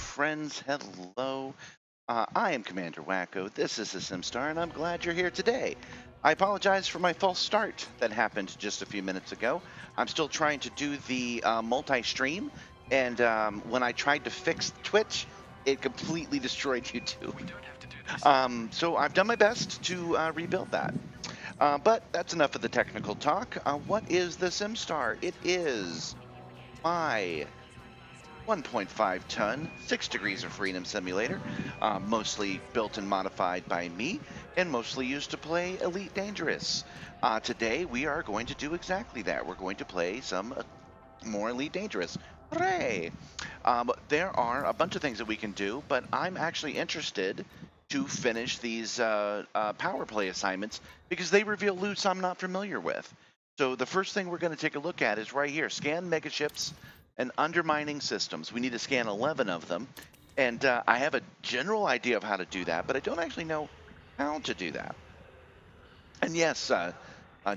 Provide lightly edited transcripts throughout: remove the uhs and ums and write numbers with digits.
friends. Hello. I am Commander Wacko. This is the Simstarr, and I'm glad you're here today. I apologize for my false start that happened just a few minutes ago. I'm still trying to do the multi-stream, and when I tried to fix Twitch, it completely destroyed YouTube. So I've done my best to rebuild that. But that's enough of the technical talk. What is the Simstarr? It is my 1.5 ton, 6 degrees of freedom simulator, mostly built and modified by me, and mostly used to play Elite Dangerous. Today we are going to do exactly that. We're going to play some more Elite Dangerous. Hooray! There are a bunch of things that we can do, but I'm actually interested to finish these power play assignments because they reveal loot I'm not familiar with. So the first thing we're going to take a look at is right here. Scan megaships and undermining systems. We need to scan 11 of them. And I have a general idea of how to do that, but I don't actually know how to do that. And yes,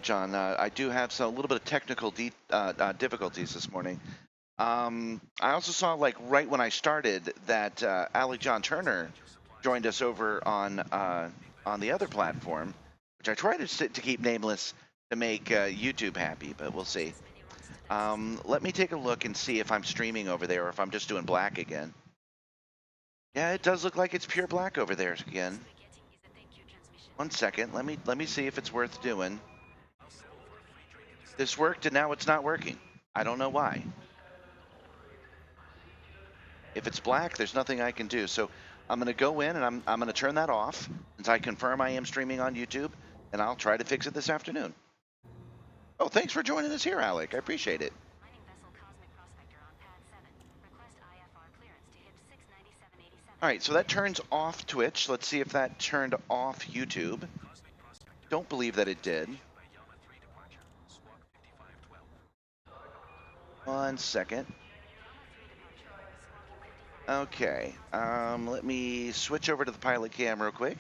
John, I do have a little bit of technical difficulties this morning. I also saw, like, right when I started that Alec John Turner joined us over on the other platform, which I try to keep nameless to make YouTube happy, but we'll see. Let me take a look and see if I'm streaming over there or if I'm just doing black again. Yeah, it does look like it's pure black over there again. 1 second. Let me see if it's worth doing. This worked and now it's not working. I don't know why. If it's black, there's nothing I can do. So I'm going to go in and I'm going to turn that off since I confirm I am streaming on YouTube, and I'll try to fix it this afternoon. Oh, thanks for joining us here, Alec. I appreciate it. All right, so that turns off Twitch. Let's see if that turned off YouTube. Don't believe that it did. 1 second. Okay, let me switch over to the pilot cam real quick.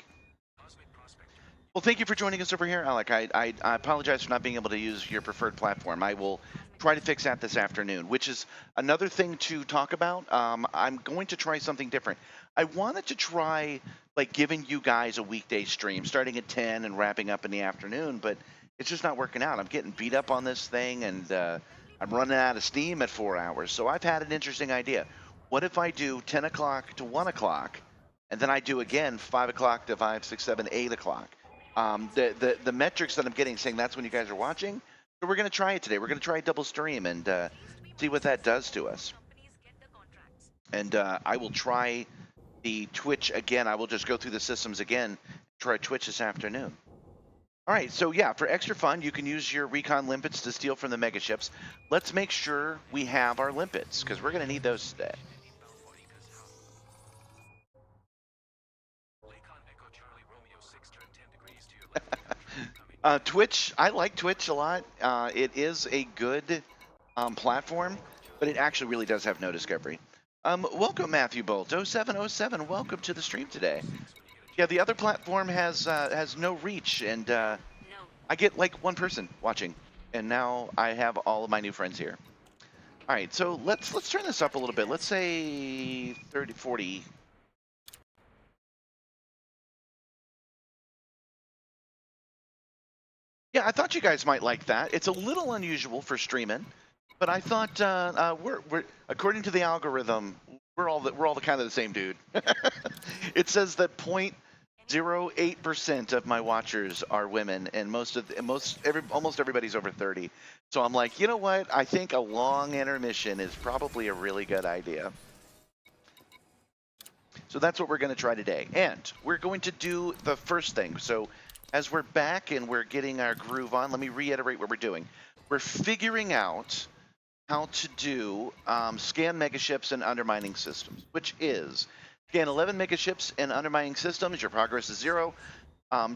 Well, thank you for joining us over here, Alec. I apologize for not being able to use your preferred platform. I will try to fix that this afternoon, which is another thing to talk about. I'm going to try something different. I wanted to try, like, giving you guys a weekday stream starting at 10 and wrapping up in the afternoon, but it's just not working out. I'm getting beat up on this thing, and I'm running out of steam at 4 hours. So I've had an interesting idea. What if I do 10 o'clock to 1 o'clock, and then I do again 5 o'clock to 5, 6, 7, 8 o'clock? The metrics that I'm getting saying that's when you guys are watching. So we're going to try it today. We're going to try a double stream and see what that does to us. And I will try the Twitch again. I will just go through the systems again, try Twitch this afternoon. All right, so yeah, for extra fun, you can use your recon limpets to steal from the megaships. Let's make sure we have our limpets because we're going to need those today. Twitch, I like Twitch a lot. It is a good platform, but it actually really does have no discovery. Welcome, Matthew Bolt, 0707. Welcome to the stream today. Yeah, the other platform has no reach, and I get like one person watching, and now I have all of my new friends here. All right, so let's turn this up a little bit. Let's say 30, 40. Yeah, I thought you guys might like that. It's a little unusual for streaming, but I thought we're according to the algorithm, we're all the kind of the same dude. It says that 0.08% of my watchers are women, and almost everybody's over 30. So I'm like, you know what? I think a long intermission is probably a really good idea. So that's what we're going to try today, and we're going to do the first thing. So as we're back and we're getting our groove on, let me reiterate what we're doing. We're figuring out how to do scan megaships and undermining systems, which is scan 11 megaships and undermining systems. Your progress is 0.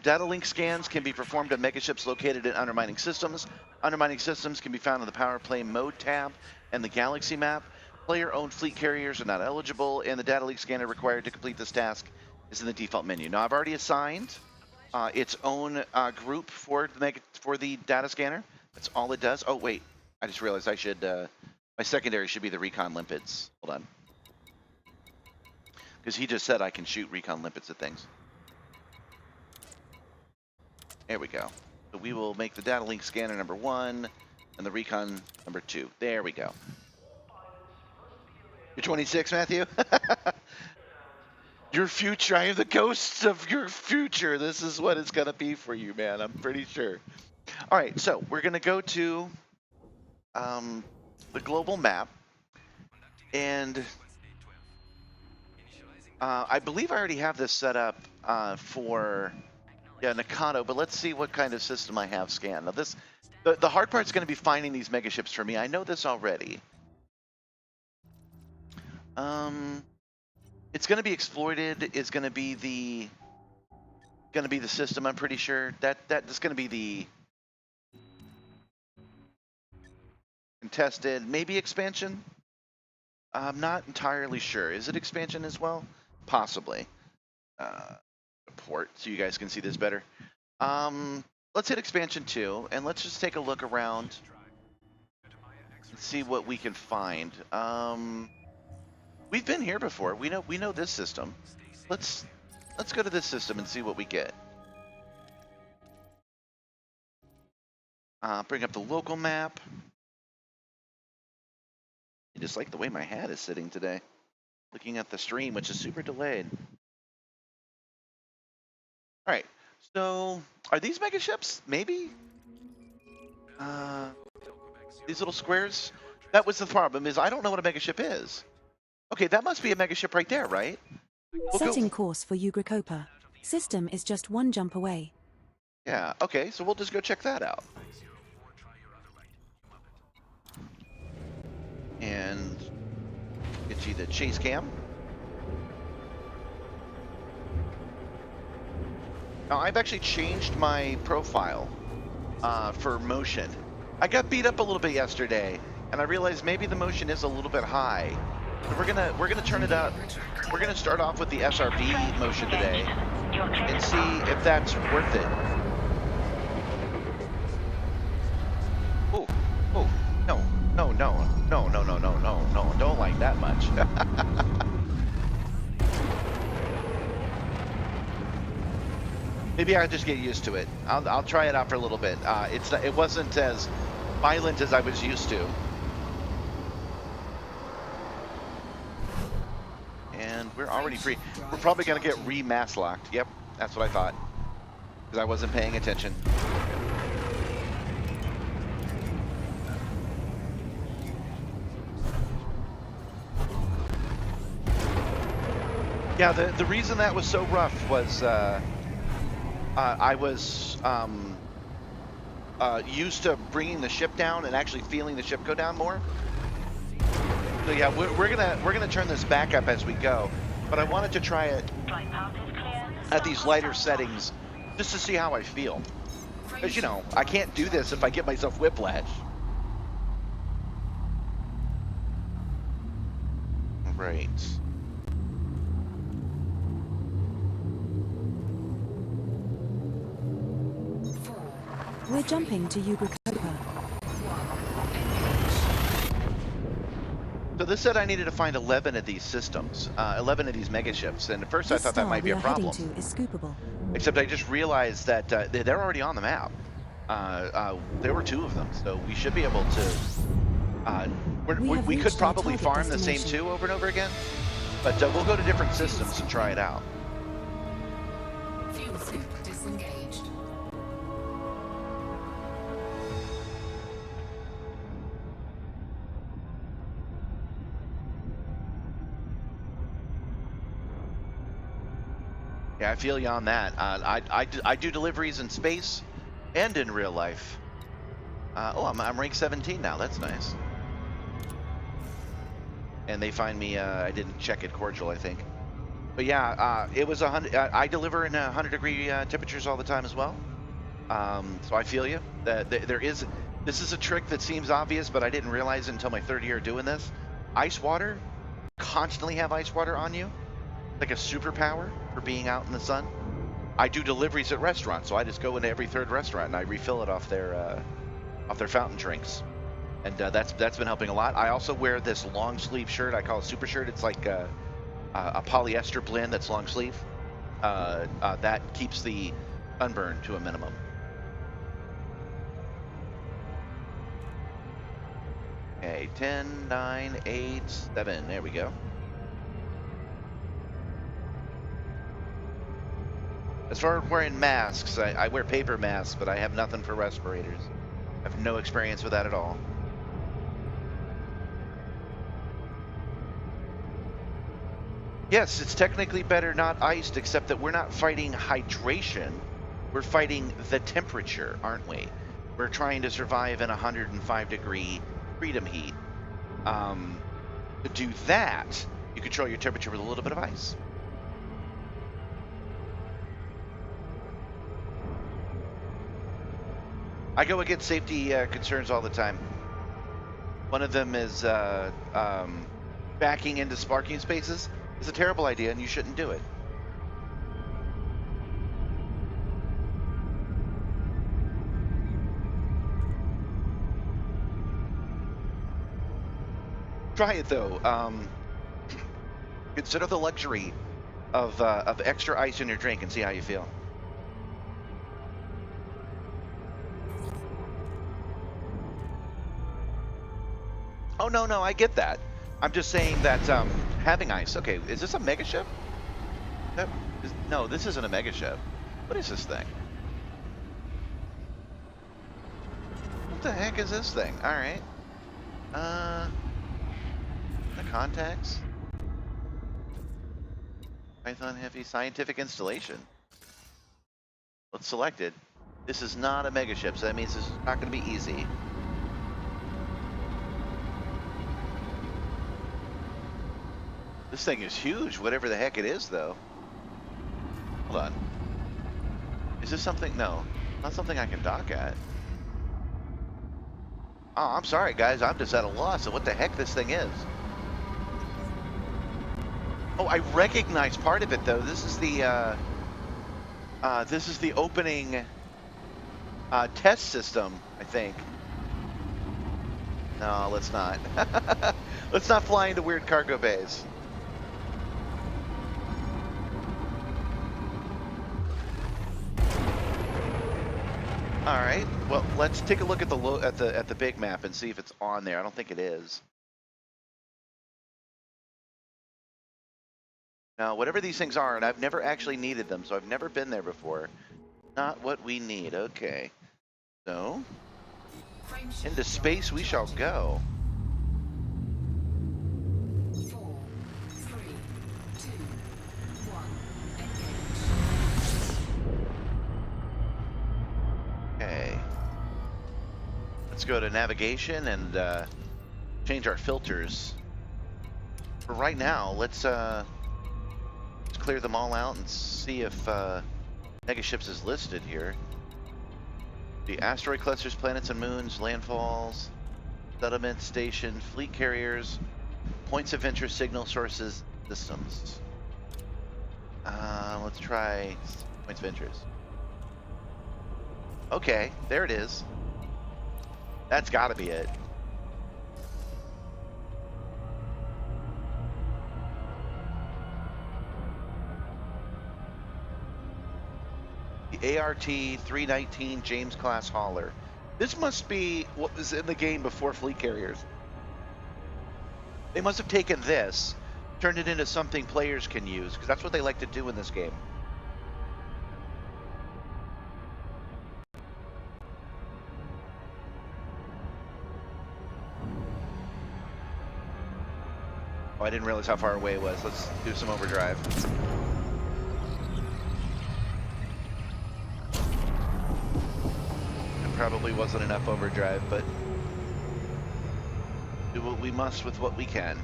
Data link scans can be performed on megaships located in undermining systems. Undermining systems can be found in the power play mode tab and the galaxy map. Player-owned fleet carriers are not eligible, and the data link scanner required to complete this task is in the default menu. Now, I've already assigned its own group for the data scanner. That's all it does. Oh, wait. I just realized I should, my secondary should be the recon limpets. Hold on. because he just said I can shoot recon limpets at things. There we go. So we will make the data link scanner number 1 and the recon number 2. There we go. You're 26, Matthew? Your future, I am the ghosts of your future. This is what it's going to be for you, man. I'm pretty sure. All right, so we're going to go to the global map. And I believe I already have this set up for Nakano, but let's see what kind of system I have scanned. Now the hard part's going to be finding these megaships for me. I know this already. It's going to be exploited. Is going to be the system. I'm pretty sure that's going to be the contested, maybe expansion. I'm not entirely sure. Is it expansion as well? Possibly. Port so you guys can see this better. Let's hit expansion 2 and let's just take a look around and see what we can find. We've been here before. We know this system. Let's go to this system and see what we get. Bring up the local map. I just like the way my hat is sitting today. Looking at the stream, which is super delayed. All right, so are these megaships? Maybe? These little squares? That was the problem, is I don't know what a megaship is. Okay, that must be a megaship right there, right? Setting course for Ugrakopa. System is just 1 jump away. Yeah, okay, so we'll just go check that out. And get you the chase cam. Now, I've actually changed my profile for motion. I got beat up a little bit yesterday, and I realized maybe the motion is a little bit high. So we're gonna turn it up. We're gonna start off with the SRB motion today and see if that's worth it. Oh, oh, no, no, no, no, no, no, no, no, no, don't like that much. Maybe I'll just get used to it. I'll try it out for a little bit. It wasn't as violent as I was used to. And we're already free. We're probably gonna get re-mass locked. Yep, that's what I thought. Because I wasn't paying attention. Yeah, the reason that was so rough was I was used to bringing the ship down and actually feeling the ship go down more. So yeah, we're gonna turn this back up as we go, but I wanted to try it at these lighter settings just to see how I feel. Because, you know, I can't do this if I get myself whiplash. Right. We're jumping to Ugrakopa. So this said I needed to find 11 of these systems, 11 of these megaships, and at first I thought that might be a problem. To is scoopable. Except I just realized that they're already on the map. There were 2 of them, so we should be able to... we could probably farm the same 2 over and over again, but we'll go to different systems and try it out. Fuel suit disengaged. Yeah, I feel you on that. I do deliveries in space and in real life. I'm rank 17 now. That's nice. And they find me. I didn't check it cordial, I think. But yeah, it was 100. I deliver in 100-degree temperatures all the time as well. So I feel you. This is a trick that seems obvious, but I didn't realize it until my 3rd year doing this. Ice water. Constantly have ice water on you. Like a superpower for being out in the sun. I do deliveries at restaurants, so I just go into every 3rd restaurant and I refill it off their fountain drinks, and that's been helping a lot. I also wear this long sleeve shirt. I call it super shirt. It's like a polyester blend that's long sleeve. That keeps the sunburn to a minimum. Okay, 10, 9, 8, 7. There we go. As far as wearing masks, I wear paper masks, but I have nothing for respirators. I have no experience with that at all. Yes, it's technically better not iced, except that we're not fighting hydration. We're fighting the temperature, aren't we? We're trying to survive in 105-degree freedom heat. To do that, you control your temperature with a little bit of ice. I go against safety concerns all the time. One of them is backing into sparking spaces. It's a terrible idea, and you shouldn't do it. Try it though. Consider the luxury of extra ice in your drink and see how you feel. Oh no, I get that. I'm just saying that having ice. Okay, is this a megaship? No, this isn't a megaship. What is this thing? What the heck is this thing? All right. The contacts. Python heavy scientific installation. Let's select it. This is not a megaship, so that means this is not going to be easy. This thing is huge, whatever the heck it is, though. Hold on. Is this something? No, not something I can dock at. Oh, I'm sorry, guys. I'm just at a loss of what the heck this thing is. Oh, I recognize part of it, though. This is the opening test system, I think. No, let's not. Let's not fly into weird cargo bays. All right. Well, let's take a look at the big map and see if it's on there. I don't think it is. Now, whatever these things are, and I've never actually needed them, so I've never been there before. Not what we need. Okay. So, into space we shall go. 4, 3, 2, 1, engage. Okay. Let's go to navigation and change our filters. For right now, let's clear them all out and see if Megaships is listed here. The asteroid clusters, planets and moons, landfalls, settlement station, fleet carriers, points of interest, signal sources, systems. Let's try points of interest. Okay, there it is. That's got to be it. The ART-319 James class hauler. This must be what was in the game before fleet carriers. They must have taken this, turned it into something players can use, because that's what they like to do in this game. Oh, I didn't realize how far away it was. Let's do some overdrive. Probably wasn't enough overdrive, but do what we must with what we can.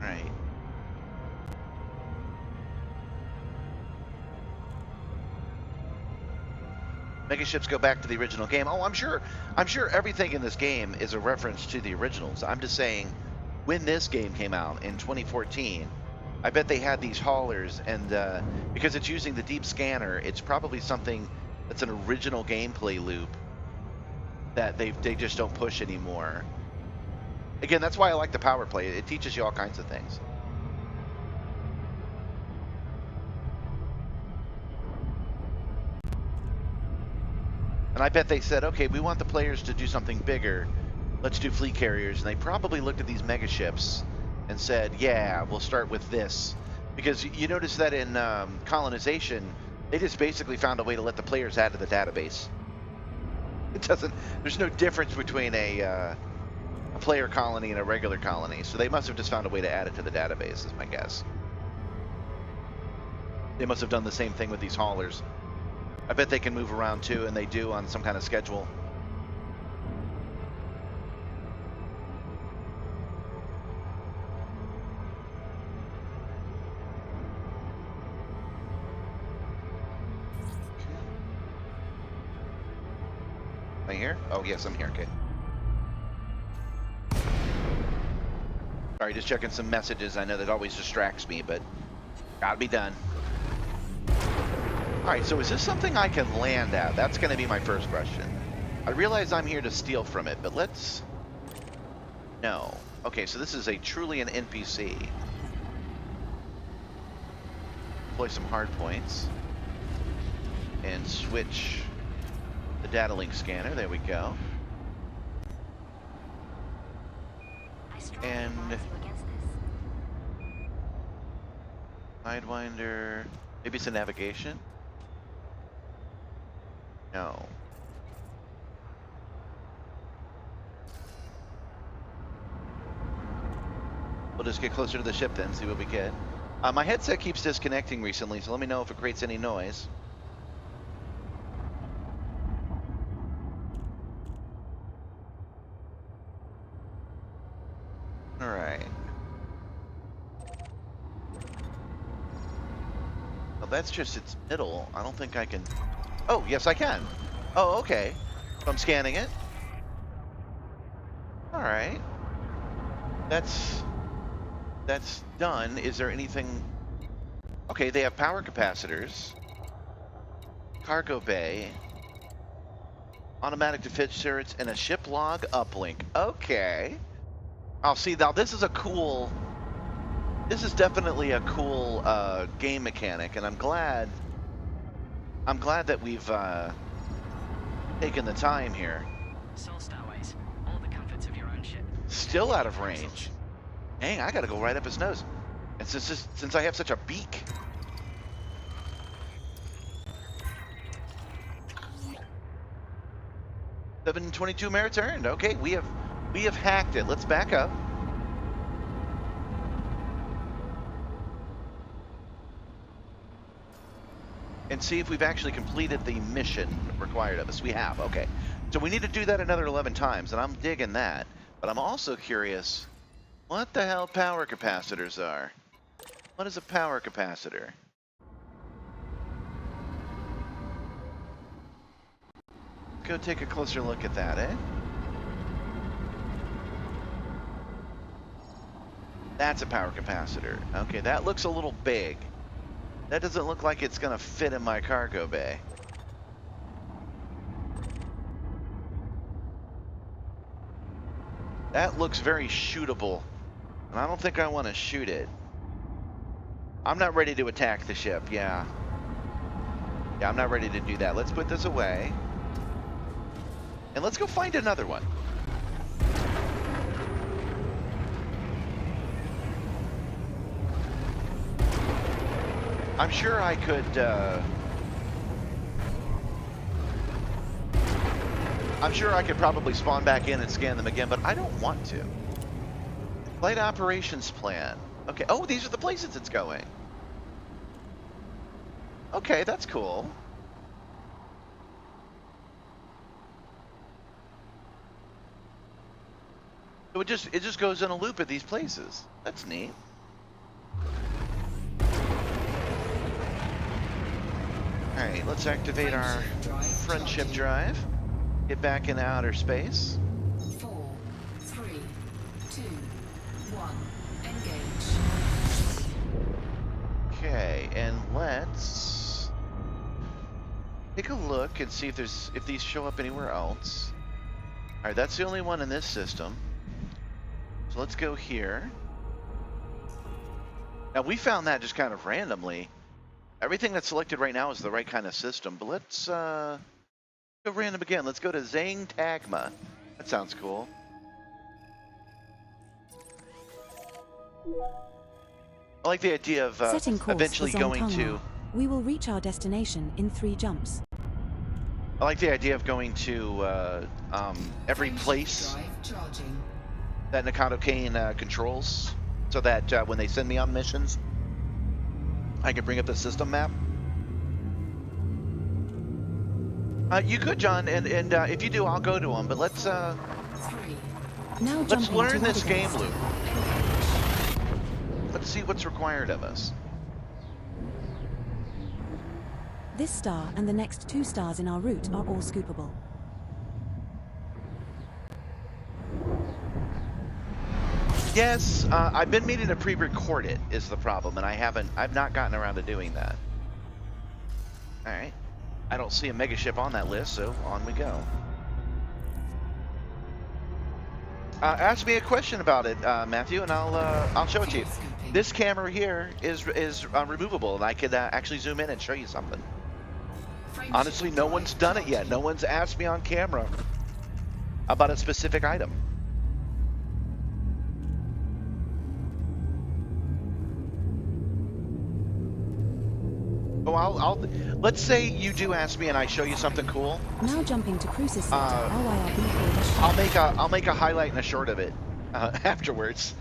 All right. Megaships go back to the original game. Oh, I'm sure everything in this game is a reference to the originals. I'm just saying, when this game came out in 2014, I bet they had these haulers, and because it's using the deep scanner, it's probably something that's an original gameplay loop that they just don't push anymore. Again, that's why I like the power play. It teaches you all kinds of things. And I bet they said, okay, we want the players to do something bigger. Let's do fleet carriers. And they probably looked at these megaships and said, yeah, we'll start with this. Because you notice that in colonization, they just basically found a way to let the players add to the database. It doesn't, there's no difference between a player colony and a regular colony. So they must have just found a way to add it to the database, is my guess. They must have done the same thing with these haulers. I bet they can move around too, and they do on some kind of schedule. Am I here? Oh, yes, I'm here. Okay. Sorry, just checking some messages. I know that always distracts me, but gotta be done. All right, so is this something I can land at? That's going to be my first question. I realize I'm here to steal from it, but let's... No. Okay, so this is truly an NPC. Deploy some hard points. And switch the data link scanner. There we go. And... Sidewinder... Maybe it's a navigation? No. We'll just get closer to the ship then, see what we get. My headset keeps disconnecting recently, so let me know if it creates any noise. All right. Well, that's just its middle. I don't think I can... Oh, yes, I can. Oh, okay. So I'm scanning it. All right. That's done. Is there anything... Okay, they have power capacitors. Cargo bay. Automatic defense turrets and a ship log uplink. Okay. I'll see. Now, this is a cool... This is definitely a cool game mechanic, and I'm glad that we've taken the time here. Solstarways, all the comforts of your own ship. Still out of range. Dang, I gotta go right up his nose. And since I have such a beak. $722 merits earned. Okay, we have hacked it. Let's back up. And see if we've actually completed the mission required of us. We have, okay. So we need to do that another 11 times, and I'm digging that. But I'm also curious what the hell power capacitors are. What is a power capacitor? Go take a closer look at that, eh? That's a power capacitor. Okay, that looks a little big. That doesn't look like it's gonna fit in my cargo bay. That looks very shootable, and I don't think I want to shoot it. I'm not ready to attack the ship, yeah. Yeah, I'm not ready to do that. Let's put this away. And let's go find another one. I'm sure I could, I'm sure I could probably spawn back in and scan them again, but I don't want to. Flight operations plan. Okay, oh, these are the places it's going. Okay, that's cool. So it just goes in a loop at these places. That's neat. All right, let's activate our friendship drive. Get back in outer space. 4, 3, 2, 1. Engage. Okay, and let's take a look and see if these show up anywhere else. All right, that's the only one in this system. So let's go here. Now we found that just kind of randomly. Everything that's selected right now is the right kind of system, but let's go random again. Let's go to Zang Tagma. That sounds cool. I like the idea of Setting course eventually for going Zongtongma. to. We will reach our destination in 3 jumps. I like the idea of going to every Frameshift place drive charging. that Nakano Kane controls, so that when they send me on missions, I can bring up the system map. You could, John, and if you do, I'll go to them. But let's 3. Now let's jumping learn to this game Radagast. loop. Let's see what's required of us. This star and the next 2 stars in our route are all scoopable. Yes, I've been meaning to pre-record it is the problem, and I've not gotten around to doing that. All right, I don't see a megaship on that list, so on we go. Ask me a question about it, Matthew, and I'll show it to you. This camera here is removable, and I could actually zoom in and show you something. Frameshift Honestly, no drive one's done it yet. charging. No one's asked me on camera about a specific item. Oh, let's say you do ask me and I show you something cool. Now jumping to Crucis sector, RYRB I'll make a highlight and a short of it afterwards.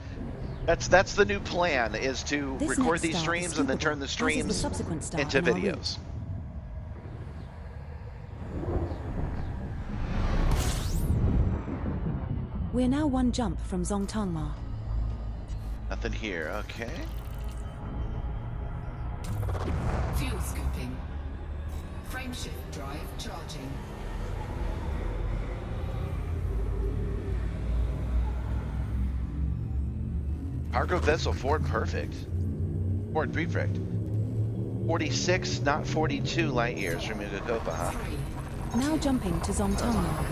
That's the new plan, is to This record next these star is streams and then turn the scoopable, as is the streams subsequent star into in our route. videos. We're now 1 jump from Zongtongma. Nothing here. Okay. Fuel scooping. Frameshift drive charging. Cargo vessel Ford perfect. Ford prefect. 46, not 42 light years from Yugakopa, huh? 3. Now jumping to Zongtongma.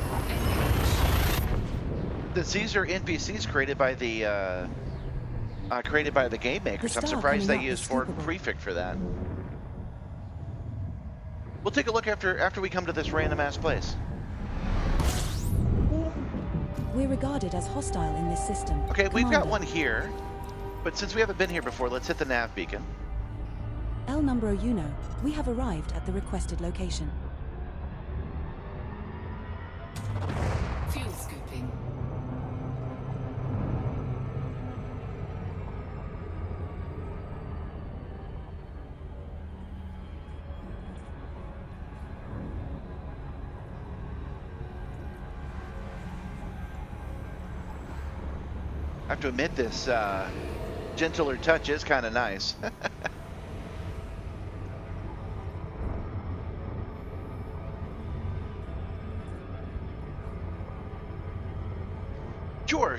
These are NPCs created by the game makers. The I'm star surprised they coming up used is Ford scoopable. prefect for that. We'll take a look after we come to this random ass place. We're regarded as hostile in this system. Okay, we've got Commander, one here, but since we haven't been here before, let's hit the nav beacon. El Numero Uno, we have arrived at the requested location. Fuel scooping. I have to admit, this gentler touch is kind of nice.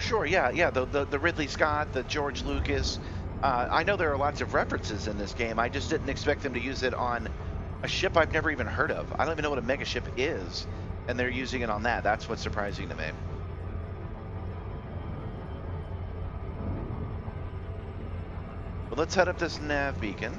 Sure, yeah. The Ridley Scott, the George Lucas. I know there are lots of references in this game. I just didn't expect them to use it on a ship I've never even heard of. I don't even know what a megaship is, and they're using it on that. That's what's surprising to me. But let's head up this nav beacon.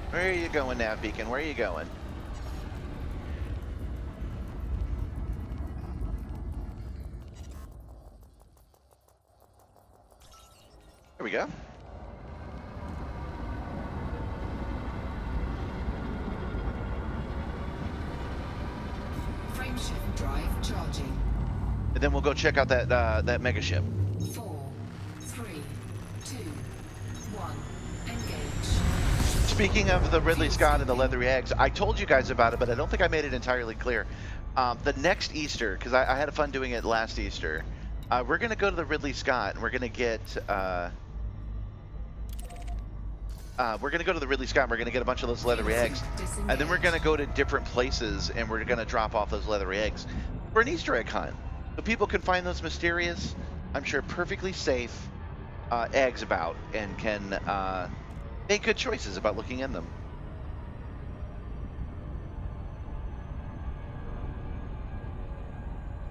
Where are you going, nav beacon? Where are you going? There we go. Frameshift drive charging. And then we'll go check out that megaship. 4, 3, 2, 1. Engage. Speaking of the Ridley Scott and the leathery eggs, I told you guys about it, but I don't think I made it entirely clear. The next Easter, because I had fun doing it last Easter, we're going to go to the Ridley Scott, and we're going to get... we're going to go to the Ridley Scott, and we're going to get a bunch of those leathery eggs. And then we're going to go to different places, and we're going to drop off those leathery eggs for an Easter egg hunt. So people can find those mysterious, I'm sure perfectly safe eggs about, and can make good choices about looking in them.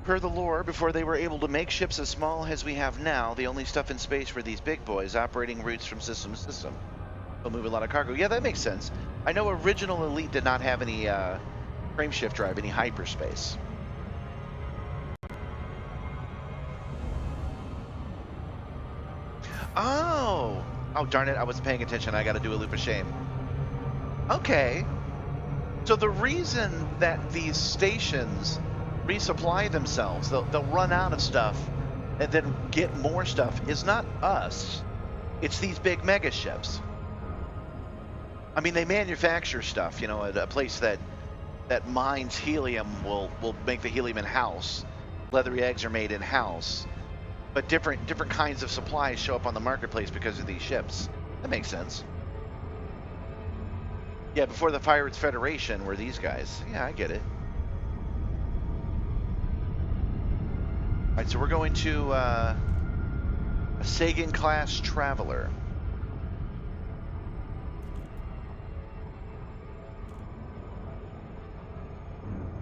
Per the lore, before they were able to make ships as small as we have now, the only stuff in space were these big boys operating routes from system to system. They'll move a lot of cargo. Yeah, that makes sense. I know original Elite did not have any frameshift drive, any hyperspace. Oh! Oh, darn it, I wasn't paying attention. I gotta do a loop of shame. Okay. So the reason that these stations resupply themselves, they'll run out of stuff and then get more stuff, is not us. It's these big mega ships. I mean, they manufacture stuff, you know, at a place that mines helium will make the helium in-house. Leathery eggs are made in-house. But different kinds of supplies show up on the marketplace because of these ships. That makes sense. Yeah, before the Pirates Federation were these guys. Yeah, I get it. All right, so we're going to a Sagan-class Traveler.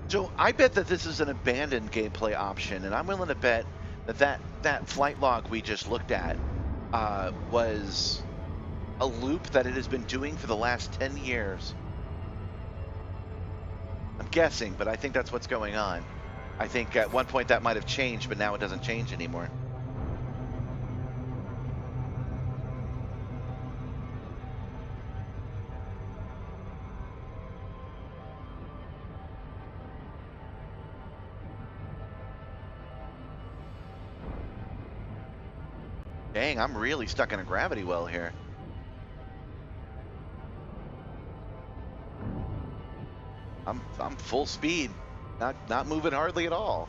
So I bet that this is an abandoned gameplay option, and I'm willing to bet that flight log we just looked at was a loop that it has been doing for the last 10 years. I'm guessing, but I think that's what's going on. I think at one point that might have changed, but now it doesn't change anymore. Dang, I'm really stuck in a gravity well here. I'm full speed, not moving hardly at all.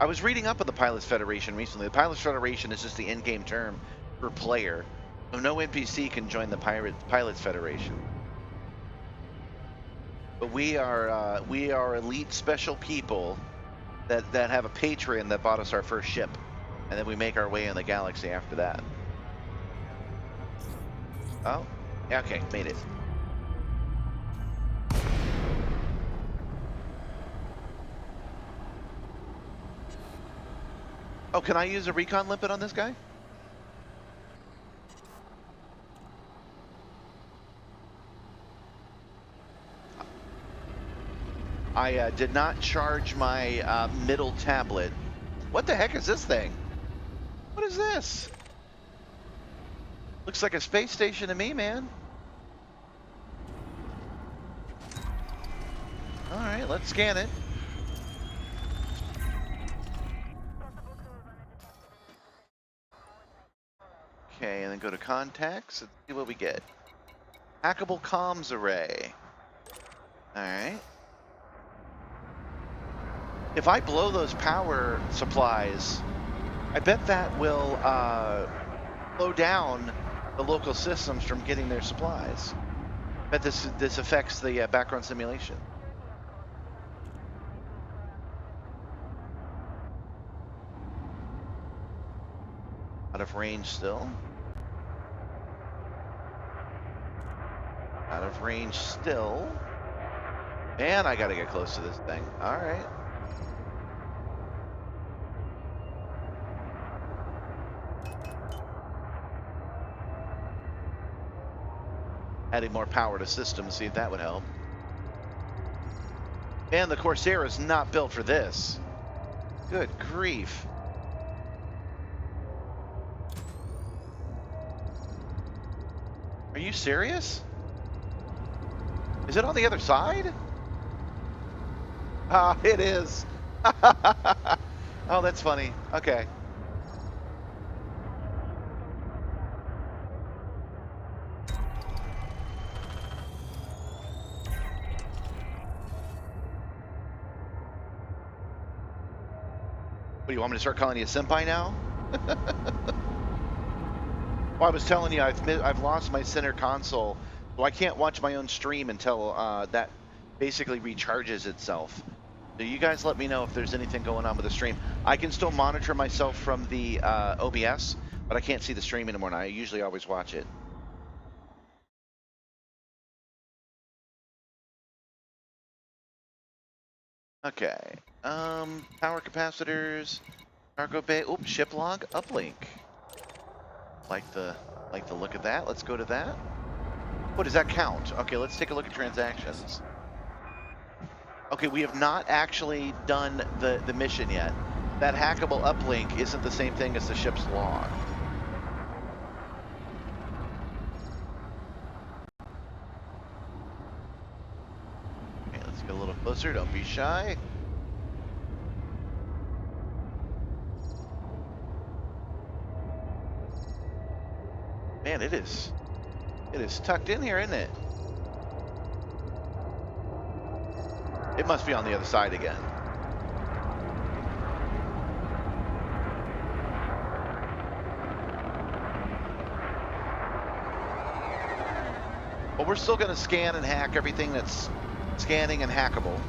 I was reading up on the Pilots Federation recently. The Pilots Federation is just the in-game term for player, so no NPC can join the Pilots Federation. But we are elite special people that have a patron that bought us our first ship, and then we make our way in the galaxy after that. Oh, yeah, okay, made it. Oh, can I use a recon limpet on this guy? I did not charge my middle tablet. What the heck is this thing? What is this? Looks like a space station to me, man. All right, let's scan it. Okay, and then go to contacts and see what we get. Hackable comms array. All right. If I blow those power supplies, I bet that will slow down the local systems from getting their supplies. I bet this affects the background simulation. Out of range still. Out of range still. And I gotta get close to this thing. All right. Adding more power to systems, see if that would help. Man, the Corsair is not built for this. Good grief. Are you serious? Is it on the other side? Ah, it is. Oh, that's funny. Okay. What, do you want me to start calling you a senpai now? Well, I was telling you, I've lost my center console, so I can't watch my own stream until that basically recharges itself. So you guys let me know if there's anything going on with the stream. I can still monitor myself from the OBS, but I can't see the stream anymore. And I usually always watch it. Okay. Power capacitors, cargo bay. Oops, ship log, uplink. Like the look of that. Let's go to that. What does that count? Okay, let's take a look at transactions. Okay, we have not actually done the mission yet. That hackable uplink isn't the same thing as the ship's log. Okay, let's get a little closer. Don't be shy. Man, it is tucked in here, isn't it? It must be on the other side again. But we're still going to scan and hack everything that's scanning and hackable.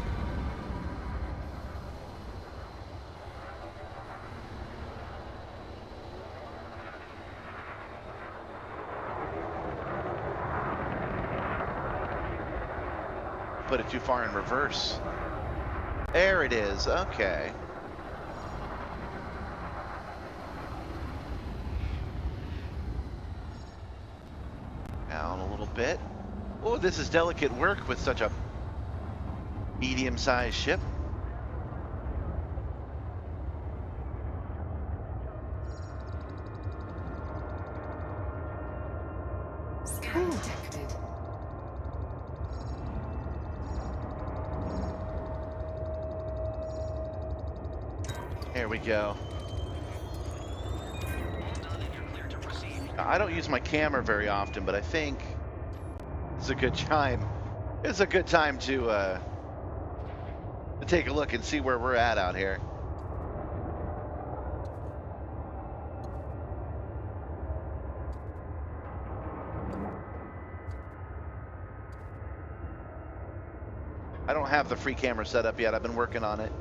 Put it too far in reverse. There it is. Okay. Down a little bit. Oh, this is delicate work with such a medium-sized ship. Scan detected. There we go. Now, I don't use my camera very often, but I think it's a good time. It's a good time to take a look and see where we're at out here. I don't have the free camera set up yet. I've been working on it.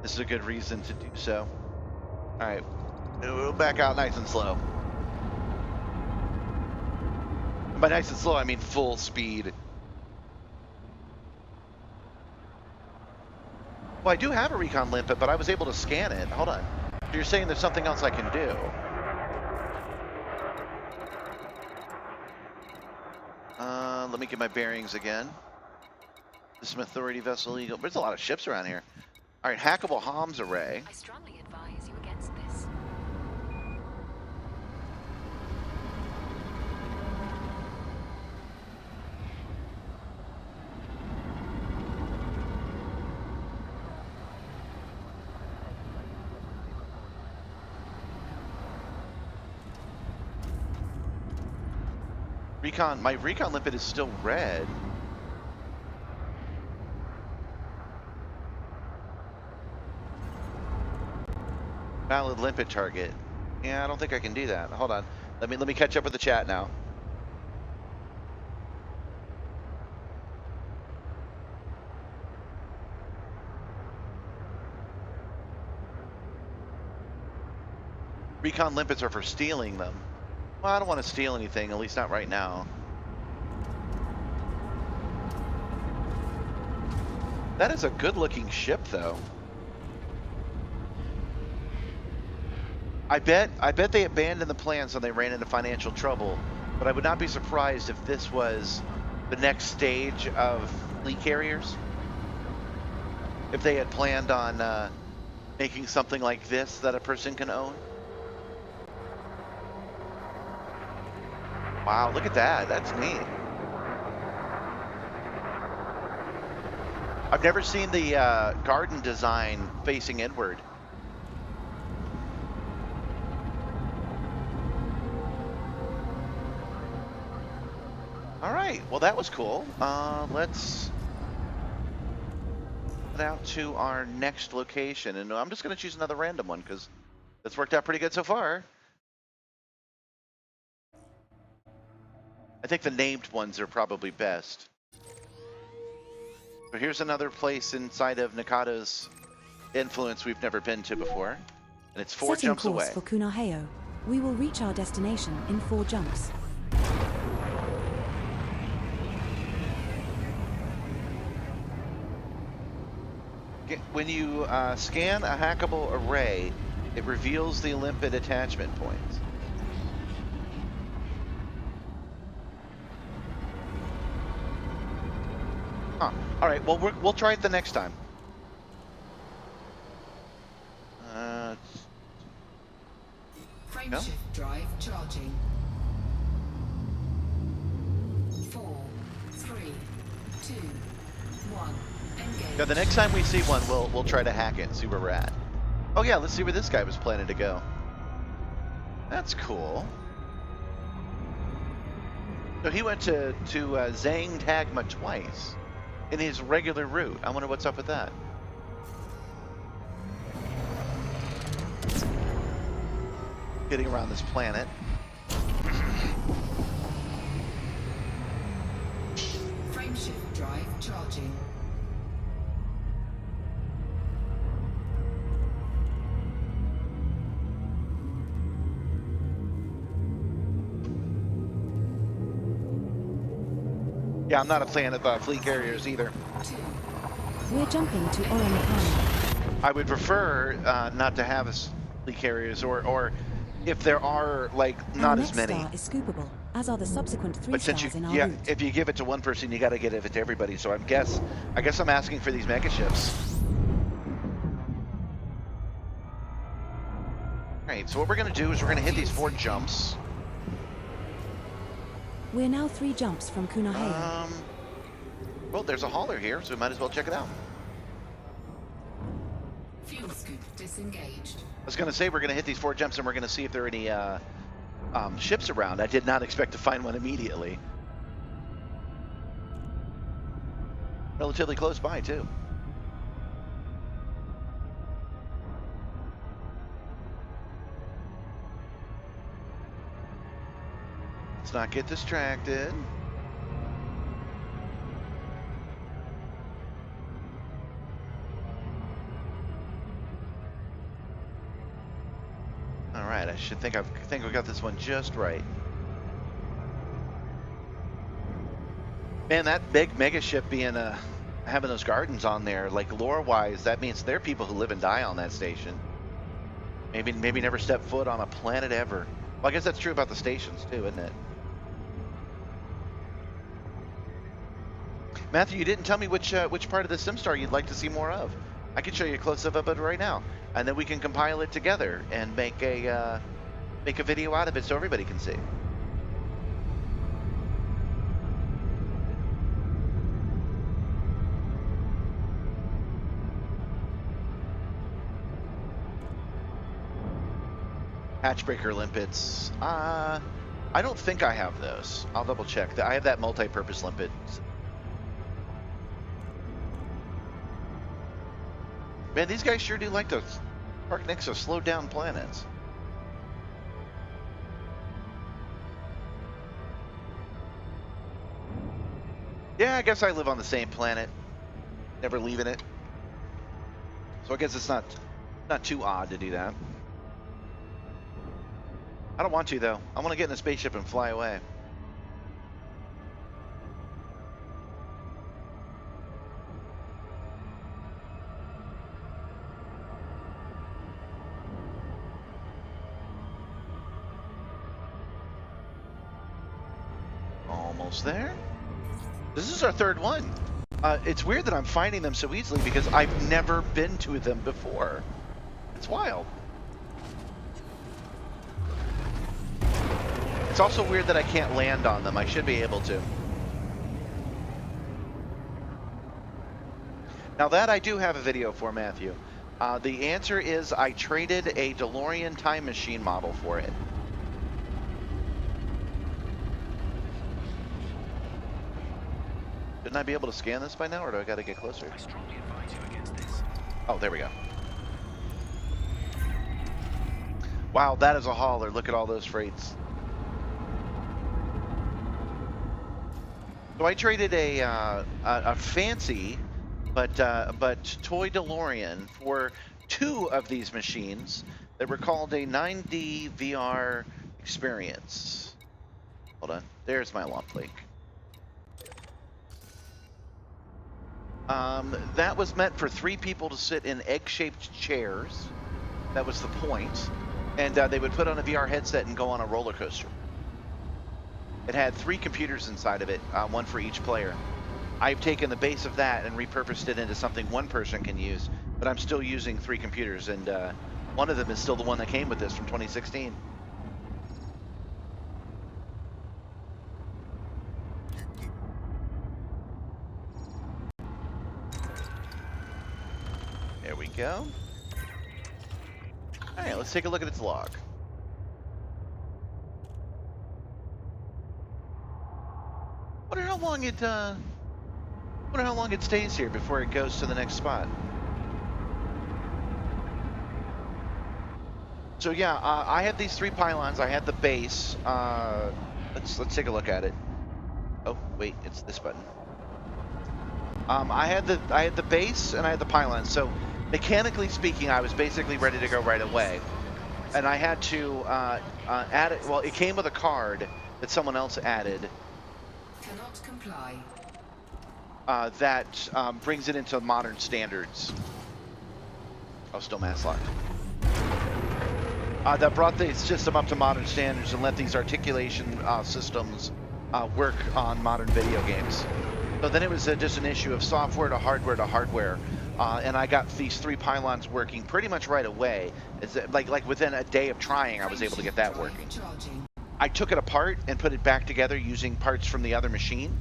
This is a good reason to do so. All right, we'll back out nice and slow. And by nice and slow, I mean full speed. Well, I do have a recon limpet, but I was able to scan it. Hold on. So you're saying there's something else I can do? Let me get my bearings again. The Smith Authority vessel Eagle. There's a lot of ships around here. All right, hackable HOMS array. I strongly advise you against this. My recon limpet is still red. Valid limpet target. Yeah, I don't think I can do that. Hold on. Let me catch up with the chat now. Recon limpets are for stealing them. Well, I don't want to steal anything, at least not right now. That is a good-looking ship, though. I bet they abandoned the plans when they ran into financial trouble, but I would not be surprised if this was the next stage of fleet carriers. If they had planned on making something like this that a person can own. Wow, look at that. That's neat. I've never seen the garden design facing inward. All right, well, that was cool. Let's head out to our next location. And I'm just going to choose another random one because that's worked out pretty good so far. I think the named ones are probably best. So here's another place inside of Nakado's influence we've never been to before. And it's 4 Setting jumps course away. for Kunaheo. We will reach our destination in 4 jumps. When you scan a hackable array, it reveals the limpet attachment points. Huh. All right, well, we'll try it the next time. Frameshift drive charging. 4, 3, 2, 1. Engage. Yeah, the next time we see one, we'll try to hack it and see where we're at. Oh yeah, let's see where this guy was planning to go. That's cool. So he went to Zhang Tagma twice in his regular route. I wonder what's up with that. Getting around this planet. Frameshift drive charging. Yeah, I'm not a fan of fleet carriers either. 2. We're jumping to Orenkana. I would prefer not to have fleet carriers, or if there are like Our not next as many. star is scoopable, as are the subsequent 3 But since stars you, in our yeah, route. if you give it to one person, you got to give it to everybody. So I guess I'm asking for these megaships. All right. So what we're gonna do is we're gonna hit these 4 jumps. We're now 3 jumps from Kunaheo. Well, there's a hauler here, so we might as well check it out. Fuel scoop disengaged. I was gonna say we're gonna hit these 4 jumps and we're gonna see if there are any ships around. I did not expect to find one immediately. Relatively close by too. Let's not get distracted. All right, I think we got this one just right. Man, that big mega ship being having those gardens on there, like lore-wise, that means there are people who live and die on that station. Maybe never step foot on a planet ever. Well, I guess that's true about the stations too, isn't it? Matthew, you didn't tell me which part of the Simstarr you'd like to see more of. I can show you a close-up of it right now, and then we can compile it together and make a video out of it so everybody can see. Hatchbreaker limpets. I don't think I have those. I'll double check. I have that multi-purpose limpet. Man, these guys sure do like to park next to slowed down planets. Yeah, I guess I live on the same planet, never leaving it. So I guess it's not too odd to do that. I don't want to though. I want to get in a spaceship and fly away. Almost there. This is our 3rd one. It's weird that I'm finding them so easily because I've never been to them before. It's wild. It's also weird that I can't land on them. I should be able to. Now that I do have a video for, Matthew. The answer is I traded a DeLorean time machine model for it. Shouldn't I be able to scan this by now, or do I got to get closer? I strongly advise you against this. Oh, there we go. Wow, that is a hauler. Look at all those freights. So I traded a fancy but Toy DeLorean for 2 of these machines that were called a 9D VR experience. Hold on, there's my lump link. That was meant for 3 people to sit in egg-shaped chairs. That was the point. And they would put on a VR headset and go on a roller coaster. It had 3 computers inside of it, 1 for each player. I've taken the base of that and repurposed it into something 1 person can use, but I'm still using 3 computers, and one of them is still the one that came with this from 2016. There we go. All right, let's take a look at its log. Wonder how long it stays here before it goes to the next spot. So yeah, I had these 3 pylons. I had the base. Let's take a look at it. Oh wait, it's this button. I had the base and I had the pylons. So mechanically speaking, I was basically ready to go right away, and I had to add it. Well, it came with a card that someone else added. Cannot comply. That brings it into modern standards. Oh, still mass locked. That brought the system up to modern standards and let these articulation systems work on modern video games. So then it was just an issue of software to hardware to hardware, and I got these 3 pylons working pretty much right away. It's like within a day of trying, I was able to get that working. I took it apart and put it back together using parts from the other machine,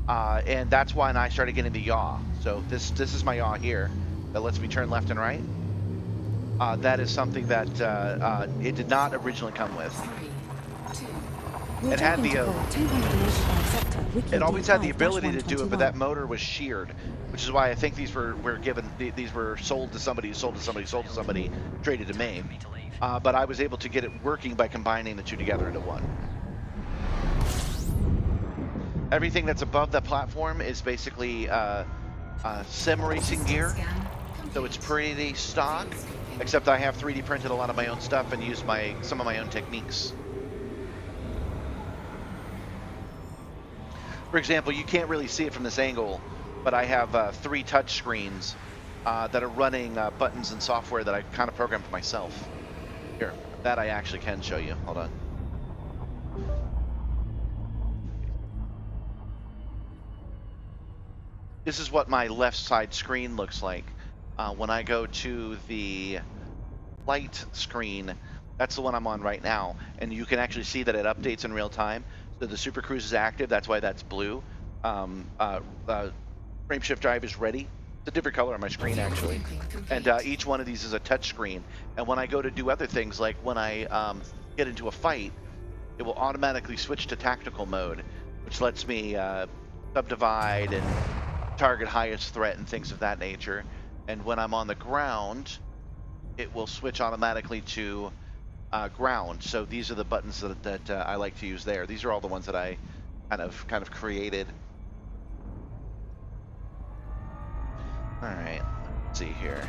and that's when I started getting the yaw. So this is my yaw here that lets me turn left and right. That is something that it did not originally come with. You're It had talking the to Vault 285 sector, Wiki it always had the ability to do it, but that 121. motor was sheared, which is why I think these were sold to somebody who sold to somebody, sold to somebody, traded to me. But I was able to get it working by combining the 2 together into 1. Everything that's above that platform is basically sim racing gear, so it's pretty stock, except I have 3D printed a lot of my own stuff and used some of my own techniques. For example, you can't really see it from this angle, but I have 3 touch screens that are running buttons and software that I kind of programmed for myself. Here, that I actually can show you. Hold on. This is what my left side screen looks like. When I go to the light screen, that's the one I'm on right now, and you can actually see that it updates in real time. So the Super Cruise is active, that's why that's blue. Frameshift drive is ready. It's a different color on my screen actually. And each one of these is a touch screen. And when I go to do other things, like when I get into a fight, it will automatically switch to tactical mode, which lets me subdivide and target highest threat and things of that nature. And when I'm on the ground, it will switch automatically to ground. So these are the buttons that I like to use there. These are all the ones that I kind of created. All right, let's see here.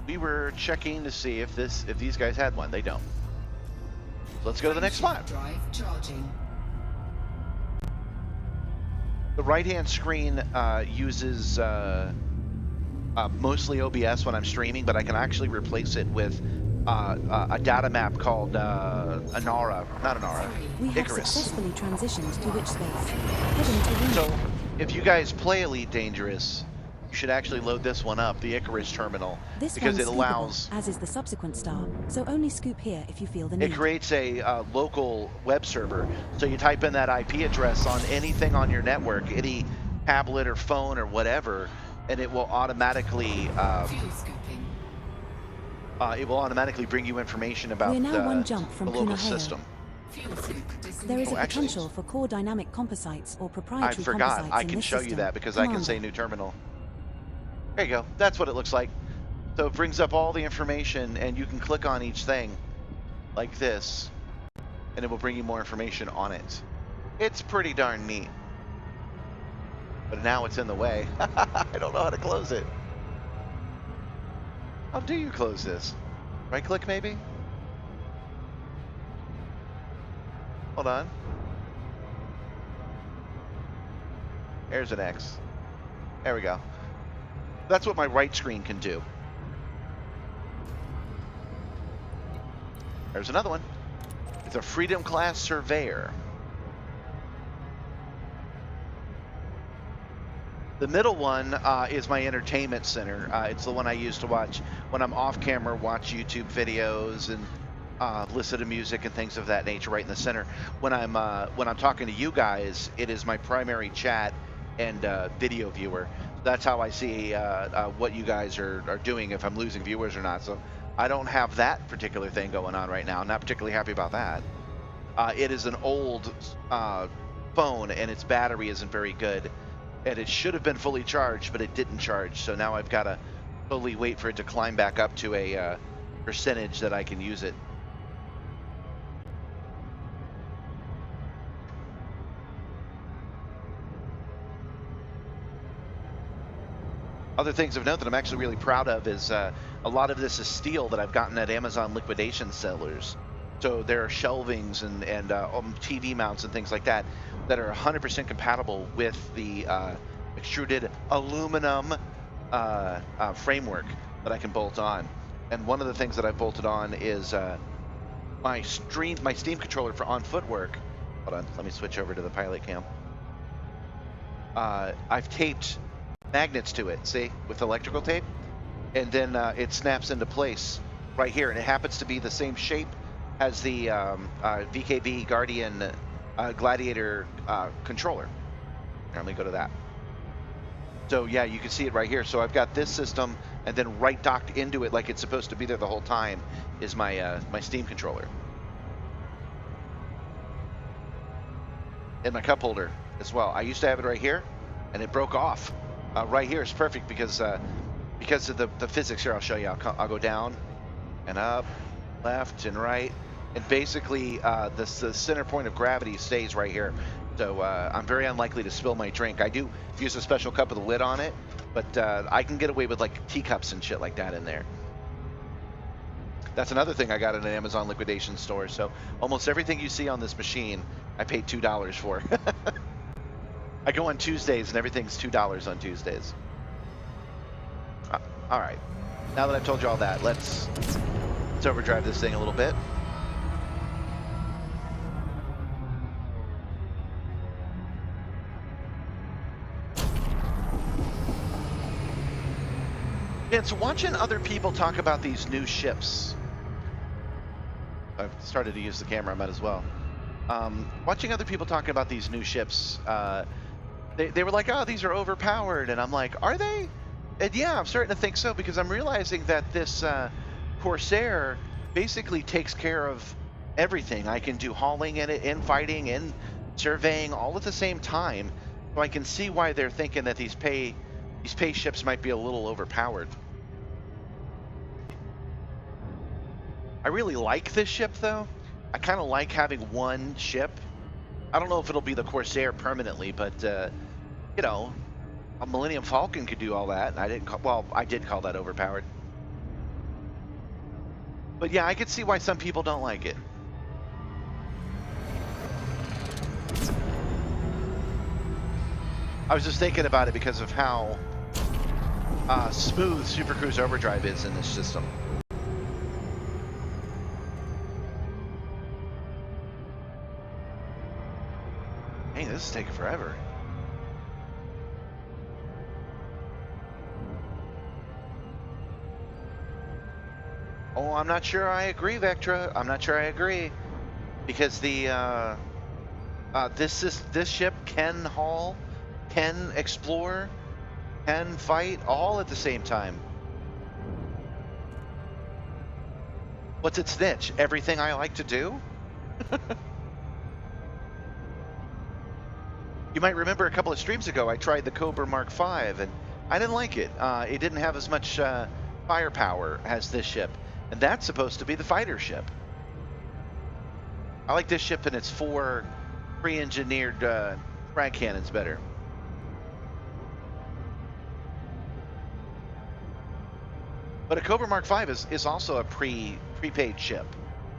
We were checking to see if these guys had one. They don't. So let's go to the next spot. Drive charging. The right-hand screen uses mostly OBS when I'm streaming, but I can actually replace it with a data map called We have Icarus. successfully transitioned to which space? Heading to Reno. So if you guys play Elite Dangerous, you should actually load this one up, the Icarus terminal, This because one's it allows. scoopable, as is the subsequent star, so only scoop here if you feel the need. It creates a local web server. So you type in that IP address on anything on your network, any tablet or phone or whatever, and it will automatically bring you information about We're now one jump from the local Punahou. system. There is a actually, potential for core dynamic composites or proprietary I forgot. composites I in can this show you system. that because I can say new terminal. There you go. That's what it looks like. So it brings up all the information, and you can click on each thing like this, and it will bring you more information on it. It's pretty darn neat. but now it's in the way. I don't know how to close it. How do you close this? Right click maybe? Hold on. There's an X. There we go. That's what my right screen can do. There's another one. It's a Freedom Class Surveyor. The middle one is my entertainment center. It's the one I use to watch when I'm off camera, watch YouTube videos and listen to music and things of that nature. Right in the center. When I'm talking to you guys, it is my primary chat and video viewer. That's how I see what you guys are doing, if I'm losing viewers or not. So I don't have that particular thing going on right now. I'm not particularly happy about that. It is an old phone, and its battery isn't very good. And it should have been fully charged, but it didn't charge. So now I've got to slowly wait for it to climb back up to a percentage that I can use it. Other things of note that I'm actually really proud of is a lot of this is steel that I've gotten at Amazon liquidation sellers. So there are shelvings and TV mounts and things like that that are 100% compatible with the extruded aluminum framework that I can bolt on. And one of the things that I've bolted on is my Steam controller for on footwork. Hold on, let me switch over to the pilot cam. I've taped magnets to it, see, with electrical tape, and then it snaps into place right here, and it happens to be the same shape as the VKB Guardian Gladiator controller. Here, let me go to that. So yeah, you can see it right here. So I've got this system, and then right docked into it like it's supposed to be there the whole time is my my Steam controller. And my cup holder as well. I used to have it right here, and it broke off. Right here is perfect because of the physics here. I'll show you. I'll go down and up, left and right, and basically the center point of gravity stays right here. So I'm very unlikely to spill my drink. I do use a special cup with a lid on it, but I can get away with like teacups and shit like that in there. That's another thing I got in an Amazon liquidation store. So almost everything you see on this machine, I paid $2 for. I go on Tuesdays and everything's $2 on Tuesdays. All right, now that I've told you all that, let's overdrive this thing a little bit. It's watching other people talk about these new ships. I've started to use the camera, I might as well. Watching other people talking about these new ships, they were like, oh, these are overpowered. And I'm like, are they? And yeah, I'm starting to think so, because I'm realizing that this Corsair basically takes care of everything. I can do hauling in it, and fighting, and surveying all at the same time. So I can see why they're thinking that these pay ships might be a little overpowered. I really like this ship, though. I kind of like having one ship. I don't know if it'll be the Corsair permanently, but you know, a Millennium Falcon could do all that. I didn't I did call that overpowered. But yeah, I could see why some people don't like it. I was just thinking about it because of how smooth Super Cruise Overdrive is in this system. Hey, this is taking forever. Oh, I'm not sure I agree, Vectra. I'm not sure I agree, because the this ship can haul, can explore, can fight, all at the same time. What's its niche? Everything I like to do? You might remember a couple of streams ago, I tried the Cobra Mark V, and I didn't like it. It didn't have as much firepower as this ship, and that's supposed to be the fighter ship. I like this ship and its 4 pre-engineered frag cannons better. But a Cobra Mark V is also a prepaid ship,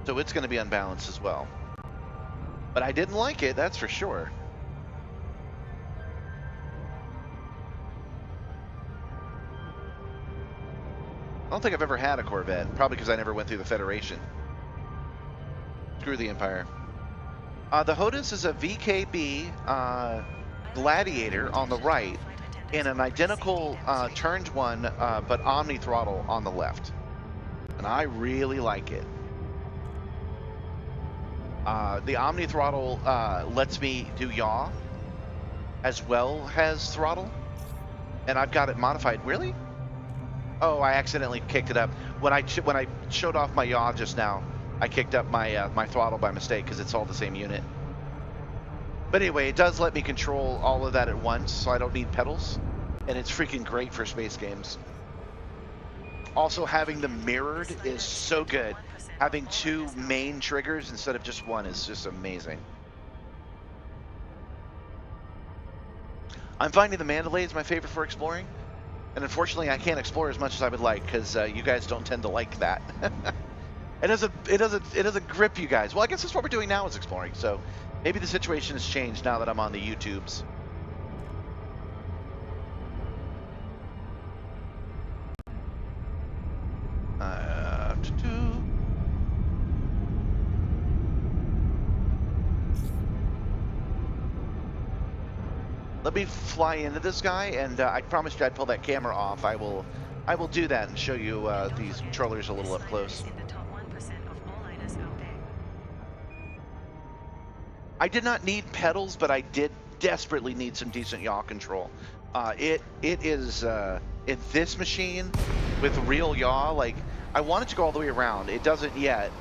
so it's going to be unbalanced as well. But I didn't like it, that's for sure. I don't think I've ever had a Corvette, probably because I never went through the Federation. Screw the Empire. The HOTUS is a VKB Gladiator on the right, and an identical turned one, but Omni throttle on the left. And I really like it. The Omni throttle lets me do yaw as well as throttle, and I've got it modified. Really? Oh, I accidentally kicked it up when I showed off my yaw just now. I kicked up my my throttle by mistake because it's all the same unit. But anyway, it does let me control all of that at once, so I don't need pedals, and it's freaking great for space games. Also, having them mirrored is so good. Having two main triggers instead of just one is just amazing. I'm finding the Mandalay is my favorite for exploring, and unfortunately I can't explore as much as I would like because you guys don't tend to like that. It doesn't grip you guys. Well, I guess that's what we're doing now is exploring, so maybe the situation has changed now that I'm on the YouTubes. Let me fly into this guy, and I promised you I'd pull that camera off. I will do that and show you these controllers a little up close. I did not need pedals, but I did desperately need some decent yaw control. It is in this machine with real yaw. Like I want it to go all the way around. It doesn't yet,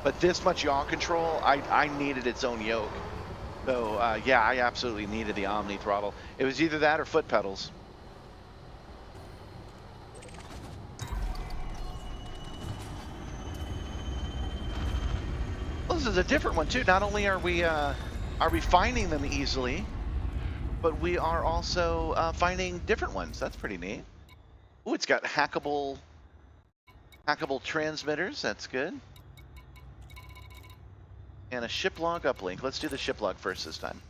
but this much yaw control, I needed its own yoke. So yeah, I absolutely needed the Omni throttle. It was either that or foot pedals. Well, this is a different one too. Not only are we finding them easily, but we are also finding different ones. That's pretty neat. Oh, it's got hackable transmitters. That's good. And a ship log uplink. Let's do the ship log first this time.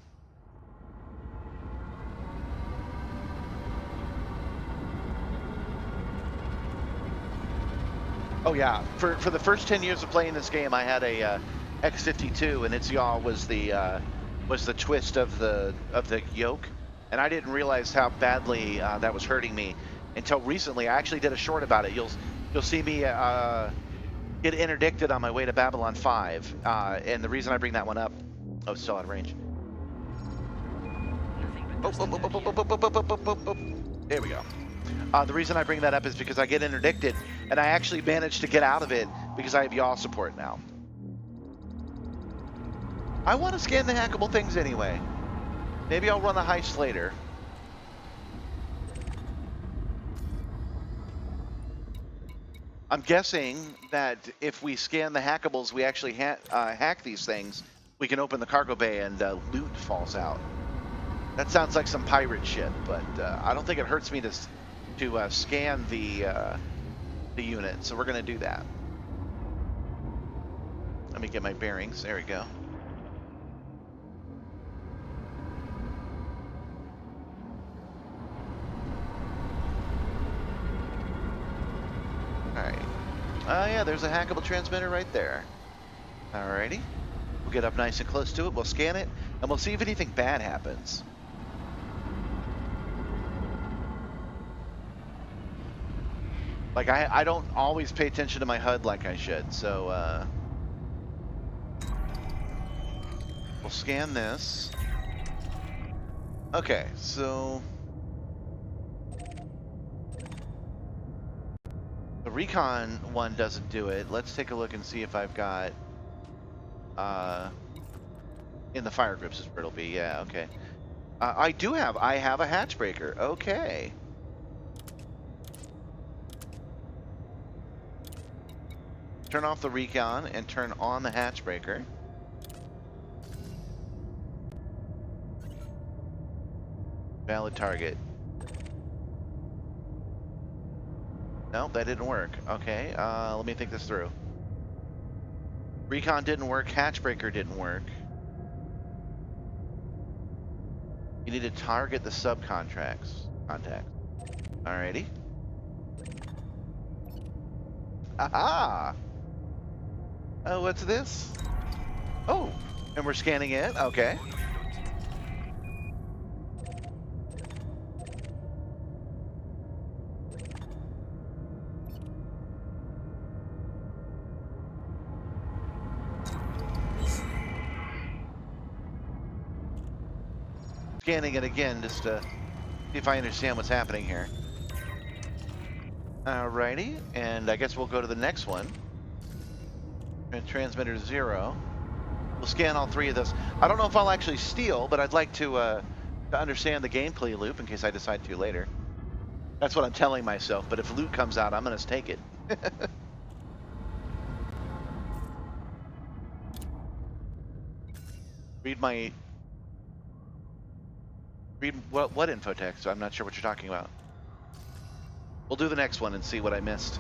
Oh yeah, for the first 10 years of playing this game, I had a X52, and its yaw was the twist of the yoke, and I didn't realize how badly that was hurting me until recently. I actually did a short about it. You'll see me get interdicted on my way to Babylon 5, and the reason I bring that one up, oh, still out of range. There we go. The reason I bring that up is because I get interdicted, and I actually managed to get out of it because I have yaw support now. I want to scan the hackable things anyway. Maybe I'll run a heist later. I'm guessing that if we scan the hackables, we actually hack these things, we can open the cargo bay and loot falls out. That sounds like some pirate shit, but I don't think it hurts me to scan the unit, so we're going to do that. Let me get my bearings. There we go. Alright. Oh yeah, there's a hackable transmitter right there. Alrighty. We'll get up nice and close to it, we'll scan it, and we'll see if anything bad happens. Like, I don't always pay attention to my HUD like I should, so we'll scan this. Okay, so the recon one doesn't do it. Let's take a look and see if I've got in the fire grips is where it'll be. Yeah, okay. I have a hatch breaker. Okay. Turn off the recon and turn on the hatch breaker. Valid target. No, that didn't work. Okay, let me think this through. Recon didn't work. Hatchbreaker didn't work. You need to target the subcontracts. Contacts. Alrighty. Aha! Oh, what's this? Oh, and we're scanning it. Okay. Scanning it again just to see if I understand what's happening here. Alrighty, and I guess we'll go to the next one. And transmitter 0. We'll scan all 3 of those. I don't know if I'll actually steal, but I'd like to understand the gameplay loop in case I decide to later. That's what I'm telling myself, but if loot comes out, I'm going to take it. Read what infotext? I'm not sure what you're talking about. We'll do the next one and see what I missed.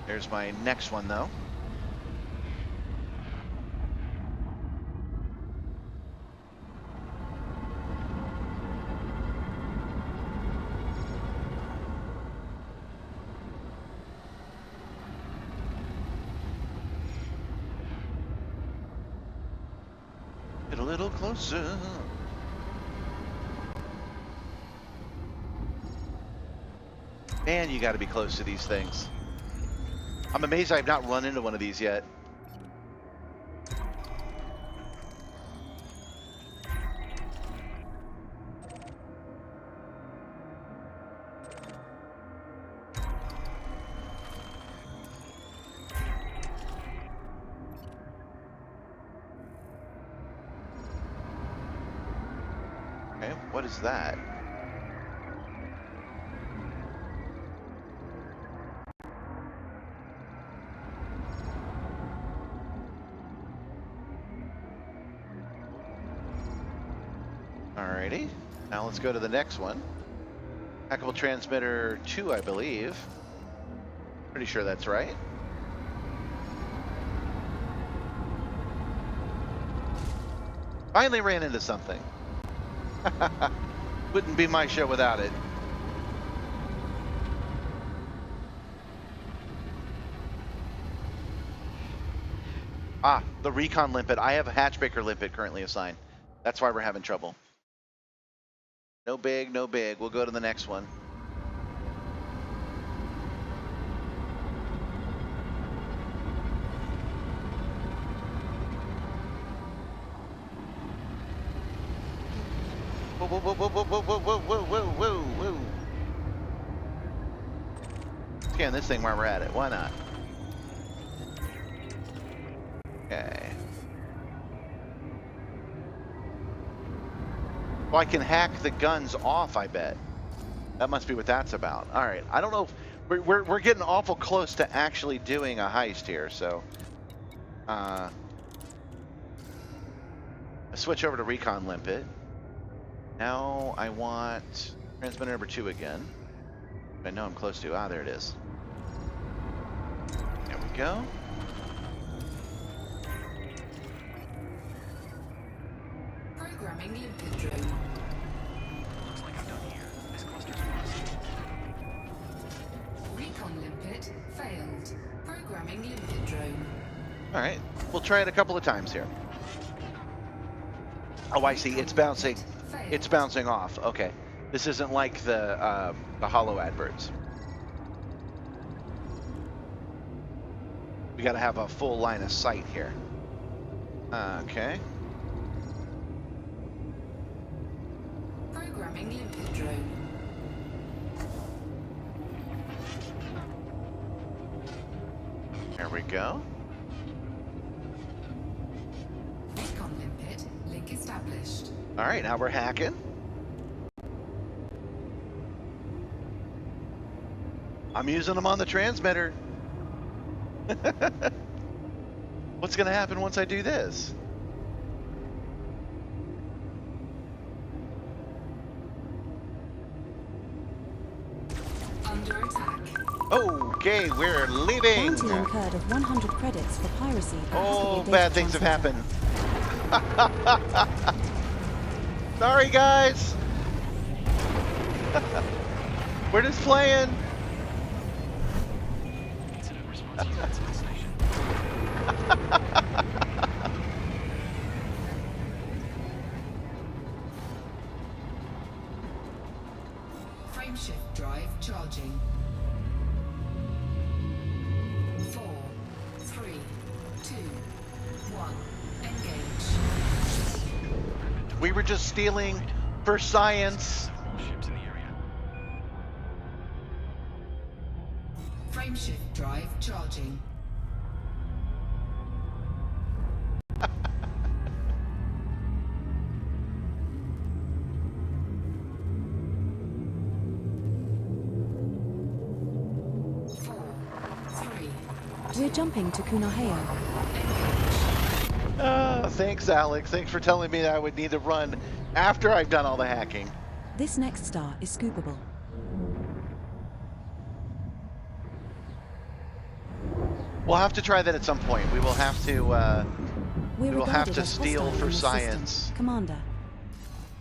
There's my next one, though. Get a little closer. Man, you got to be close to these things. I'm amazed I've not run into one of these yet. Okay, what is that? Alrighty, now let's go to the next one. Hackable transmitter 2, I believe. Pretty sure that's right. Finally ran into something. Wouldn't be my show without it. Ah, the recon limpet. I have a hatchbreaker limpet currently assigned. That's why we're having trouble. No big, no big. We'll go to the next one. Whoa, whoa, whoa, whoa, whoa, whoa, whoa, whoa, whoa, whoa, whoa. Scan this thing while we're at it. Why not? Okay. Well, I can hack the guns off, I bet. That must be what that's about. All right. I don't know if we're getting awful close to actually doing a heist here, so I switch over to recon limpet. Now I want transmitter number 2 again. I know I'm close to. Ah, there it is. There we go. Programming limpet drone. Looks like I'm done here. This cluster's lost. Recon limpet failed. Programming limpet drone. All right. We'll try it a couple of times here. Oh, I see. It's bouncing. It's bouncing off. Okay. This isn't like the hollow adverts. We got to have a full line of sight here. Okay. Programming limpet drone. There we go. Recon limpet link established. All right, now we're hacking. I'm using them on the transmitter. What's going to happen once I do this? under attack. Okay, we're leaving. Bounty incurred of 100 credits for piracy. and Oh, hackable bad data things have transmitter. happened. Sorry, guys. We're just playing. Incident response units in station. Frameshift drive charging. 4, 3, 2, 1. Engage. We were just stealing for science. All ships in the area. Frameshift drive charging. We're jumping to Kunaheo. Thanks, Alex. Thanks for telling me that I would need to run after I've done all the hacking. This next star is scoopable. We'll have to try that at some point. We will have to. We're We will have regarded to as steal hostile for in this science. system. Commander.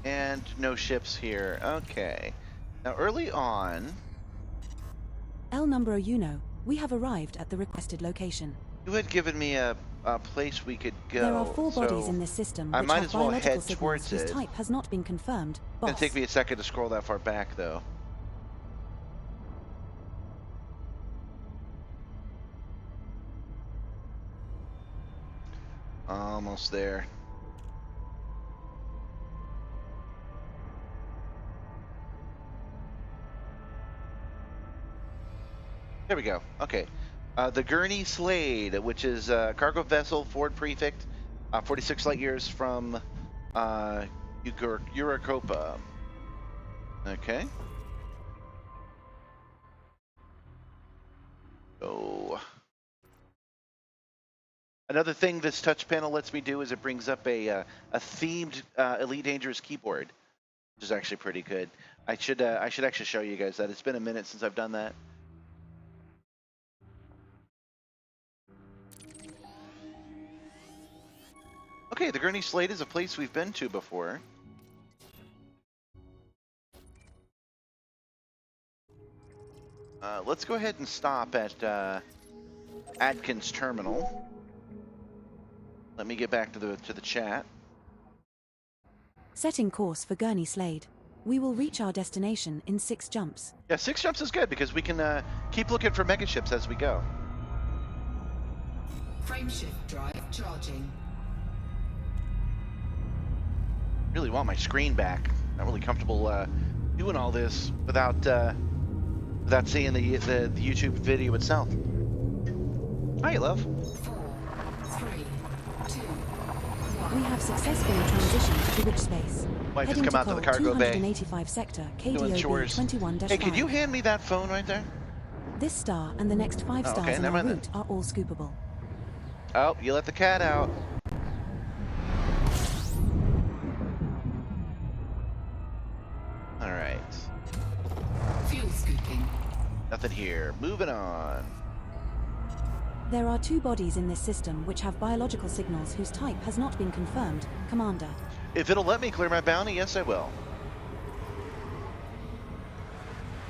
And no ships here. Okay. Now, early on, El Numero Uno, we have arrived at the requested location. you had given me a place we could go. There are 4 bodies so in this system I which might have as well biological head signals towards whose it. type has not been confirmed. It's Boss. gonna take me a second to scroll that far back, though. Almost there. There we go. Okay. The Gurney Slade, which is a cargo vessel, Ford Prefect, 46 light years from Uracopa. Okay. So, another thing this touch panel lets me do is it brings up a themed Elite Dangerous keyboard, which is actually pretty good. I should actually show you guys that. It's been a minute since I've done that. Okay, the Gurney Slade is a place we've been to before. Let's go ahead and stop at Adkins Terminal. Let me get back to the chat. Setting course for Gurney Slade. We will reach our destination in 6 jumps. Yeah, 6 jumps is good because we can keep looking for megaships as we go. Frameshift drive charging. Really want my screen back. Not really comfortable doing all this without seeing the YouTube video itself. Hi, love. 4, 3, 2, 1. We have successfully transitioned to witch space. Might just Heading come out to the cargo bay. 285 sector, Doing chores. KDOB 21-5. Hey, could you hand me that phone right there? This star and the next 5 Oh, stars okay, in never our mind then. route are all scoopable. Oh, you let the cat out. All right. Fuel scooping. Nothing here. Moving on. There are 2 bodies in this system which have biological signals whose type has not been confirmed. Commander. If it'll let me clear my bounty, yes, I will.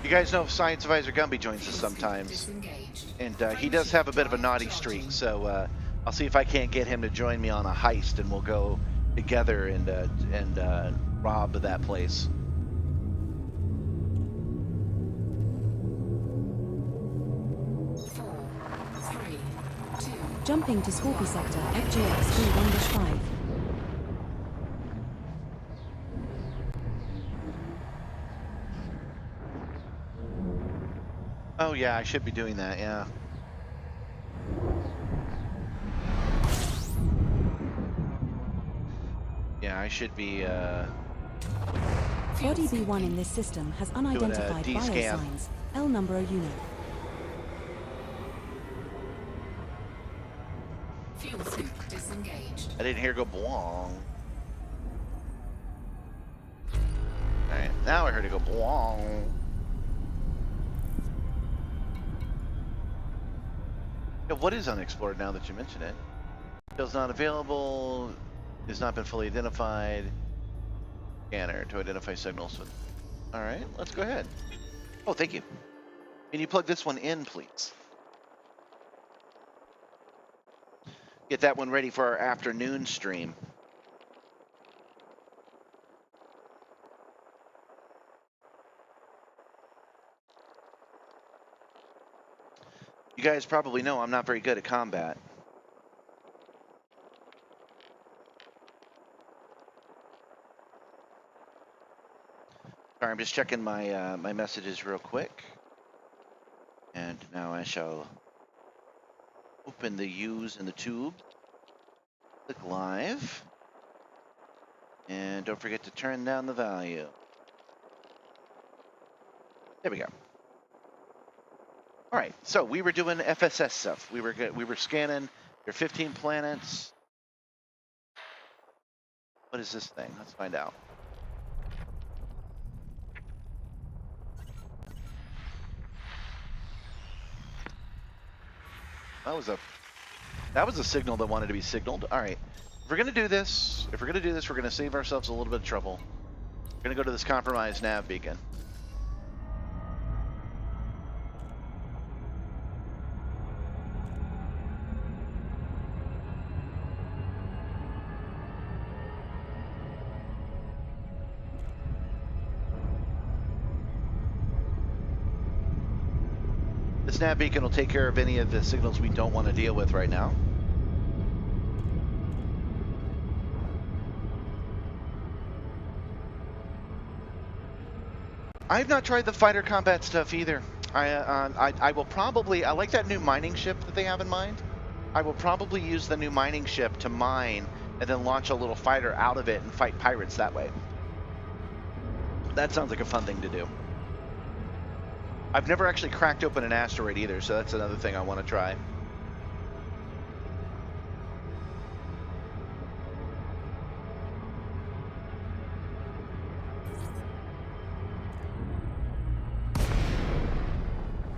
You guys know Science Advisor Gumby joins us sometimes, Disengaged. and he does have a bit of a naughty streak, so I'll see if I can't get him to join me on a heist, and we'll go together and rob that place. Jumping to Scorpio sector, FGX 31-5. Oh yeah, I should be doing that, yeah. Yeah, I should be, Body B1 in this system has unidentified D-scan. biosigns. El Numero Uno. Fuel suit disengaged. I didn't hear go blong. Alright, now I heard it go blong. Yeah, what is unexplored now that you mention it? Still not available. Has not been fully identified. Scanner to identify signals. All right, let's go ahead. Oh, thank you. Can you plug this one in, please? Get that one ready for our afternoon stream. You guys probably know I'm not very good at combat. Sorry, I'm just checking my my messages real quick. And now I shall open the U's in the tube. Click live. And don't forget to turn down the volume. There we go. All right, so we were doing FSS stuff. We were scanning your 15 planets. What is this thing? Let's find out. That was a signal that wanted to be signaled. All right, if we're gonna do this, we're gonna save ourselves a little bit of trouble. We're gonna go to this compromised nav beacon. This nav beacon will take care of any of the signals we don't want to deal with right now. I've not tried the fighter combat stuff either. I will probably, I like that new mining ship that they have in mind. I will probably use the new mining ship to mine and then launch a little fighter out of it and fight pirates that way. That sounds like a fun thing to do. I've never actually cracked open an asteroid either, so that's another thing I want to try.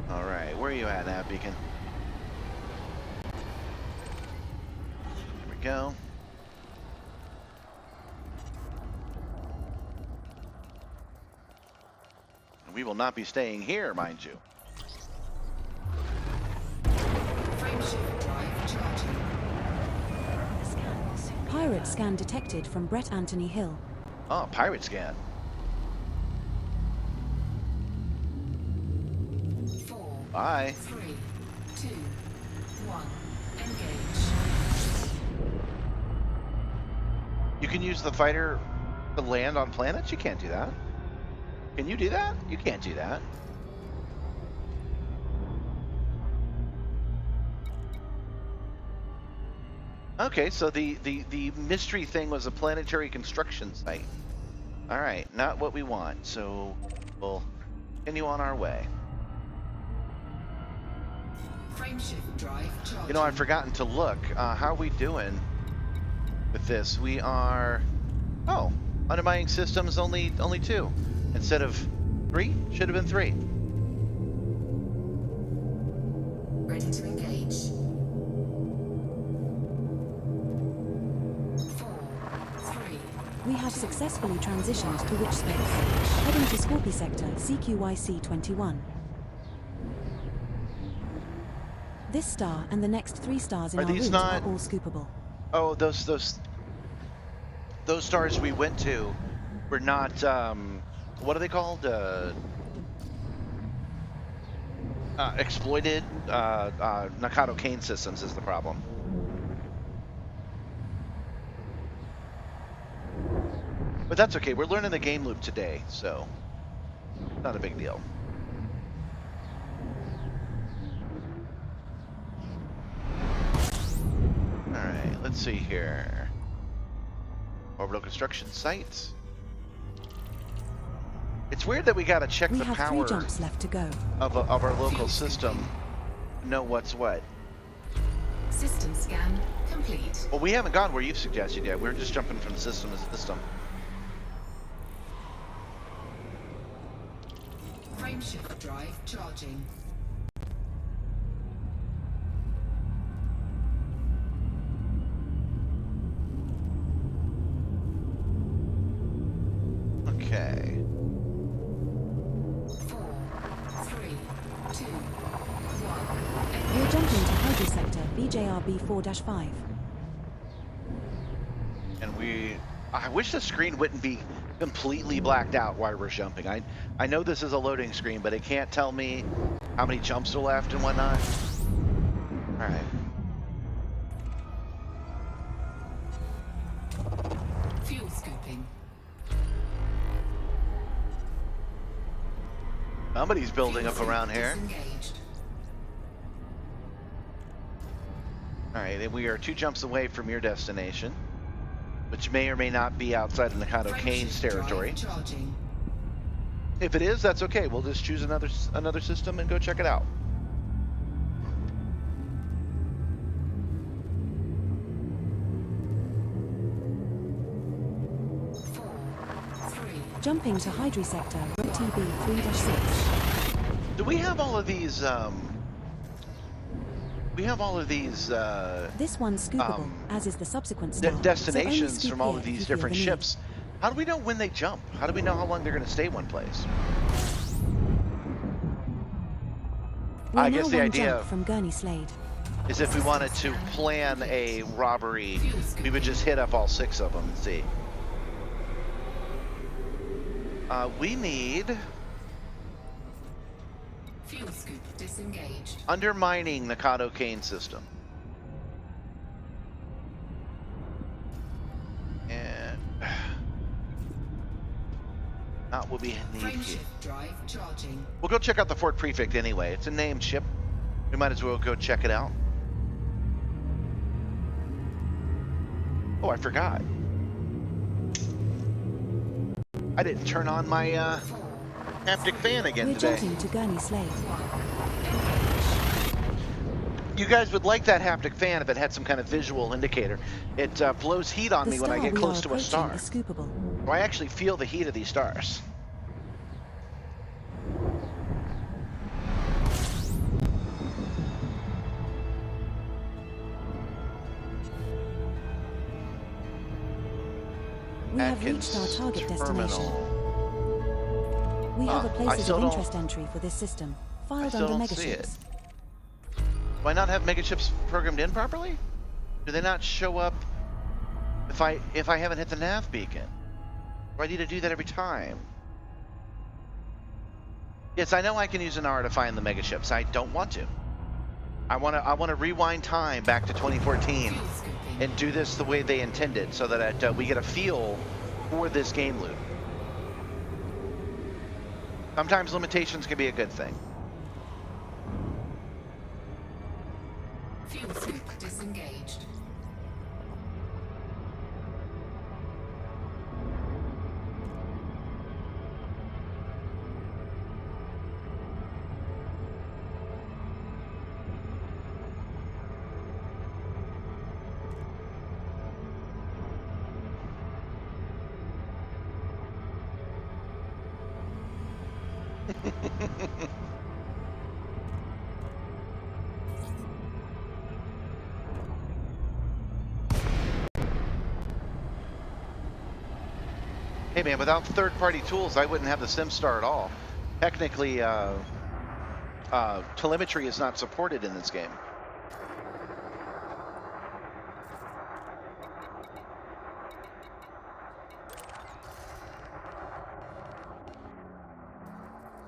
All right, where are you at, nav beacon? There we go. We will not be staying here, mind you. Frameshift drive charging. Pirate scan detected from Brett Anthony Hill. Oh, pirate scan. 4, Bye. 3, 2, 1. Engage. You can use the fighter to land on planets? You can't do that. Can you do that? You can't do that. Okay, so the mystery thing was a planetary construction site. All right, not what we want, so we'll continue on our way. Frameshift drive charging. You know, I've forgotten to look. How are we doing with this? We are... Oh, undermining systems only 2. Instead of 3? Should have been 3. Ready to engage. 4, 3. We have successfully transitioned to witch space. Heading to Scorpio sector CQYC 21. This star and the next 3 stars in Are our these route not- are all scoopable. Oh, those stars we went to were not, what are they called? Exploited Nakado Kane systems is the problem. But that's okay, we're learning the game loop today, so not a big deal. Alright, let's see here. Orbital construction site. It's weird that we gotta check We the have 3 power jumps left to go. of our local system to know what's what. System scan complete. Well, we haven't gone where you've suggested yet. We're just jumping from system to system. Frameshift drive charging. Okay. 4, 3, 2, 1. We're jumping to Hydro Sector BJRB 4-5. And I wish the screen wouldn't be completely blacked out while we're jumping. I know this is a loading screen, but it can't tell me how many jumps are left and whatnot. All right. Fuel scooping. Somebody's building up Fuel around scoop here. disengaged. All right, and we are 2 jumps away from your destination, which may or may not be outside of Mikado Kane's Frameshift territory. drive charging. If it is, that's okay. We'll just choose another system and go check it out. Jumping to Hydro Sector TB 3-6. Do we have all of these? This one's scoopable, as is the subsequent star. Destinations so only from all scoop of here these if you feel different the need. ships. How do we know when they jump? How do we know how long they're going to stay one place? We're I now guess the one idea jump from Gurney Slade. is if we wanted to plan a robbery, we would just hit up all 6 of them and see. We need Fuel scoop disengaged. undermining the Mikado Kane system. And not what we need here. Frameshift drive charging. We'll go check out the Fort Prefect anyway. It's a named ship. We might as well go check it out. Oh, I forgot. I didn't turn on my haptic fan again We're today. jumping to Gurney Slade. You guys would like that haptic fan if it had some kind of visual indicator. It blows heat on The me when I star get we close are to a approaching star. is scoopable. So I actually feel the heat of these stars. We have reached our target destination. We have a I places still of don't- interest entry for this system, I filed still under don't see it. Megaships. Do I not have Megaships programmed in properly? Do they not show up if I haven't hit the nav beacon? Do I need to do that every time? Yes, I know I can use an R to find the Megaships. I don't want to. I want to rewind time back to 2014 Fuel scooping. and do this the way they intended, so that we get a feel for this game loop. Sometimes limitations can be a good thing. Fuel scoop disengaged. Hey man, without third-party tools, I wouldn't have the Simstarr at all. Technically, telemetry is not supported in this game.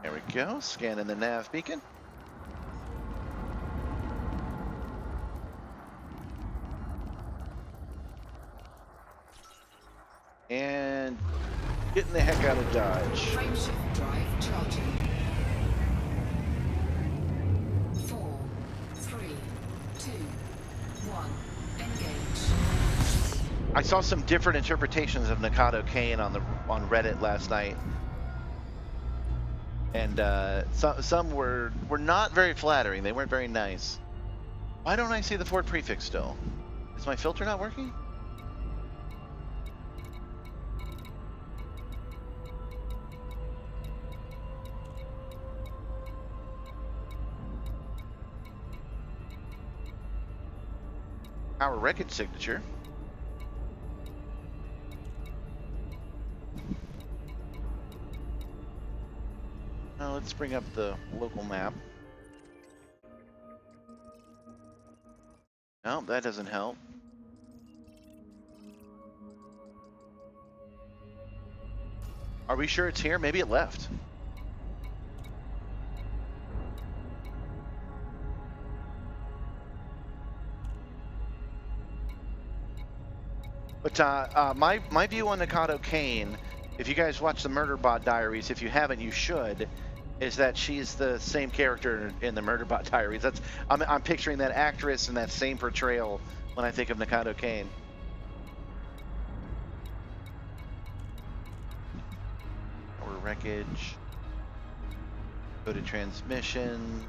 There we go, scanning the nav beacon. And getting the heck out of Dodge. Frameshift drive charging. 4, 3, 2, 1. Engage. I saw some different interpretations of Mikado Kane on Reddit last night, and some were not very flattering. They weren't very nice. Why don't I see the Fort Prefix still? Is my filter not working? Our record signature. Now let's bring up the local map. No, that doesn't help. Are we sure it's here? Maybe it left. But my view on Nikado Kane, if you guys watch the Murderbot Diaries, if you haven't, you should, is that she's the same character in the Murderbot Diaries. I'm picturing that actress and that same portrayal when I think of Nikado Kane. Or wreckage. Go to transmission.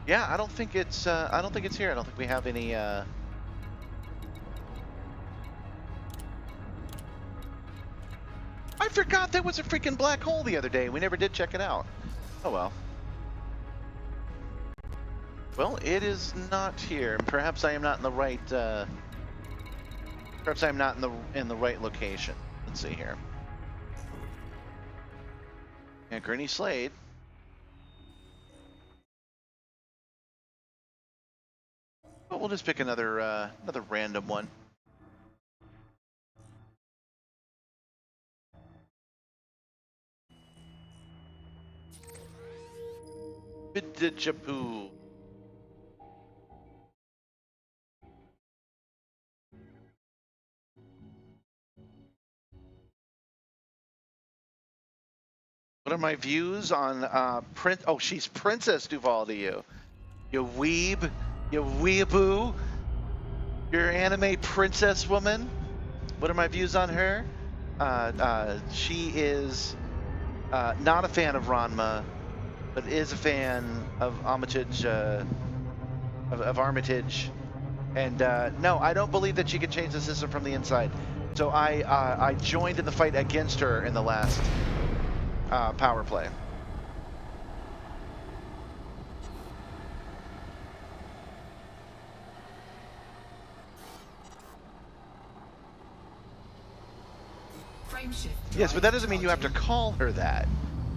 Yeah, I don't think it's here. I don't think we have any I forgot there was a freaking black hole the other day. We never did check it out. Oh well. Well, it is not here. Perhaps I am not in the right perhaps I'm not in the right location. Let's see here. Yeah, Granny Slade. But we'll just pick another random one. Bidijapu. What are my views on Oh, she's Princess Duval to you. You weeb. You weeaboo. Your anime princess woman. What are my views on her? She is not a fan of Ranma, but is a fan of Armitage. Of Armitage. And no, I don't believe that she can change the system from the inside. So I joined in the fight against her in the last power play. Yes, but that doesn't mean you have to call her that.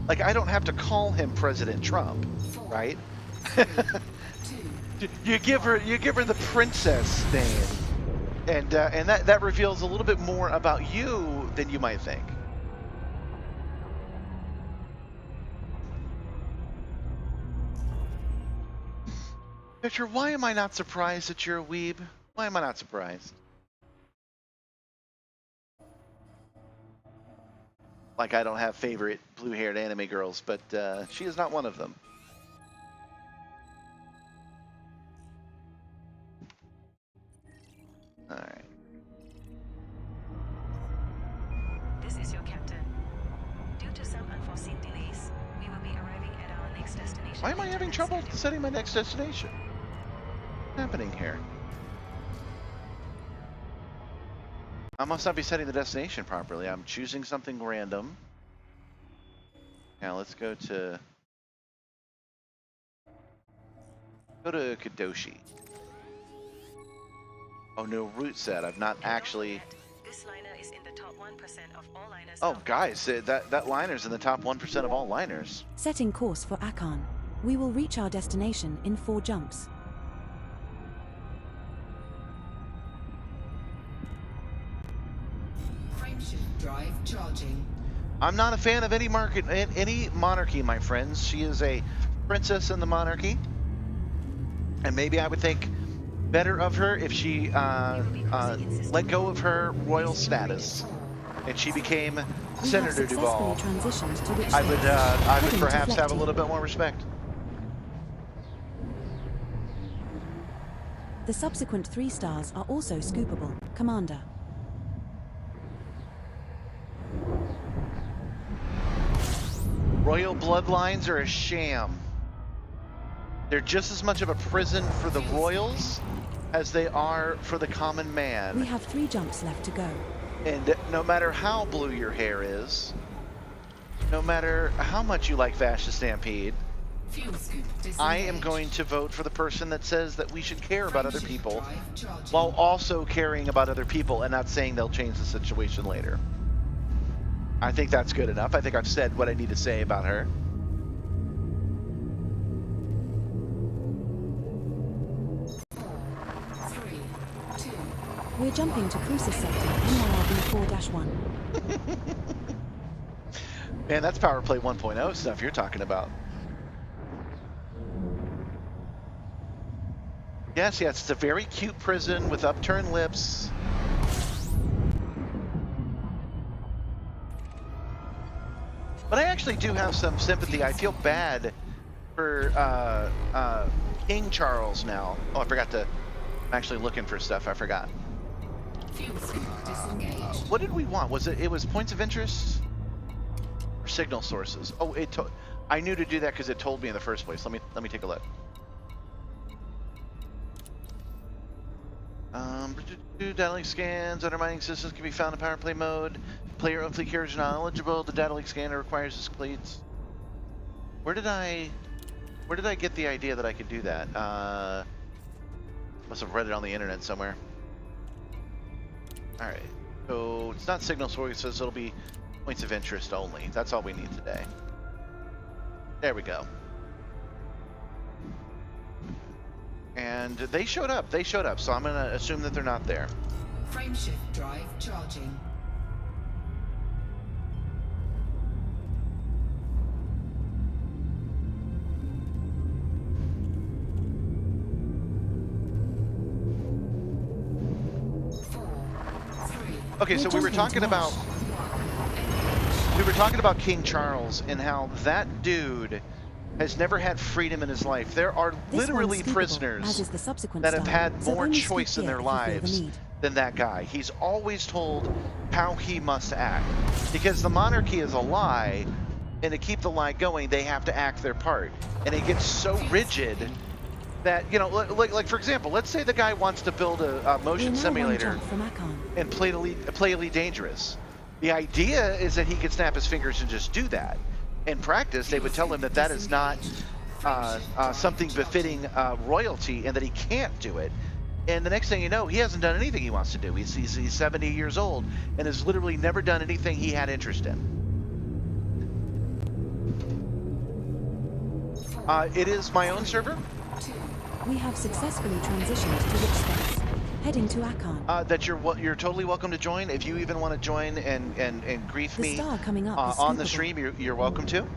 Like, I don't have to call him President Trump, right? you give her the princess name, and that reveals a little bit more about you than you might think. Victor, why am I not surprised that you're a weeb? Why am I not surprised? Like I don't have favorite blue-haired anime girls, but she is not one of them. All right. This is your captain. Due to some unforeseen delays, we will be arriving at our next destination. Why am I having trouble setting my next destination? What's happening here? I must not be setting the destination properly. I'm choosing something random. Now let's go to Kadoshi. Oh no, route set. I've not actually. This liner is in the top 1% of all liners. Oh guys, that liner's in the top 1% of all liners. Setting course for Akan. We will reach our destination in 4 jumps. Drive charging. I'm not a fan of any monarchy, my friends. She is a princess in the monarchy, and maybe I would think better of her if she let go of her royal status and she became Senator Duval. I would perhaps have a little bit more respect. The subsequent 3 stars are also scoopable, Commander. Royal bloodlines are a sham. They're just as much of a prison for the royals as they are for the common man. We have 3 jumps left to go. And no matter how blue your hair is, no matter how much you like Fascist Stampede, Fuel scoop I am disengaged. going to vote for the person that says that we should care about other Frameshift people drive charging. while also caring about other people and not saying they'll change the situation later. I think that's good enough. I think I've said what I need to say about her. Four, three, two. We're jumping to Crucis sector, NYRB 4-1. Man, that's Power Play 1.0 stuff you're talking about. Yes, it's a very cute prison with upturned lips. But I actually do have some sympathy. I feel bad for King Charles now. Oh, I forgot to. I'm actually looking for stuff. I forgot. Fuel scoop disengaged. What did we want? Was it? It was points of interest or signal sources? Oh, I knew to do that because it told me in the first place. Let me take a look. Data leak scans. Undermining systems can be found in power play mode. Player own fleet carriers are not eligible. The data leak scanner requires this fleets. Where did I get the idea that I could do that? Must have read it on the internet somewhere. All right. So it's not signal sources. It'll be points of interest only. That's all we need today. There we go. And they showed up. They showed up. So I'm gonna assume that they're not there. Frameshift drive charging. Okay, so we were talking about King Charles and how that dude has never had freedom in his life. There are literally prisoners that have had more choice in their lives than that guy. He's always told how he must act because the monarchy is a lie, and to keep the lie going, they have to act their part. And it gets so rigid that, you know, like for example, let's say the guy wants to build a motion simulator and play Elite Dangerous. The idea is that he could snap his fingers and just do that. In practice, they would tell him that that is not something befitting royalty and that he can't do it. And the next thing you know, he hasn't done anything he wants to do. He's 70 years old and has literally never done anything he had interest in. It is my own server. We have successfully transitioned to which space? Heading to Akan. That you're totally welcome to join. If you even want to join and grief me star coming up is on the scoopable. stream, you're welcome to.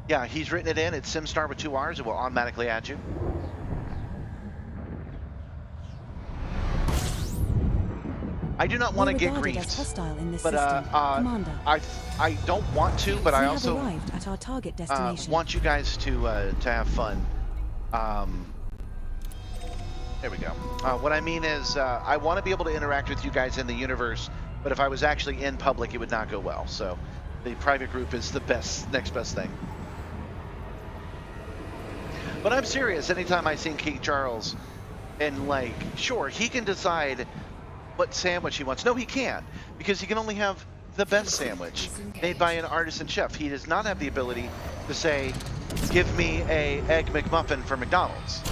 Yeah, he's written it in. It's Simstarr with 2 R's. It will automatically add you. I do not want to get griefed, but I don't want to, but I also arrived at our target destination. Want you guys to have fun. There we go. What I mean is, I want to be able to interact with you guys in the universe, but if I was actually in public, it would not go well. So the private group is the next best thing. But I'm serious. Anytime I see King Charles, and like, sure, he can decide what sandwich he wants. No, he can't, because he can only have the best sandwich made by an artisan chef. He does not have the ability to say, give me a Egg McMuffin from McDonald's.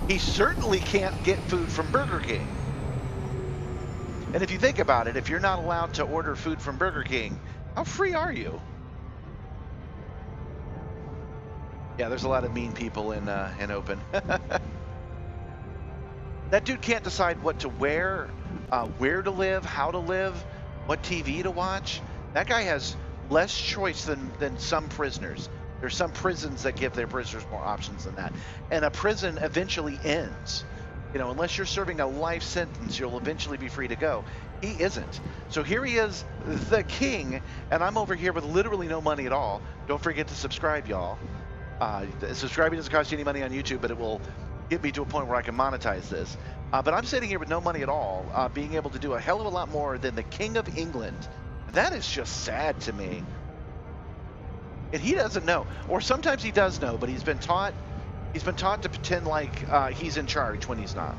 He certainly can't get food from Burger King. And if you think about it, if you're not allowed to order food from Burger King, how free are you? Yeah, there's a lot of mean people in Open. That dude can't decide what to wear, where to live, how to live, what TV to watch. That guy has less choice than some prisoners. There's some prisons that give their prisoners more options than that. And a prison eventually ends. You know, unless you're serving a life sentence, you'll eventually be free to go. He isn't. So here he is, the king, and I'm over here with literally no money at all. Don't forget to subscribe, y'all. Subscribing doesn't cost you any money on YouTube, but it will get me to a point where I can monetize this. But I'm sitting here with no money at all, being able to do a hell of a lot more than the King of England. That is just sad to me. And he doesn't know, or sometimes he does know, but he's been taught to pretend like he's in charge when he's not.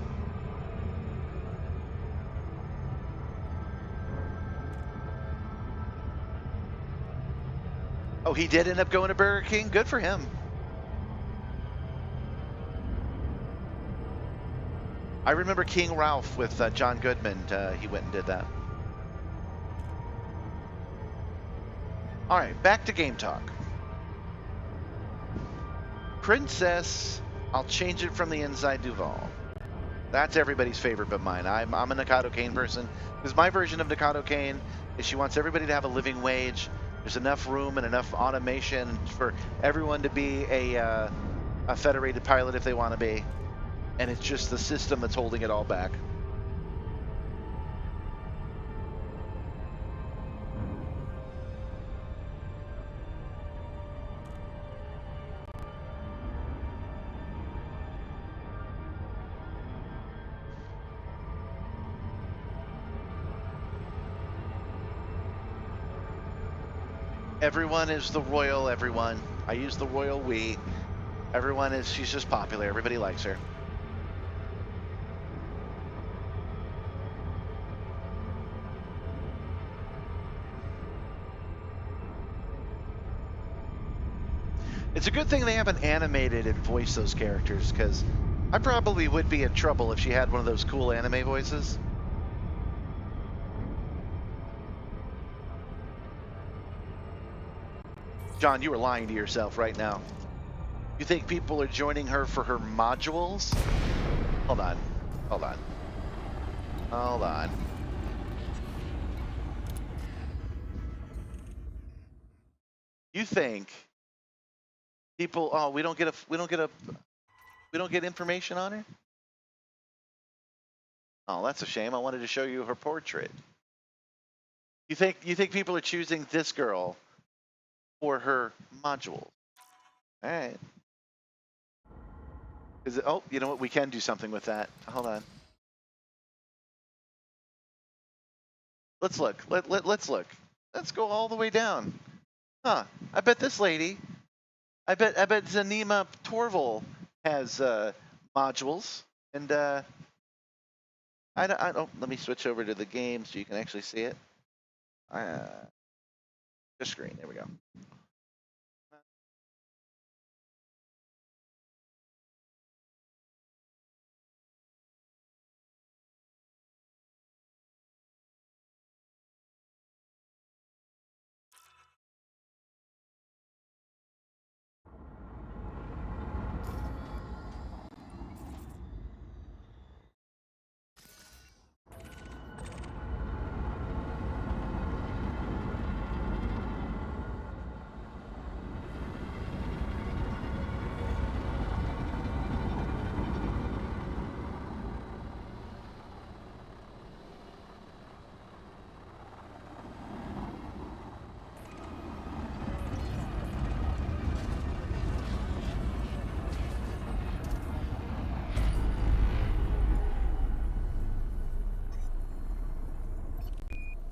Oh, he did end up going to Burger King. Good for him. I remember King Ralph with John Goodman. He went and did that. All right, back to game talk. Princess, I'll change it from the inside Duval. That's everybody's favorite but mine. I'm a Nikado Kane person because my version of Nikado Kane is she wants everybody to have a living wage. There's enough room and enough automation for everyone to be a federated pilot if they want to be, and it's just the system that's holding it all back. Everyone is the royal everyone. I use the royal we. Everyone is, she's just popular. Everybody likes her. It's a good thing they haven't animated and voiced those characters, because I probably would be in trouble if she had one of those cool anime voices. John, you are lying to yourself right now. You think people are joining her for her modules? Hold on. Hold on. Hold on. You think people, oh, we don't get information on her? Oh, that's a shame. I wanted to show you her portrait. You think people are choosing this girl for her module? All right. Is it, oh, you know what? We can do something with that. Hold on. Let's look. Let's look. Let's go all the way down. Huh. I bet this lady, I bet Zanima Torval has modules, and I don't. Let me switch over to the game so you can actually see it. The screen. There we go.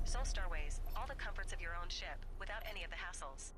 Simstarr ways all the comforts of your own ship without any of the hassles.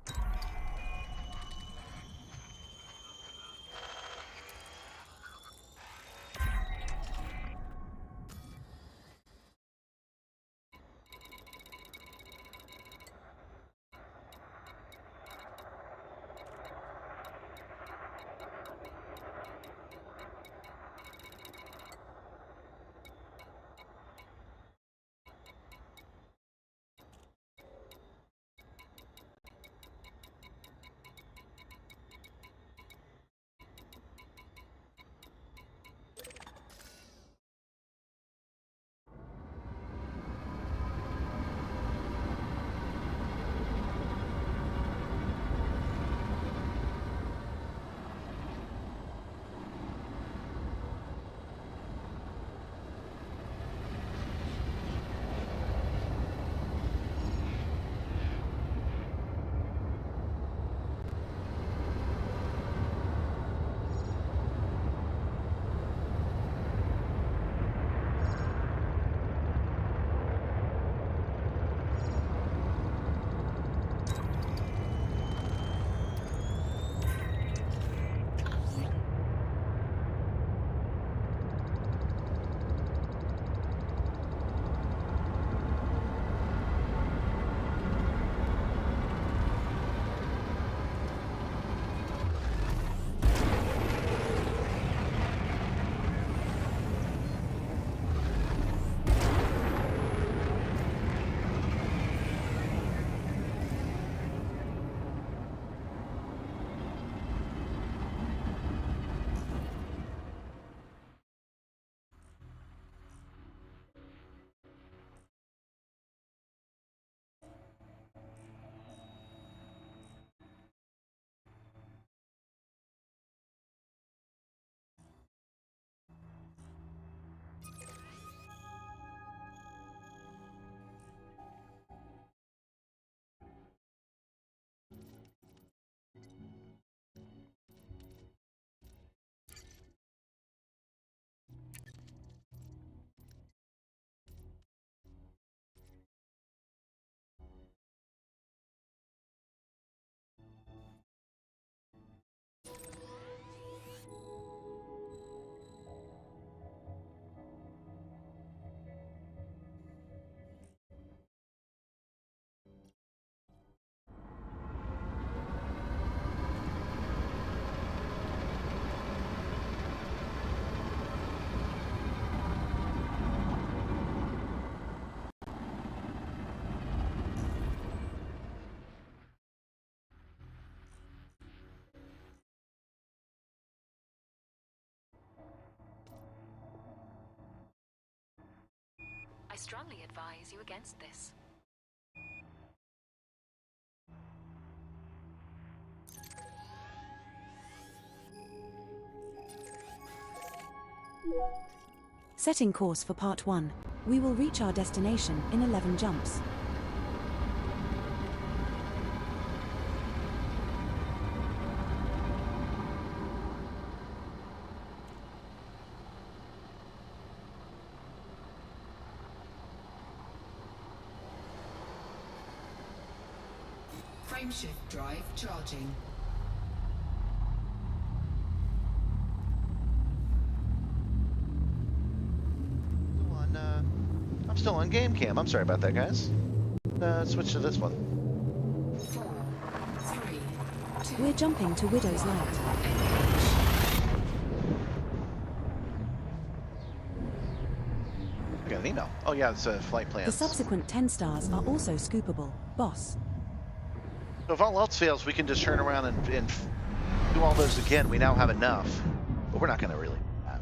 strongly advise you against this. Setting course for Part 1. We will reach our destination in 11 jumps. Frameshift drive charging. I'm still on game cam. I'm sorry about that, guys. Switch to this one. 4, 3, 2, We're jumping to Widow's Light. I got an email. Oh yeah, it's flight plans. The subsequent 10 stars are also scoopable, boss. So if all else fails, we can just turn around and do all those again. We now have enough, but we're not going to really do that.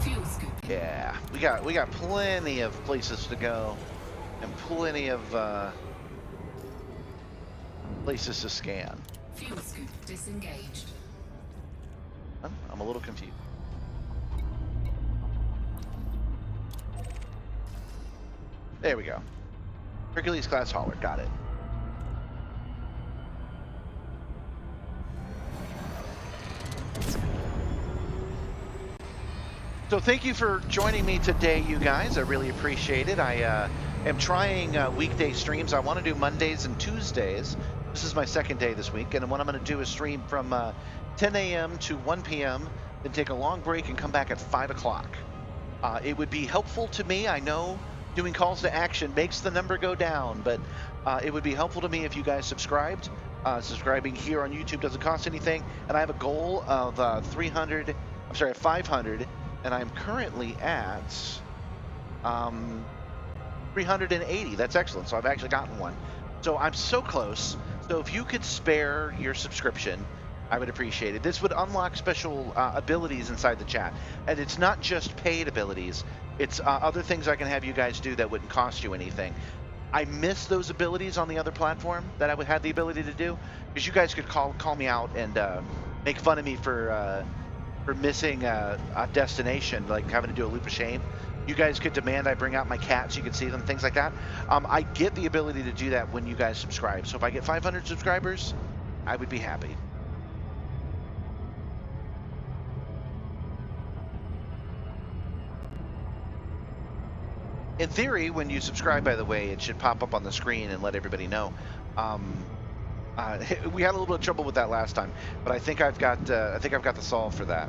fuel scoop. Yeah, we got plenty of places to go, and plenty of places to scan. Fuel scoop disengaged. I'm a little confused. There we go. Hercules class hauler, got it. So thank you for joining me today, you guys. I really appreciate it. I am trying weekday streams. I want to do Mondays and Tuesdays. This is my second day this week, and what I'm going to do is stream from 10 a.m. to 1 p.m., then take a long break and come back at 5 o'clock. It would be helpful to me. I know doing calls to action makes the number go down, but it would be helpful to me if you guys subscribed. Subscribing here on YouTube doesn't cost anything, and I have a goal of 500, and I'm currently at 380. That's excellent. So I've actually gotten one. So I'm so close. So if you could spare your subscription, I would appreciate it. This would unlock special abilities inside the chat. And it's not just paid abilities. It's other things I can have you guys do that wouldn't cost you anything. I miss those abilities on the other platform that I would have the ability to do, because you guys could call me out and make fun of me for missing a destination, like having to do a loop of shame. You guys could demand I bring out my cats, you could see them, things like that. I get the ability to do that when you guys subscribe. So if I get 500 subscribers, I would be happy. In theory, when you subscribe, by the way, it should pop up on the screen and let everybody know. We had a little bit of trouble with that last time, but I think I've got the solve for that.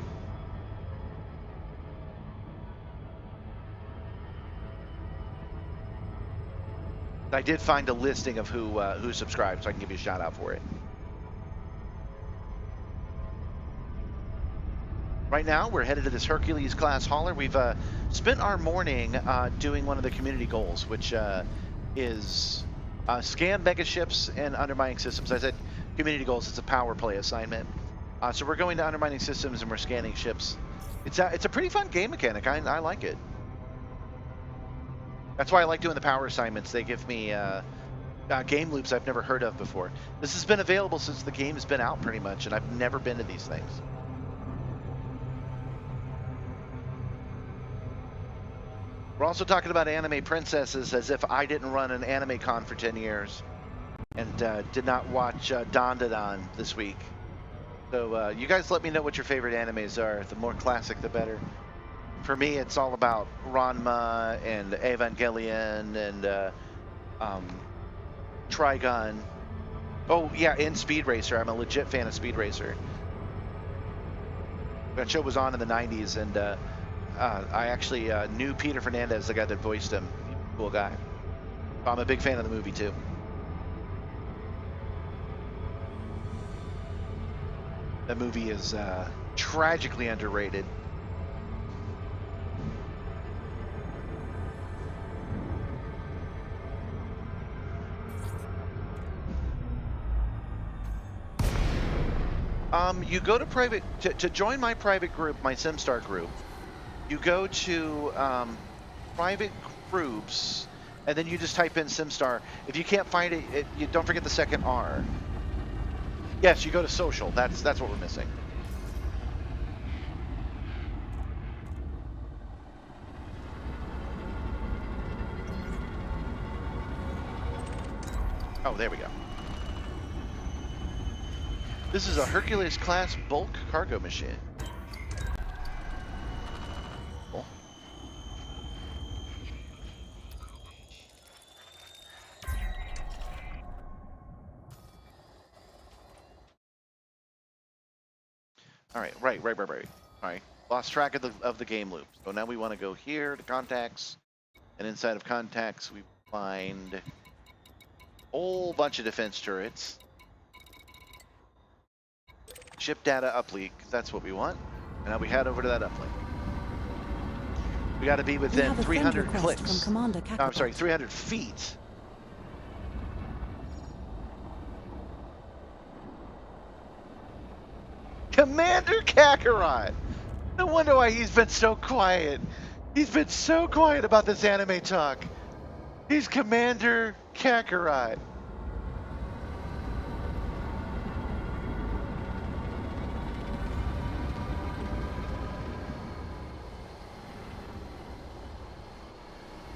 I did find a listing of who subscribed, so I can give you a shout out for it. Right now, we're headed to this Hercules class hauler. We've spent our morning doing one of the community goals, which is scan megaships and undermining systems. I said community goals. It's a power play assignment. So we're going to undermining systems and we're scanning ships. It's a pretty fun game mechanic. I like it. That's why I like doing the power assignments. They give me game loops I've never heard of before. This has been available since the game has been out pretty much, and I've never been to these things. We're also talking about anime princesses, as if I didn't run an anime con for 10 years and did not watch Dan this week. So you guys let me know what your favorite animes are. The more classic, the better. For me, it's all about Ranma and Evangelion and Trigun. Oh, yeah, and Speed Racer. I'm a legit fan of Speed Racer. That show was on in the 90s, and I actually knew Peter Fernandez, the guy that voiced him. Cool guy. I'm a big fan of the movie, too. That movie is tragically underrated. You go to private to join my private group, my Simstarr group. you go to private groups, and then you just type in Simstarr. If you can't find it, you don't forget the second R. Yes, you go to social. That's what we're missing. Oh, there we go. This is a Hercules-class bulk cargo machine. Cool. All right, right. All right, lost track of the game loop. So now we want to go here to contacts, and inside of contacts we find a whole bunch of defense turrets. Ship data uplink, that's what we want. And now we head over to that uplink. We got to be We within have a friend 300 request clicks. from Commander No, I'm sorry, Kakarot. 300 feet. Commander Kakarot! No wonder why he's been so quiet. He's been so quiet about this anime talk. He's Commander Kakarot.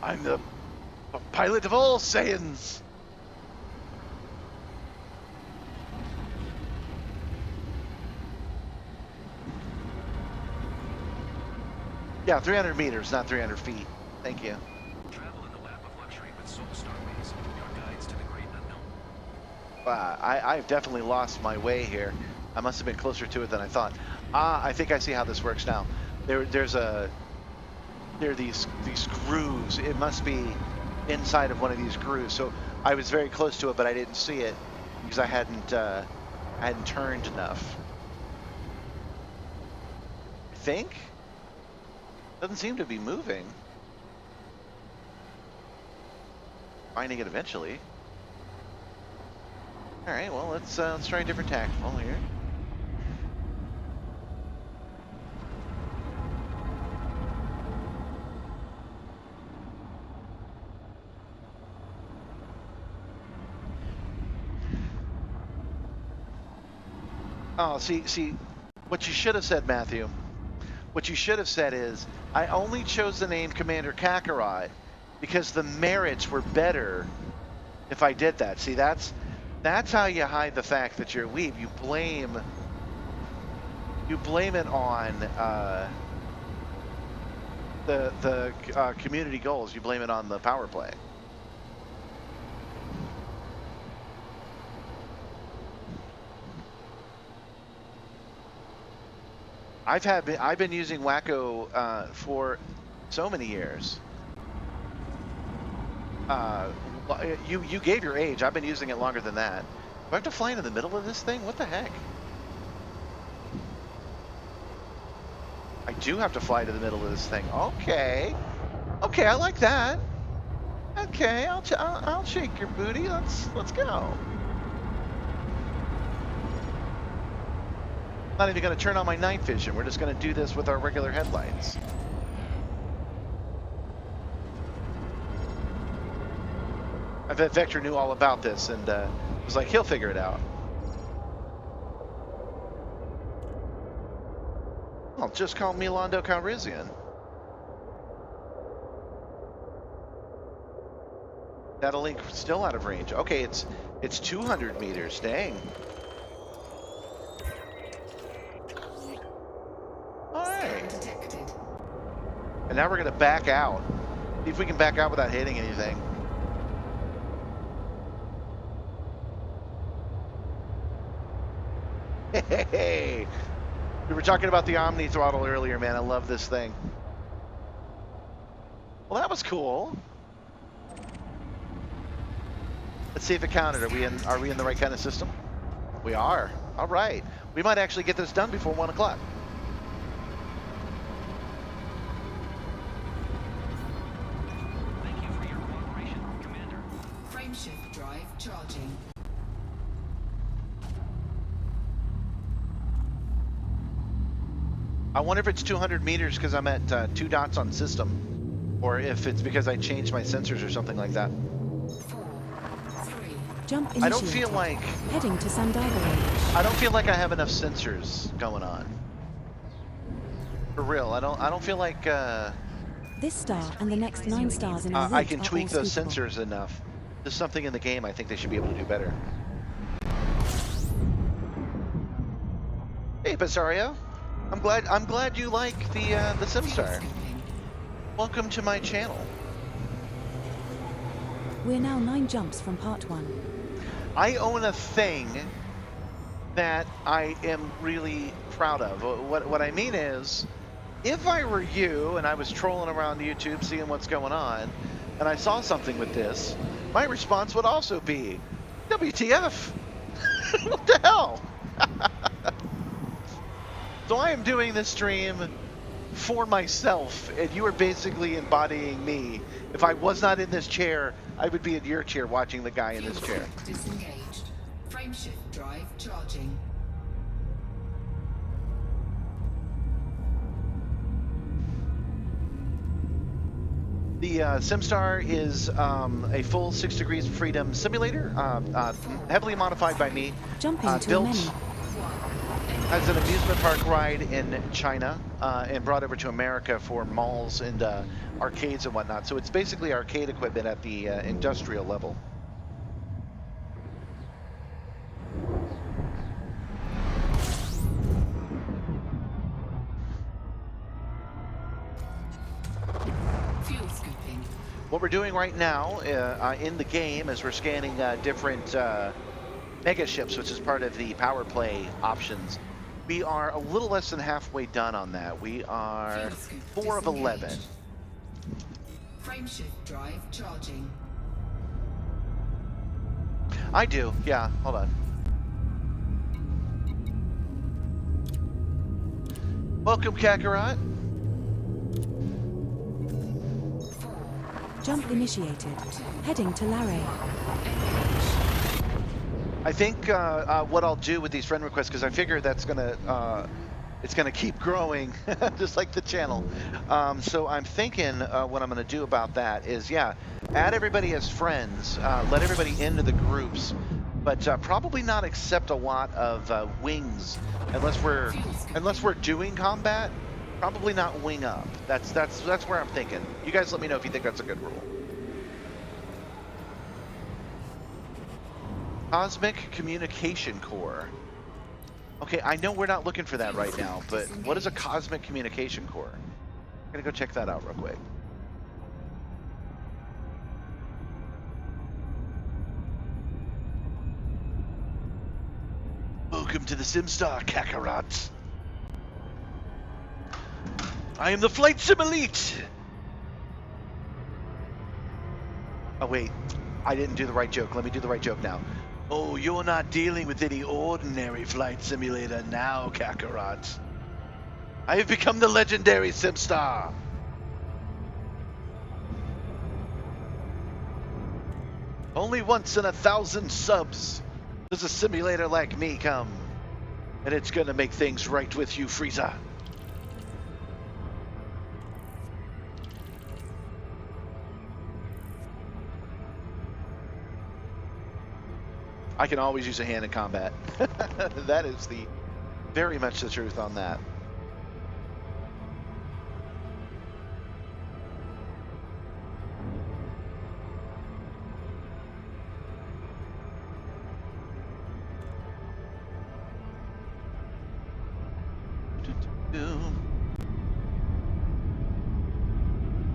I'm the pilot of all Saiyans. Yeah, 300 meters, not 300 feet. Thank you. Travel in the lap of luxury with Soulstar Ways, your guides to the great unknown. I've definitely lost my way here. I must have been closer to it than I thought. I think I see how this works now. There are these grooves. It must be inside of one of these grooves. So I was very close to it, but I didn't see it because I hadn't turned enough. I think. Doesn't seem to be moving. Finding it eventually. All right, well, let's try a different tactical here. Oh, see, what you should have said, Matthew. What you should have said is, I only chose the name Commander Kakarot because the merits were better if I did that. See, that's how you hide the fact that you're a weeb. You blame it on the community goals. You blame it on the power play. I've been using Wacko for so many years. You gave your age. I've been using it longer than that. Do I have to fly into the middle of this thing? What the heck? I do have to fly to the middle of this thing. Okay, I like that. Okay, I'll shake your booty. Let's go. Not even going to turn on my night vision. We're just going to do this with our regular headlights. I bet Vector knew all about this and was like, he'll figure it out. Well, just call me Londo Calrissian. Data link still out of range. Okay, it's 200 meters. Dang. Detected. And now we're going to back out. See if we can back out without hitting anything. Hey, we were talking about the Omni throttle earlier, man. I love this thing. Well, that was cool. Let's see if it counted. Are we in the right kind of system? We are. All right. We might actually get this done before 1 o'clock. Thank you for your cooperation, Commander. Frameshift drive charging. I wonder if it's 200 meters because I'm at 2 dots on system, or if it's because I changed my sensors or something like that. 4, 3, Jump initiated. I don't feel like Heading to Sandaga range. I don't feel like I have enough sensors going on. For real, I don't feel like This star and the next 9 stars in our route I can are tweak all those scoopable. sensors enough. There's something in the game I think they should be able to do better. Hey, Bizarrio. I'm glad you like the Simstarr. Welcome to my channel. We're now 9 jumps from part 1. I own a thing that I am really proud of. What I mean is, if I were you and I was trolling around YouTube seeing what's going on, and I saw something with this, my response would also be, WTF? What the hell? So I am doing this stream for myself, and you are basically embodying me. If I was not in this chair, I would be in your chair watching the guy in this chair. Disengaged. Frameshift drive charging. The Simstarr is a full 6 degrees of freedom simulator, heavily modified by me, Jumping to a built menu. as an amusement park ride in China and brought over to America for malls and arcades and whatnot. So it's basically arcade equipment at the industrial level. Fuel scooping. What we're doing right now in the game is we're scanning different Megaships, which is part of the power play options. We are a little less than halfway done on that. We are 4 of 11. Frameshift drive charging. I do, yeah, hold on. Welcome, Kakarot. 4, Jump initiated. Heading to Larray. I think what I'll do with these friend requests, because I figure that's gonna it's gonna keep growing, just like the channel. So I'm thinking what I'm gonna do about that is, yeah, add everybody as friends, let everybody into the groups, but probably not accept a lot of wings unless we're doing combat. Probably not wing up. That's where I'm thinking. You guys let me know if you think that's a good rule. Cosmic Communication Core. Okay, I know we're not looking for that right now, but what is a Cosmic Communication Core? I'm gonna go check that out real quick. Welcome to the Simstarr, Kakarot. I am the Flight Sim Elite! Oh wait, I didn't do the right joke. Let me do the right joke now. Oh, you're not dealing with any ordinary flight simulator now, Kakarot. I have become the legendary Simstarr. Only once in 1,000 subs does a simulator like me come. And it's gonna make things right with you, Frieza. I can always use a hand in combat. That is very much the truth on that.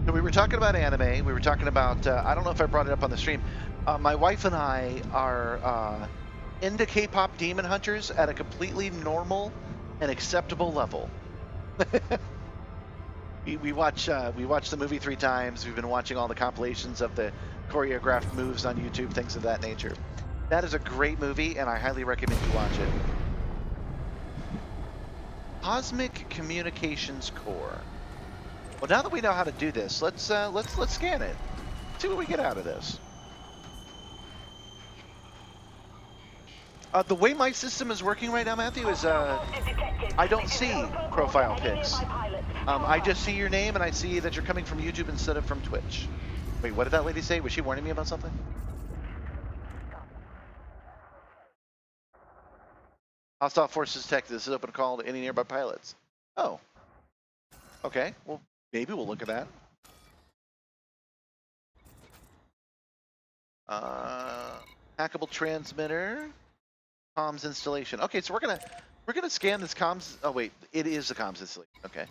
So we were talking about anime. We were talking about, I don't know if I brought it up on the stream. My wife and I are into K-pop Demon Hunters at a completely normal and acceptable level. we watch the movie 3 times. We've been watching all the compilations of the choreographed moves on YouTube, things of that nature. That is a great movie, and I highly recommend you watch it. Cosmic Communications Core. Well, now that we know how to do this, let's scan it. See what we get out of this. The way my system is working right now, Matthew, is I don't see profile pics. I just see your name and I see that you're coming from YouTube instead of from Twitch. Wait, what did that lady say? Was she warning me about something? Hostile forces detected. This is open call to any nearby pilots. Oh. Okay. Well, maybe we'll look at that. Hackable transmitter. Comms installation. Okay, so we're gonna scan this comms. Oh wait, it is the comms installation. Okay.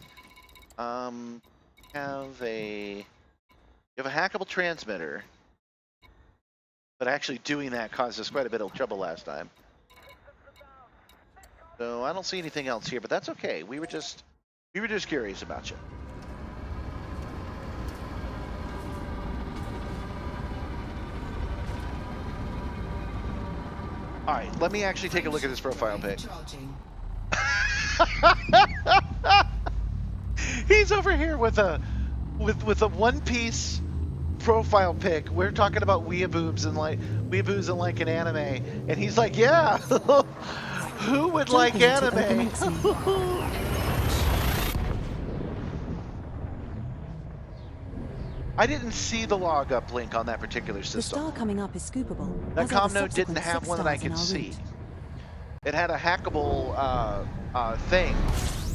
You have a hackable transmitter, but actually doing that caused us quite a bit of trouble last time. So I don't see anything else here, but that's okay. We were just curious about you. All right, let me actually take a look at this profile pic. He's over here with a one-piece profile pic. We're talking about weeaboos and like an anime, and he's like, yeah, who would like anime? I didn't see the log up link on that particular system. The star coming up is scoopable. That comm node didn't have one that I could see. It had a hackable thing,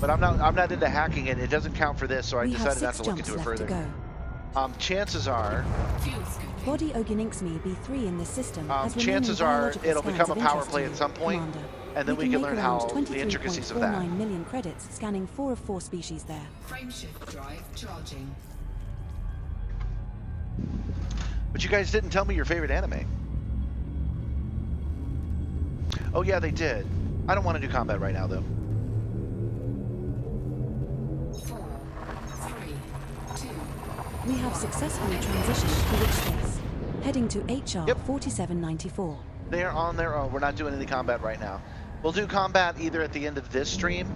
but I'm not into hacking it. It doesn't count for this, so I decided not to look into it further. Chances are, Body Oginixme B3 in this system chances are it'll become a power play at some point, and then we can learn how the intricacies of that. 23.49 million credits scanning 4 of 4 species there. Frameshift drive charging. But you guys didn't tell me your favorite anime. Oh yeah, they did. I don't want to do combat right now though. 4, 3, 2. We have successfully transitioned to witch space, heading to HR Yep. 4794. They are on their own. We're not doing any combat right now. We'll do combat either at the end of this stream.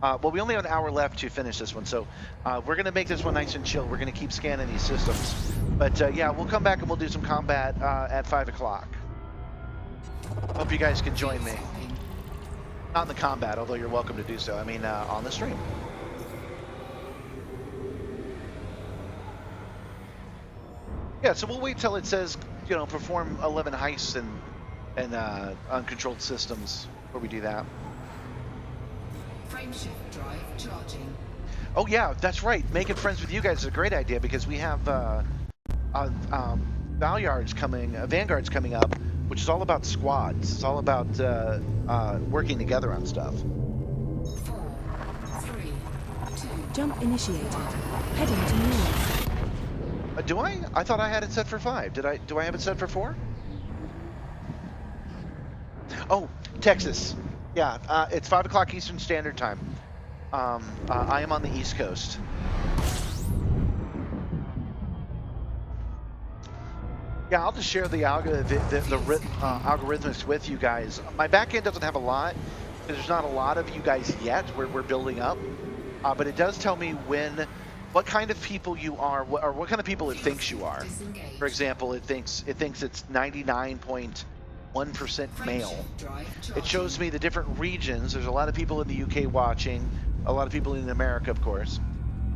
Well, we only have an hour left to finish this one, so we're going to make this one nice and chill. We're going to keep scanning these systems. But yeah, we'll come back and we'll do some combat at 5 o'clock. Hope you guys can join me. Not in the combat, although you're welcome to do so. I mean, on the stream. Yeah, so we'll wait till it says, you know, perform 11 heists and uncontrolled systems before we do that. Frameshift drive charging. Oh yeah, that's right. Making friends with you guys is a great idea because we have Vanguard's coming up, which is all about squads. It's all about working together on stuff. 4, 3, 2. Jump initiated. Heading to News. Do I? I thought I had it set for 5. Do I have it set for 4? Oh, Texas. Yeah, it's 5 o'clock Eastern Standard Time. I am on the East Coast. Yeah, I'll just share the algorithmics with you guys. My backend doesn't have a lot, because there's not a lot of you guys yet. We're building up, but it does tell me what kind of people you are, or what kind of people it thinks you are. For example, it thinks it's 99.1% male. It shows me the different regions. There's a lot of people in the UK watching, a lot of people in America, of course.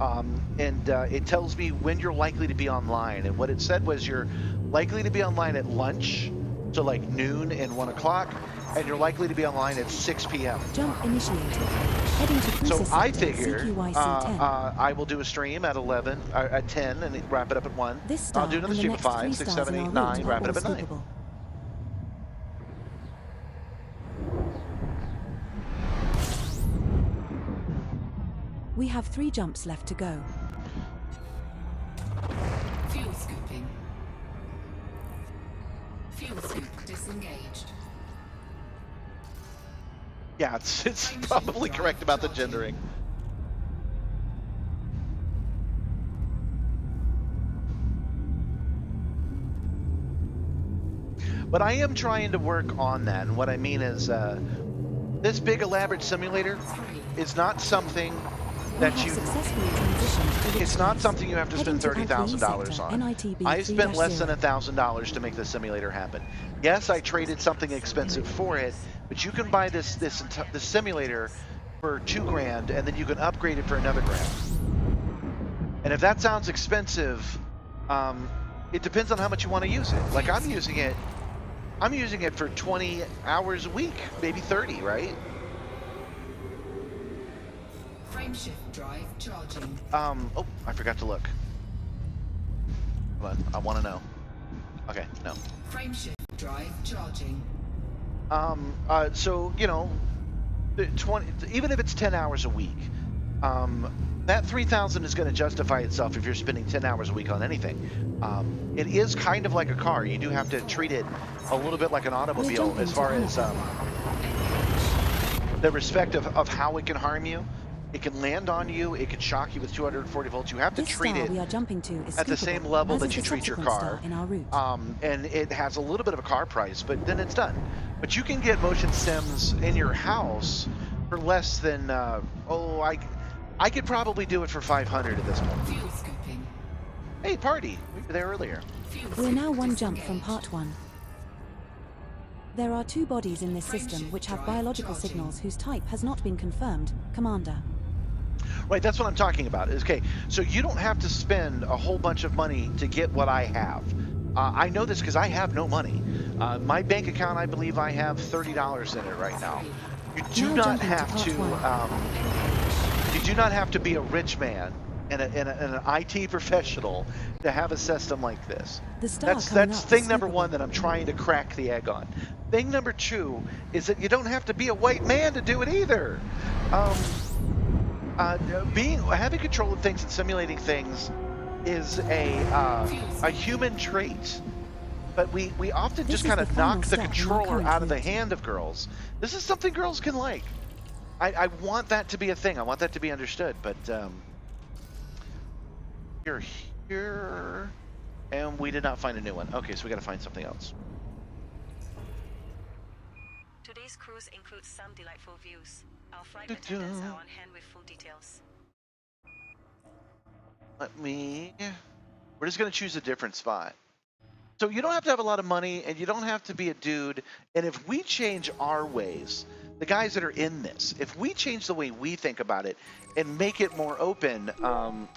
And it tells me when you're likely to be online. And what it said was you're likely to be online at lunch, so like noon and 1 o'clock, and you're likely to be online at 6 p.m. Jump initiated. Heading to Crucis So I sector, figure CQYC 10. I will do a stream at 10, and wrap it up at 1. This star I'll do another and the stream at next 5, 3 6, stars 7, in 8, our 9, route wrap it are up at all 9. scoopable. We have 3 jumps left to go. Fuel scooping. Fuel scoop disengaged. Yeah, it's probably correct about the gendering. But I am trying to work on that, and what I mean is this big elaborate simulator is not something that have you. successfully transitioned to It's not something you have to Heading spend to Anthony $30,000 sector, on. NITB I spent less than 3-0. $1,000 to make the simulator happen. Yes, I traded something expensive for it, but you can buy this simulator for $2,000, and then you can upgrade it for another grand. And if that sounds expensive, it depends on how much you want to use it. Like I'm using it for 20 hours a week, maybe 30, right? Frameshift drive charging. Oh, I forgot to look. Hold on, I want to know. Okay, no. Frameshift drive charging. So, you know, 20, even if it's 10 hours a week, that 3,000 is going to justify itself if you're spending 10 hours a week on anything. It is kind of like a car. You do have to treat it a little bit like an automobile as far as the respect of how it can harm you. It can land on you. It can shock you with 240 volts. You have to This treat star it we are jumping to is at the scoopable, same level as that is you the treat your subsequent car. star in our route. And it has a little bit of a car price, but then it's done. But you can get motion sims in your house for less than, I could probably do it for 500 at this point. Fuel scooping. Hey, party, we were there earlier. We're now one jump from part 1. There are 2 bodies in this system which have biological signals whose type has not been confirmed, Commander. Right, that's what I'm talking about. Okay, so you don't have to spend a whole bunch of money to get what I have. I know this because I have no money. My bank account, I believe I have $30 in it right now. You do not have to. You do not have to be a rich man and an IT professional to have a system like this. That's thing number one that I'm trying to crack the egg on. Thing number 2 is that you don't have to be a white man to do it either. Having control of things and simulating things is a human trait, but we often just kind of knock the controller out of the hand of girls. This is something girls can like. I want that to be a thing. I want that to be understood. But you're here, and we did not find a new one. Okay, so we got to find something else. Today's cruise includes some delightful views. Our flight attendants are on hand with full details. We're just going to choose a different spot. So you don't have to have a lot of money, and you don't have to be a dude. And if we change our ways, the guys that are in this, if we change the way we think about it and make it more open, we'll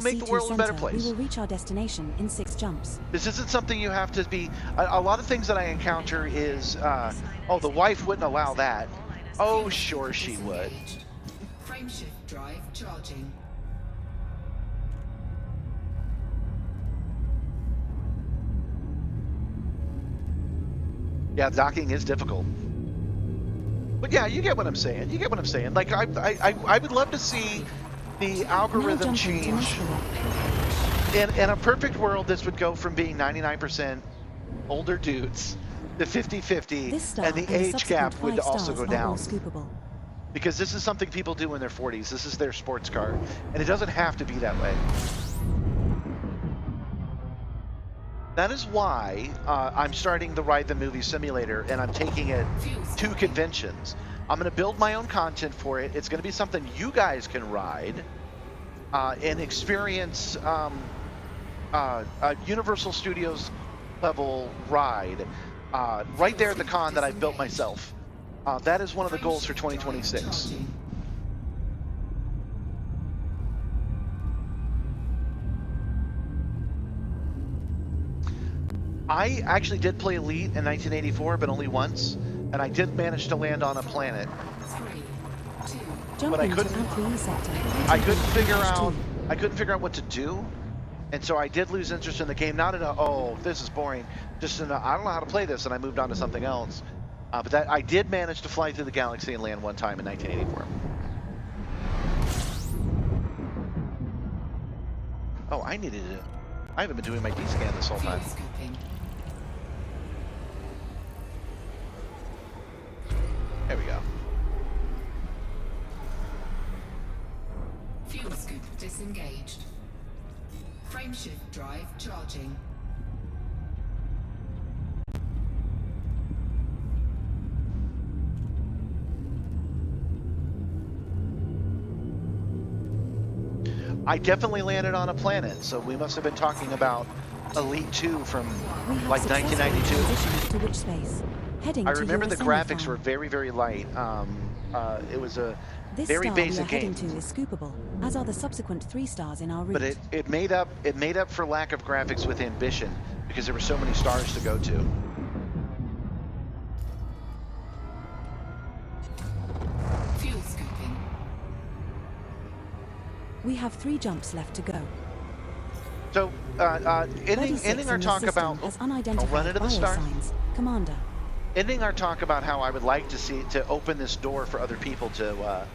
make the world a better place. We will reach our destination in 6 jumps. This isn't something you have to be. A lot of things that I encounter is, the wife wouldn't allow that. Oh, sure she would. Frameshift drive charging. Yeah, docking is difficult. But yeah, you get what I'm saying. You get what I'm saying. Like, I would love to see the algorithm change. In a perfect world, this would go from being 99% older dudes to 50-50, and the age gap would also go down. Because this is something people do in their 40s. This is their sports car, and it doesn't have to be that way. That is why I'm starting the Ride the Movie Simulator, and I'm taking it to conventions. I'm going to build my own content for it. It's going to be something you guys can ride and experience a Universal Studios level ride right there at the con that I've built myself. That is one of the goals for 2026. I actually did play Elite in 1984, but only once, and I did manage to land on a planet. But I couldn't figure out what to do, and so I did lose interest in the game. Not in a, oh, this is boring, just in a, I don't know how to play this, and I moved on to something else. But that I did manage to fly through the galaxy and land one time in 1984. Oh, I haven't been doing my D-scan this whole time. There we go. Fuel scoop disengaged. Frameshift drive charging. I definitely landed on a planet, so we must have been talking about Elite 2 from We have like successfully 1992. transitioned to witch space. Heading I to remember your the assembly graphics were farm. very, very light. It was a This very star we are basic heading game, to is scoopable, as are the subsequent 3 stars in our but route. it made up for lack of graphics with ambition because there were so many stars to go to. Fuel scooping. We have 3 jumps left to go. So, Body 6 ending our in this talk system about has I'll run unidentified into the star. biosigns. Commander. Ending our talk about how I would like to open this door for other people to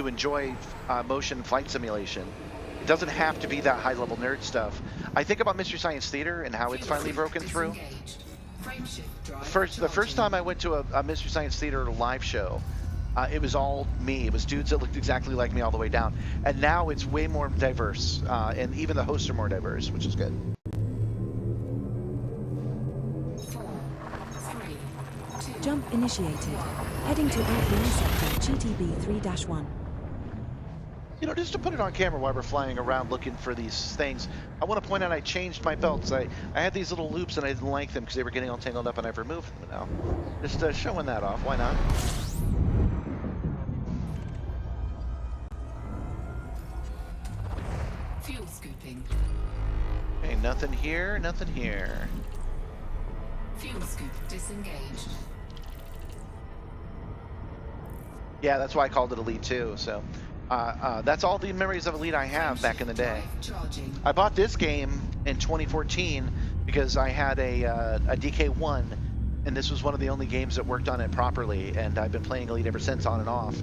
enjoy motion flight simulation. It doesn't have to be that high-level nerd stuff. I think about Mystery Science Theater and how it's finally broken through. The first time I went to a Mystery Science Theater live show, it was all me. It was dudes that looked exactly like me all the way down. And now it's way more diverse, and even the hosts are more diverse, which is good. 4, 3, 2. Jump initiated. Heading to Alpha sector GTB 3-1. You know, just to put it on camera while we're flying around looking for these things, I want to point out I changed my belts. I had these little loops and I didn't like them because they were getting all tangled up and I've removed them now. Just showing that off. Why not? Fuel scooping. Okay, nothing here, nothing here. Fuel scoop disengaged. Yeah, that's why I called it Elite 2. So that's all the memories of Elite I have back in the day. Charging. I bought this game in 2014 because I had a DK1, and this was one of the only games that worked on it properly, and I've been playing Elite ever since, on and off.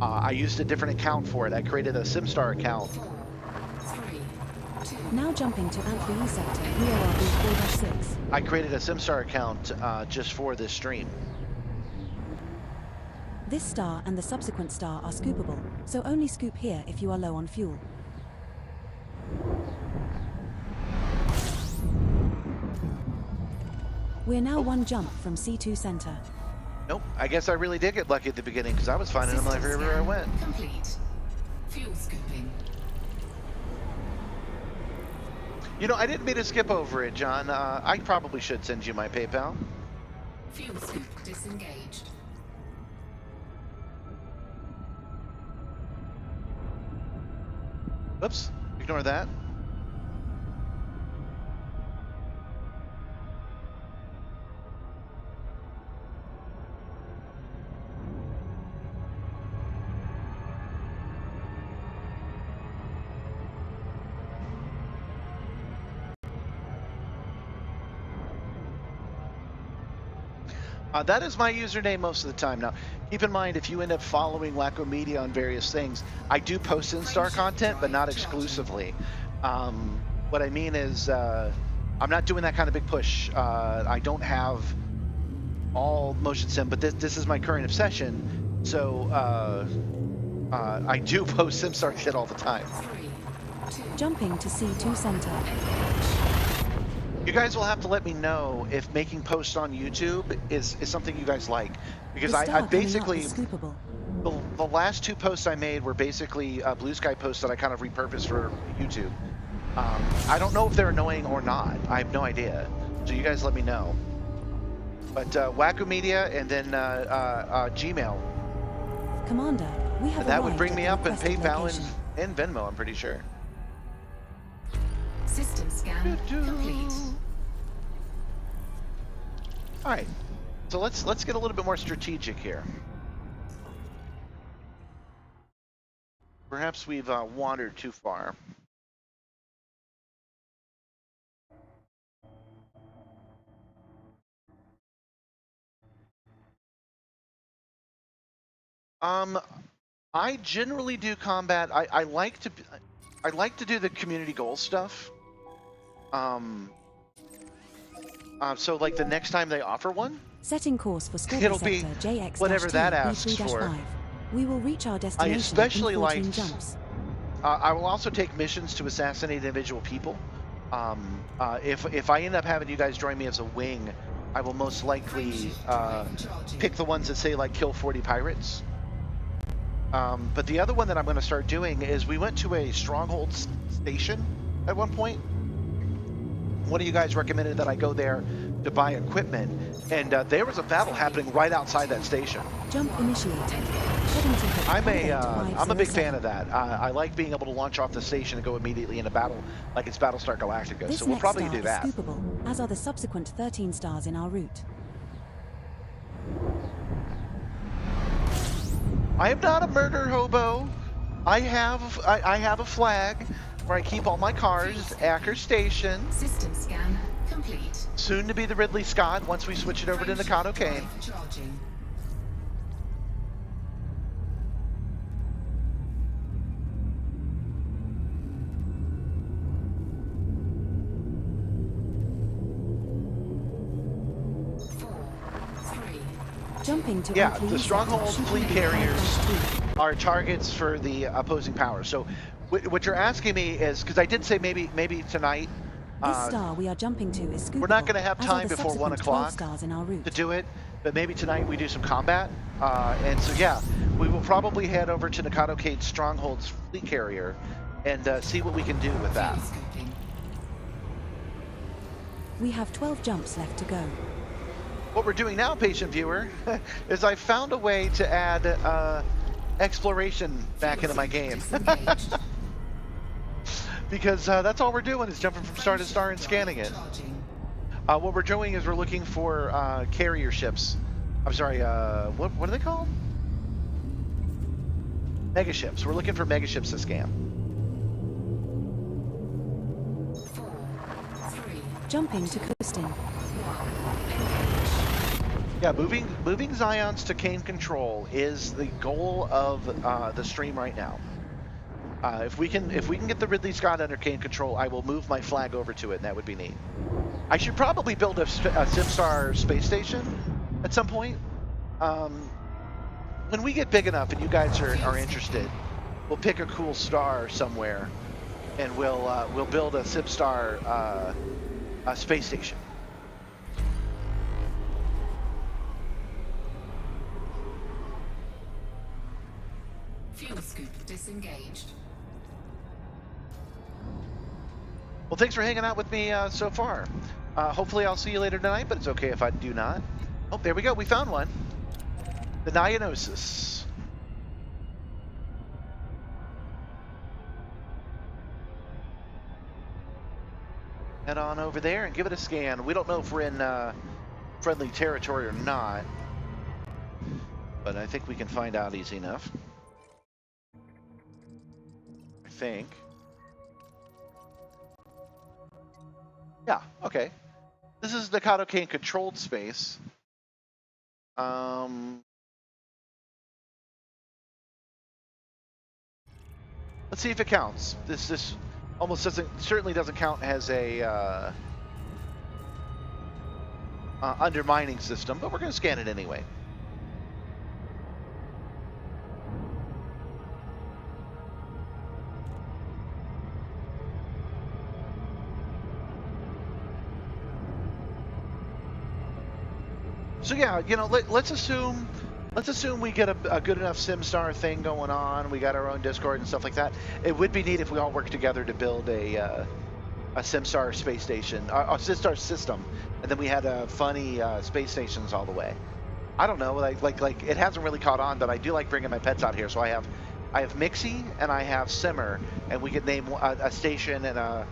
I used a different account for it. I created a Simstarr account. 4, 3, 2. Now jumping to Alpha sector VORB 4-6. I created a Simstarr account just for this stream. This star and the subsequent star are scoopable, so only scoop here if you are low on fuel. We're now 1 jump from C2 center. Nope, I guess I really did get lucky at the beginning because I was finding them System everywhere I scan went. Complete. Fuel scooping. You know, I didn't mean to skip over it, John. I probably should send you my PayPal. Fuel scoop disengaged. Oops, ignore that. That is my username most of the time. Now, keep in mind, if you end up following Wacko Media on various things, I do post Simstarr content, but not exclusively. What I mean is, I'm not doing that kind of big push. I don't have all motion sim, but this is my current obsession. So I do post Simstarr shit all the time. 3, 2. Jumping to C2 center. You guys will have to let me know if making posts on YouTube is something you guys like, because The I star coming up basically is scoopable. the last 2 posts I made were basically Blue Sky posts that I kind of repurposed for YouTube. I don't know if they're annoying or not. I have no idea. So you guys let me know. But Wacko Media and then Gmail. Commander, we have And that would arrived bring at me the up in requested PayPal location. and Venmo, I'm pretty sure. System scan complete. All right, so let's get a little bit more strategic here. Perhaps we've wandered too far. I generally do combat. I like to do the community goal stuff. So like the next time they offer one, Setting course for Scorpio it'll be sector JX whatever that asks for. 3-5. We will reach our destination especially in 14 like- jumps. I will also take missions to assassinate individual people. If I end up having you guys join me as a wing, I will most likely pick the ones that say like kill 40 pirates. But the other one that I'm going to start doing is we went to a stronghold station at one point. One of you guys recommended that I go there to buy equipment, and there was a battle happening right outside that station. Jump initiated. Heading to hit I'm a big 188507. fan of that. I like being able to launch off the station and go immediately into battle, like it's Battlestar Galactica. This So we'll next probably star do that. is scoopable, as are the subsequent 13 stars in our route. I am not a murder hobo. I have a flag where I keep all my cars, Acker Station. System scan complete. Soon to be the Ridley Scott once we switch it over to Nakano Kane. Charging. Jumping to Yeah, complete the Stronghold shooting fleet at carriers 5-2. are targets for the opposing powers. So what you're asking me is, because I did say maybe tonight, This star we are jumping to is scoopable. we're not going to have as are time the before 1 subsequent 12 o'clock stars in our route. to do it, but maybe tonight we do some combat. And so yeah, we will probably head over to Nakano Kane's Stronghold's fleet carrier and see what we can do with that. Scoping. We have 12 jumps left to go. What we're doing now, patient viewer, is I found a way to add exploration back into my game. Disengaged. Because that's all we're doing is jumping from star to star and scanning it. Charging. What we're doing is we're looking for carrier ships. I'm sorry, what are they called? Megaships. We're looking for megaships to scan. 4, 3, Jumping to coasting. 1. Yeah, moving Zions to Kane control is the goal of the stream right now. If we can get the Ridley Scott under Kane control, I will move my flag over to it, and that would be neat. I should probably build a Simstarr space station at some point. When we get big enough and you guys are interested, we'll pick a cool star somewhere, and we'll build a Simstarr space station. Fuel scoop disengaged. Well, thanks for hanging out with me so far. Hopefully I'll see you later tonight, but it's okay if I do not. Oh, there we go. We found one. The Dionysus. Head on over there and give it a scan. We don't know if we're in friendly territory or not, but I think we can find out easy enough. I think. Yeah, okay. This is the Nakano Kane controlled space. Let's see if it counts. This almost certainly doesn't count as a undermining system, but we're going to scan it anyway. So yeah, you know, let's assume we get a good enough Simstarr thing going on. We got our own Discord and stuff like that. It would be neat if we all worked together to build a Simstarr space station, a Simstarr system, and then we had funny space stations all the way. I don't know, like it hasn't really caught on, but I do like bringing my pets out here. So I have Mixie and I have Simmer, and we could name a station and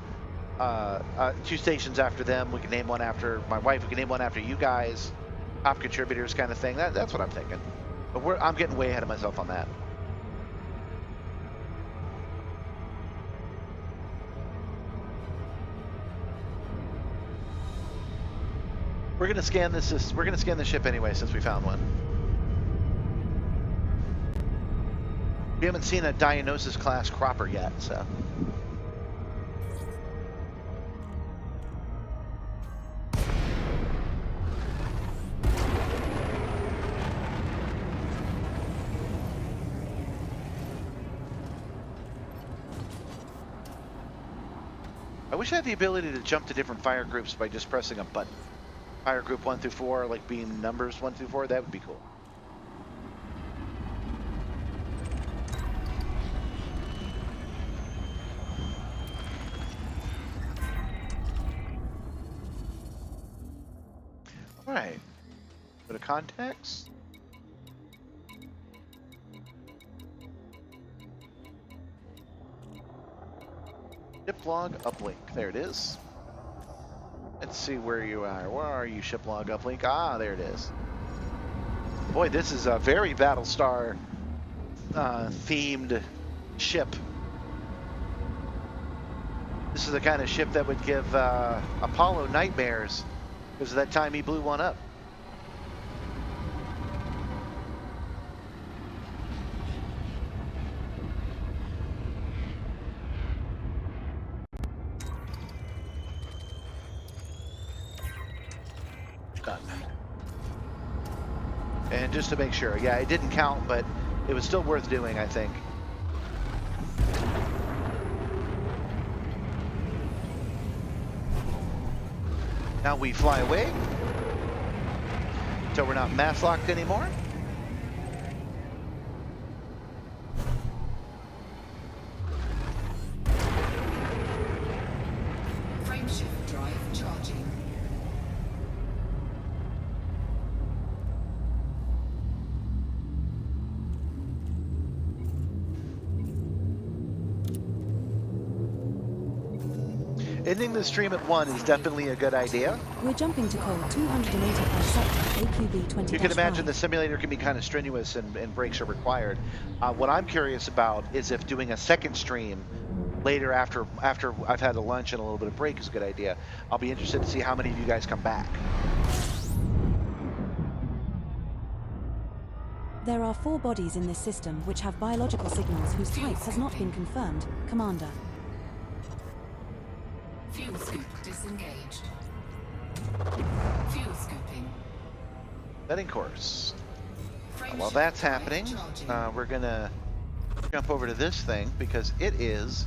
two stations after them. We could name one after my wife. We could name one after you guys. Top contributors kind of thing. That's what I'm thinking. But I'm getting way ahead of myself on that. We're gonna scan this. We're gonna scan the ship anyway since we found one. We haven't seen a Dionysus class cropper yet, so. I wish I had the ability to jump to different fire groups by just pressing a button. Fire group 1 through 4, like being numbers 1 through 4, that would be cool. Right. Go to contacts. Ship log uplink. There it is. Let's see where you are. Where are you, ship log uplink? Ah, there it is. Boy, this is a very Battlestar themed ship. This is the kind of ship that would give Apollo nightmares because of that time he blew one up. Done. And just to make sure, yeah, it didn't count, but it was still worth doing, I think. Now we fly away, so we're not mass locked anymore. Frameshift drive charging. Ending the stream at 1 is definitely a good idea. We're jumping to call 285 sector, AQB 20. You can imagine the simulator can be kind of strenuous and breaks are required. What I'm curious about is if doing a second stream later after I've had a lunch and a little bit of break is a good idea. I'll be interested to see how many of you guys come back. There are 4 bodies in this system which have biological signals whose type has not been confirmed, Commander. Fuel scoop disengaged. Fuel scooping. Setting course. Frameshift While that's drive happening, charging. we're gonna jump over to this thing because it is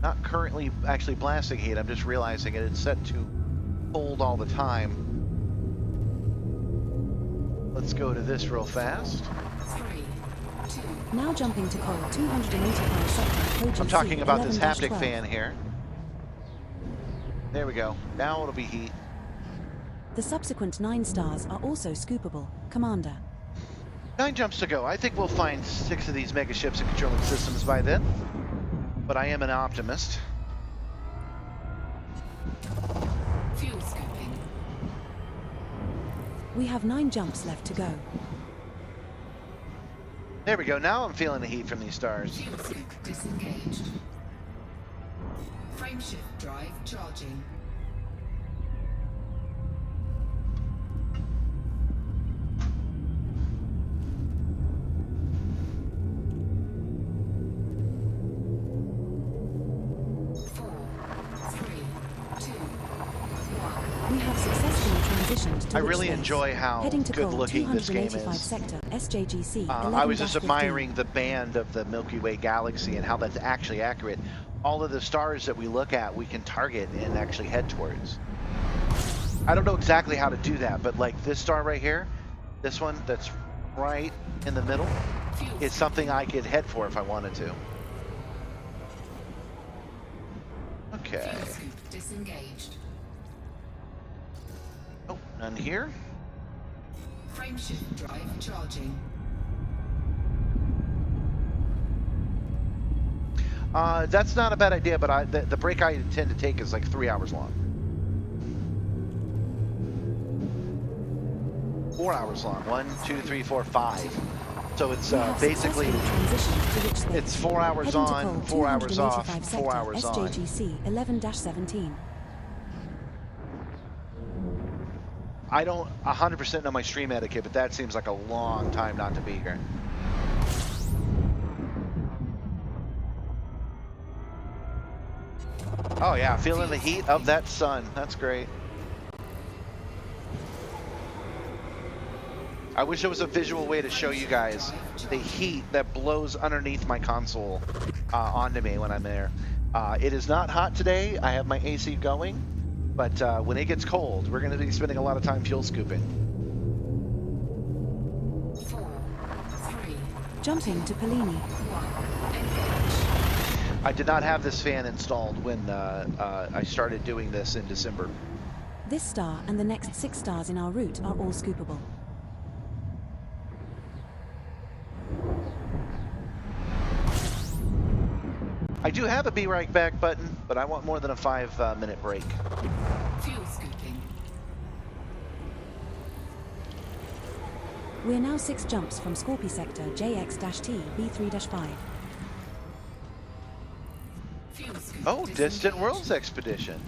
not currently actually blasting heat. I'm just realizing it. It's set to cold all the time. Let's go to this real fast. 3, 2, Now jumping to call 285 sector, OGC I'm talking about this haptic 11-12. fan here. There we go. Now it'll be heat. The subsequent 9 stars are also scoopable, Commander. 9 jumps to go. I think we'll find 6 of these mega ships and controlling systems by then. But I am an optimist. fuel scooping. We have 9 jumps left to go. There we go. Now I'm feeling the heat from these stars. Fuel scoop disengaged. Frameshift drive charging. We have successfully transitioned to I witch really space. enjoy how Heading to good call looking this game 285 is. sector, SJGC I was just 11-15. admiring the band of the Milky Way galaxy and how that's actually accurate. All of the stars that we look at, we can target and actually head towards. I don't know exactly how to do that, but like this star right here, this one that's right in the middle, is something I could head for if I wanted to. Okay. Fuel scoop disengaged. Oh, none here. Frameshift drive charging. That's not a bad idea, but the break I intend to take is like 3 hours long. 4 hours long. 1, 2, 3, 4, 5. So it's We have basically successfully transitioned to witch space. it's 4 hours Heading to on, call 4 hours off, 285 4 sector, hours on. SJGC 11-17. I don't 100% know my stream etiquette, but that seems like a long time not to be here. Oh yeah, feeling the heat of that sun. That's great. I wish there was a visual way to show you guys the heat that blows underneath my console onto me when I'm there. It is not hot today. I have my AC going, but when it gets cold, we're going to be spending a lot of time fuel scooping. 4, 3, Jumping to Pellini. 1. Engage. I did not have this fan installed when I started doing this in December. This star and the next 6 stars in our route are all scoopable. I do have a be right back button, but I want more than a 5-minute break. Fuel scooping. We're now 6 jumps from Scorpio Sector JX-T B3-5. Fuel scoop. Oh, Distant Worlds Expedition.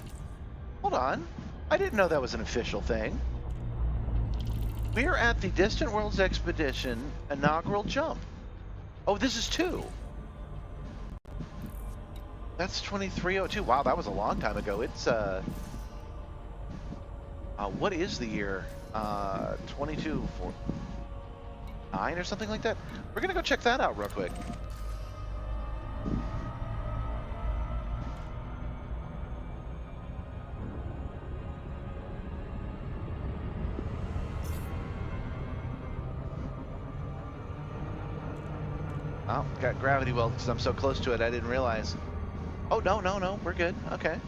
Hold on. I didn't know that was an official thing. We're at the Distant Worlds Expedition inaugural jump. Oh, this is 2. That's 2302. Wow, that was a long time ago. It's, what is the year? 2249 or something like that? We're gonna go check that out real quick. Oh, got gravity well because I'm so close to it, I didn't realize. Oh, no, we're good. Okay.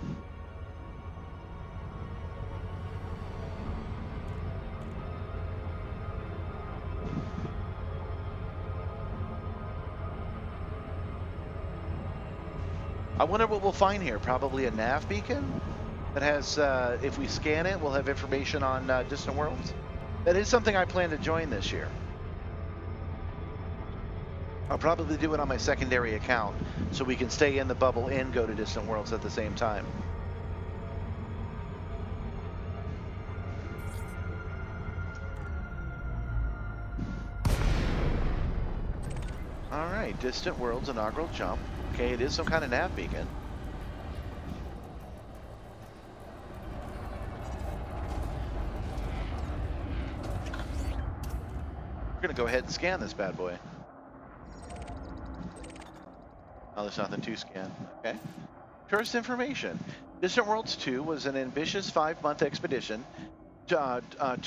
I wonder what we'll find here. Probably a nav beacon that has, if we scan it, we'll have information on Distant Worlds. That is something I plan to join this year. I'll probably do it on my secondary account so we can stay in the bubble and go to Distant Worlds at the same time. All right, Distant Worlds inaugural jump. Okay, it is some kind of nav beacon. We're gonna go ahead and scan this bad boy. Oh, there's nothing to scan. Okay. Tourist information. Distant Worlds 2 was an ambitious 5-month expedition to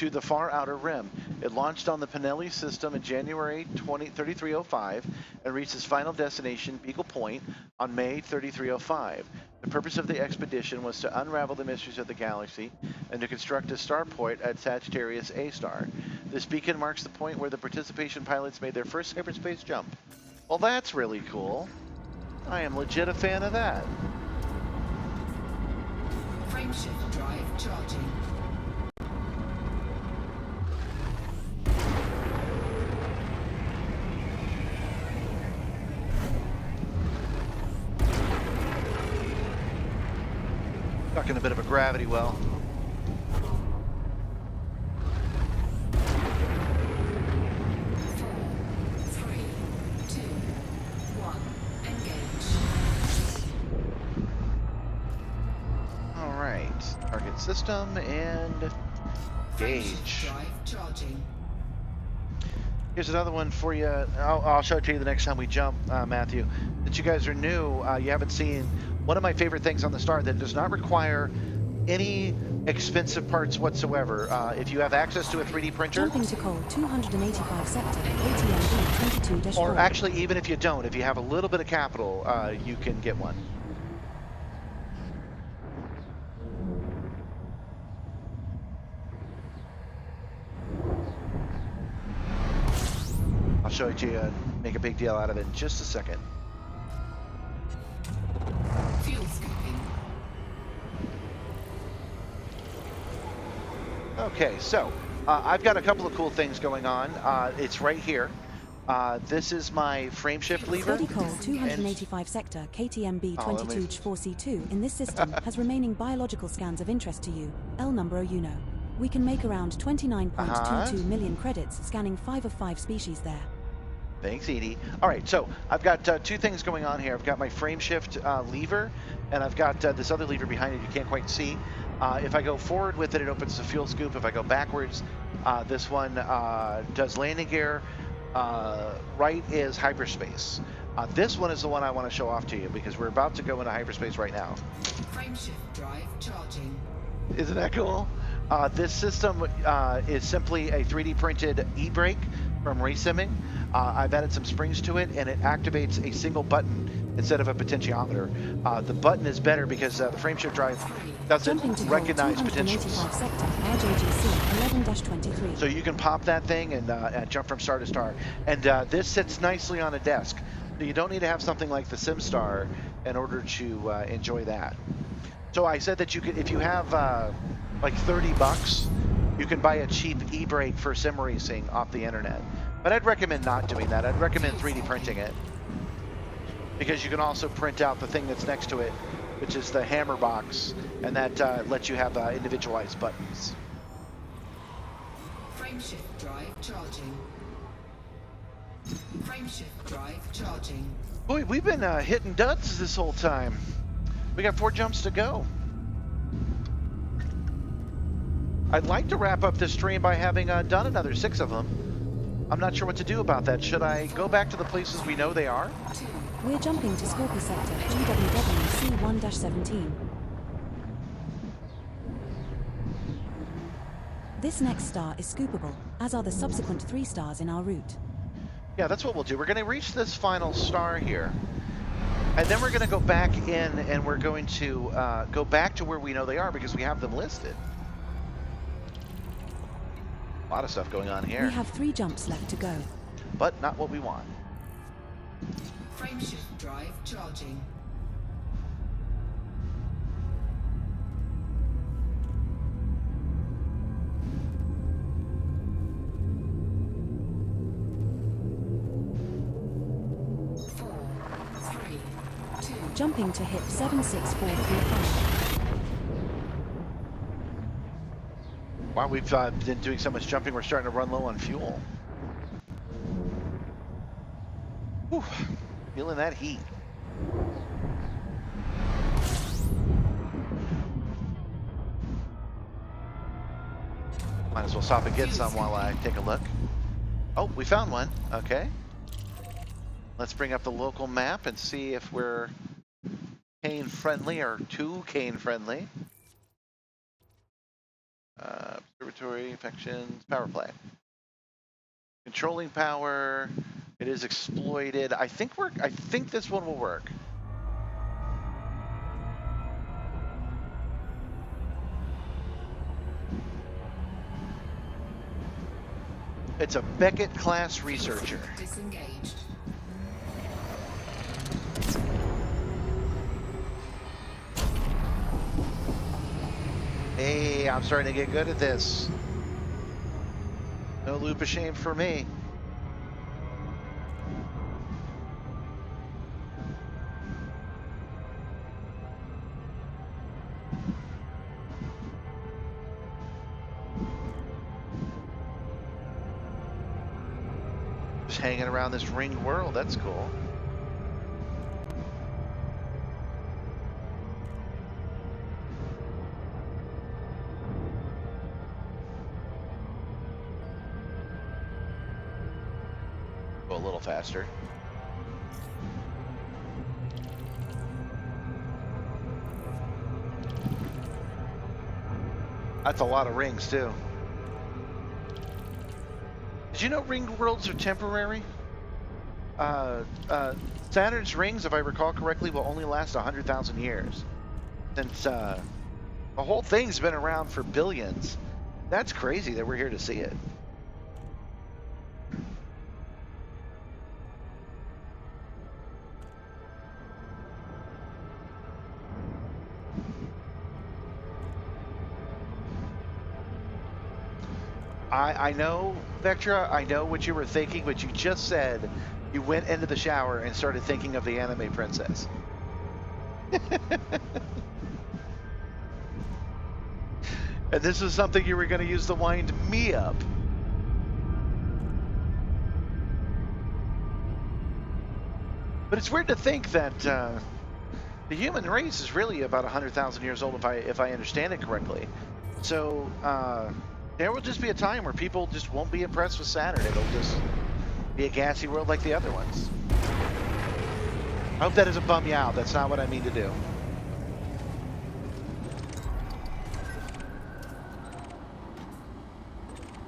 the far outer rim. It launched on the Pinelli system in January 3305 and reached its final destination, Beagle Point, on May 3305. The purpose of the expedition was to unravel the mysteries of the galaxy and to construct a starport at Sagittarius A star. This beacon marks the point where the participation pilots made their first hyperspace jump. Well, that's really cool. I am legit a fan of that. Frameshift drive charging. Stuck in a bit of a gravity well. Target system and gauge. Here's another one for you. I'll show it to you the next time we jump, Matthew. Since you guys are new, you haven't seen one of my favorite things on the Star that does not require any expensive parts whatsoever. If you have access to a 3D printer, Jumping to Cole 285 sector, ATMB 22-4. or actually even if you don't, if you have a little bit of capital, you can get one. I'll show it to you and make a big deal out of it in just a second. Fuel scooping. Okay, so I've got a couple of cool things going on. It's right here. This is my frameshift lever. Steady Cole 285 sector, KTMB 22-4C2 in this system has remaining biological scans of interest to you. L number you know. We can make around 29.22 million credits scanning 5 of 5 species there. Thanks, Edie. All right, so I've got 2 things going on here. I've got my frameshift lever, and I've got this other lever behind it you can't quite see. If I go forward with it, it opens the fuel scoop. If I go backwards, this one does landing gear. Right is hyperspace. This one is the one I want to show off to you because we're about to go into hyperspace right now. Frameshift drive charging. Isn't that cool? This system is simply a 3D printed e-brake from Racing. I've added some springs to it, and it activates a single button instead of a potentiometer. The button is better because the frameshift drive doesn't Jumping to hold recognize 285 potentials. sector, RJGC 11-23. So you can pop that thing and jump from star to star. And this sits nicely on a desk. So you don't need to have something like the Simstarr in order to enjoy that. So I said that you could, if you have like $30, you can buy a cheap e-brake for sim racing off the internet. But I'd recommend not doing that. I'd recommend 3D printing it, because you can also print out the thing that's next to it, which is the hammer box, and that lets you have individualized buttons. Frameshift drive charging. Frameshift drive charging. Boy, we've been hitting duds this whole time. We got 4 jumps to go. I'd like to wrap up this stream by having done another 6 of them. I'm not sure what to do about that. Should I go back to the places we know they are? We're jumping to Scorpio sector, GWW C1-17. This next star is scoopable, as are the subsequent 3 stars in our route. Yeah, that's what we'll do. We're going to reach this final star here. And then we're going to go back in and we're going to go back to where we know they are because we have them listed. A lot of stuff going on here. We have 3 jumps left to go. But not what we want. Frameshift drive charging. Jumping to hip 76435. Wow, we've been doing so much jumping, we're starting to run low on fuel. Whew, feeling that heat. Might as well stop and get some while I take a look. Oh, we found one. Okay. Let's bring up the local map and see if we're cane friendly or too cane friendly. Observatory, infections, power play. Controlling power. It is exploited. I think this one will work. It's a Beckett class researcher. Disengaged. Hey, I'm starting to get good at this. No loop of shame for me. Just hanging around this ringed world, that's cool. Go a little faster. That's a lot of rings too. Did you know ringed worlds are temporary? Saturn's rings, if I recall correctly, will only last 100,000 years. Since the whole thing's been around for billions. That's crazy that we're here to see it. I know, Vectra, I know what you were thinking, but you just said you went into the shower and started thinking of the anime princess. And this is something you were going to use to wind me up. But it's weird to think that the human race is really about 100,000 years old, if I understand it correctly. So there will just be a time where people just won't be impressed with Saturn. It'll just be a gassy world like the other ones. I hope that doesn't bum you out. That's not what I mean to do.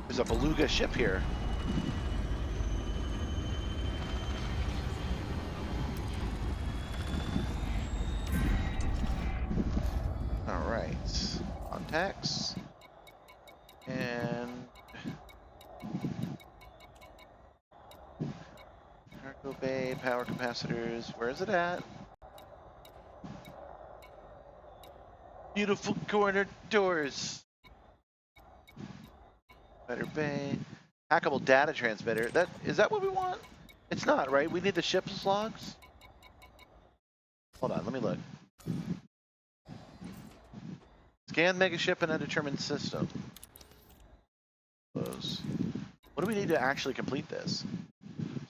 There's a beluga ship here. And cargo bay, power capacitors. Where is it at? Beautiful corner doors. Better bay. Hackable data transmitter. Is that what we want? It's not, right? We need the ship's logs. Hold on, let me look. Scan megaship and undetermined system. Close. What do we need to actually complete this?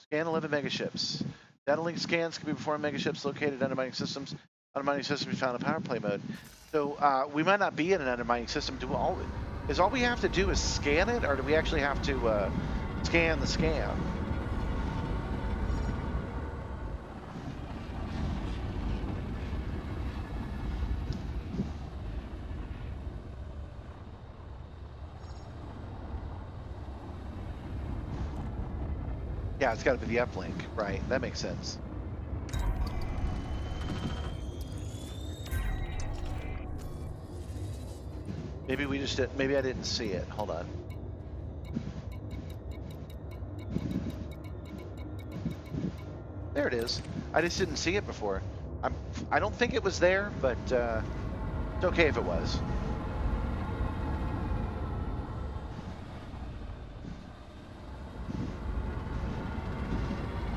Scan 11 megaships. Data link scans can be performed on megaships located undermining systems. Undermining systems found in power play mode. So we might not be in an undermining system. Is all we have to do is scan it, or do we actually have to scan the scan? Yeah, it's got to be the uplink, right? That makes sense. Maybe we just didn't, maybe I didn't see it. Hold on. There it is. I just didn't see it before. I don't think it was there, but it's okay if it was.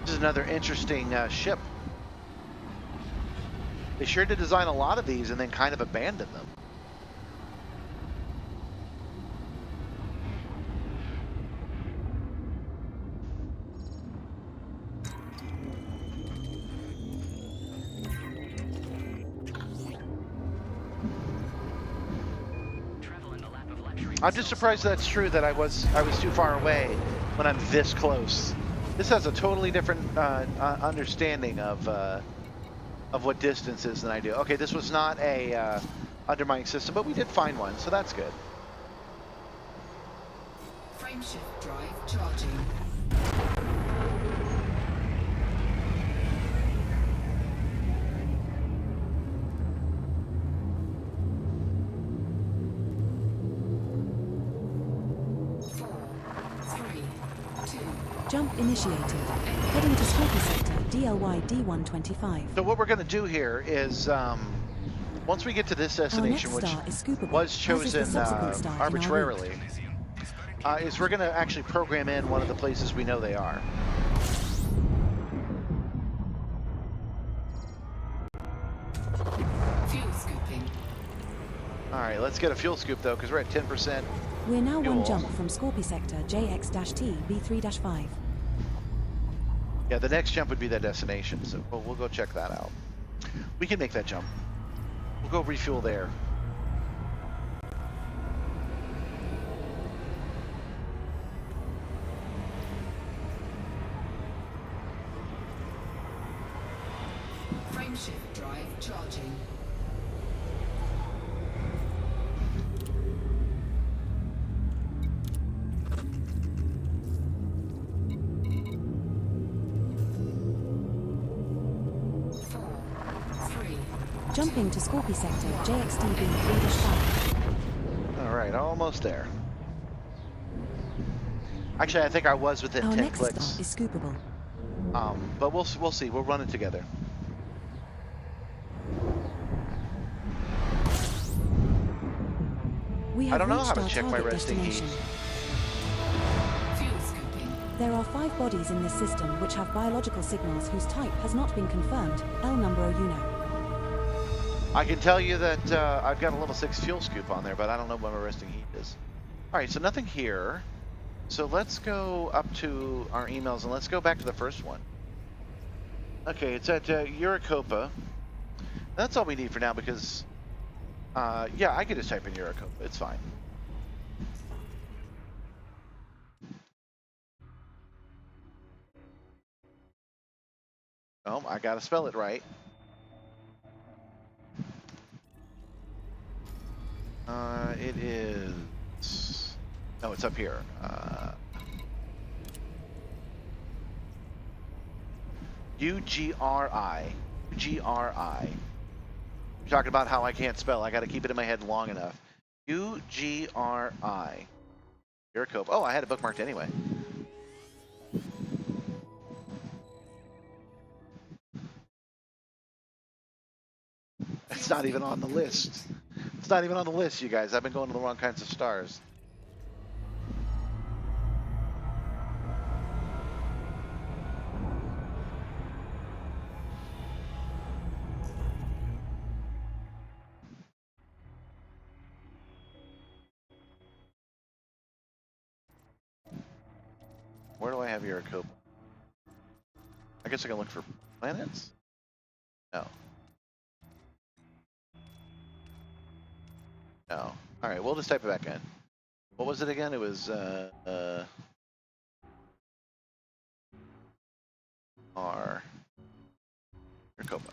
This is another interesting ship. They sure did design a lot of these and then kind of abandon them. I'm just surprised that's true, that I was too far away when I'm this close. This has a totally different understanding of what distance is than I do. Okay, this was not a undermining system, but we did find one, so that's good. Frameshift drive charging. Jump initiated. Heading to Scorpio Sector, DLY D125. So what we're going to do here is, once we get to this destination, which was chosen arbitrarily, is we're going to actually program in one of the places we know they are. Fuel scooping. All right, let's get a fuel scoop though, because we're at 10%. We're now fuel. One jump from Scorpio Sector JX-T B3-5. Yeah, the next jump would be that destination, so we'll go check that out. We can make that jump. We'll go refuel there. Frameshift drive charging. Jumping to Scorpio Sector, JXTB 3-5. All right, almost there. Actually, I think I was within Our 10 next clicks. stop is scoopable. But we'll see. We'll run it together. We have I don't know reached how to our check my target resting destination. heat. Fuel scooping. There are 5 bodies in this system which have biological signals whose type has not been confirmed. L number UNO. I can tell you that I've got a level 6 fuel scoop on there, but I don't know what my resting heat is. All right, so nothing here. So let's go up to our emails and let's go back to the first one. Okay, it's at Uracopa. That's all we need for now because, yeah, I could just type in Uracopa. It's fine. Oh, I gotta spell it right. It is... No, it's up here. U-G-R-I. U-G-R-I. You're talking about how I can't spell. I got to keep it in my head long enough. U-G-R-I. Viracope. Oh, I had it bookmarked anyway. It's not even on the list. It's not even on the list, you guys. I've been going to the wrong kinds of stars. Where do I have Europa? I guess I can look for planets? No. No. Alright, we'll just type it back in. What was it again? It was, R. Europa.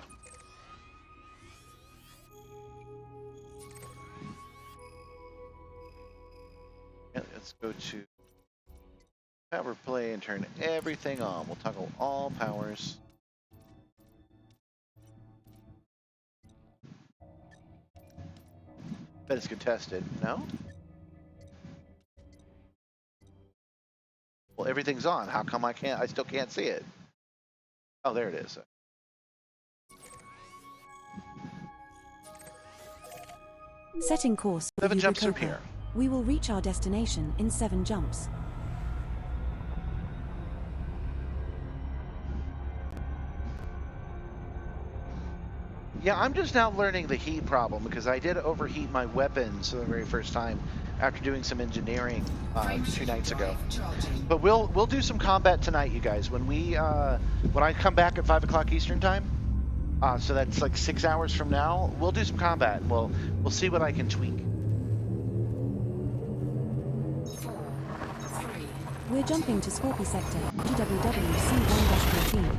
Yeah, let's go to power play and turn everything on. We'll toggle all powers. Bet it's contested. No? Well, everything's on. How come I still can't see it? Oh, there it is. Setting course. 7 jumps from Viracopa. here. We will reach our destination in 7 jumps. Yeah, I'm just now learning the heat problem because I did overheat my weapons for the very first time after doing some engineering 2 nights ago. But we'll do some combat tonight, you guys. When I come back at 5 o'clock Eastern time, so that's like 6 hours from now, we'll do some combat. We'll see what I can tweak. 4, 3, We're jumping to Scorpio Sector, GWW C1-14.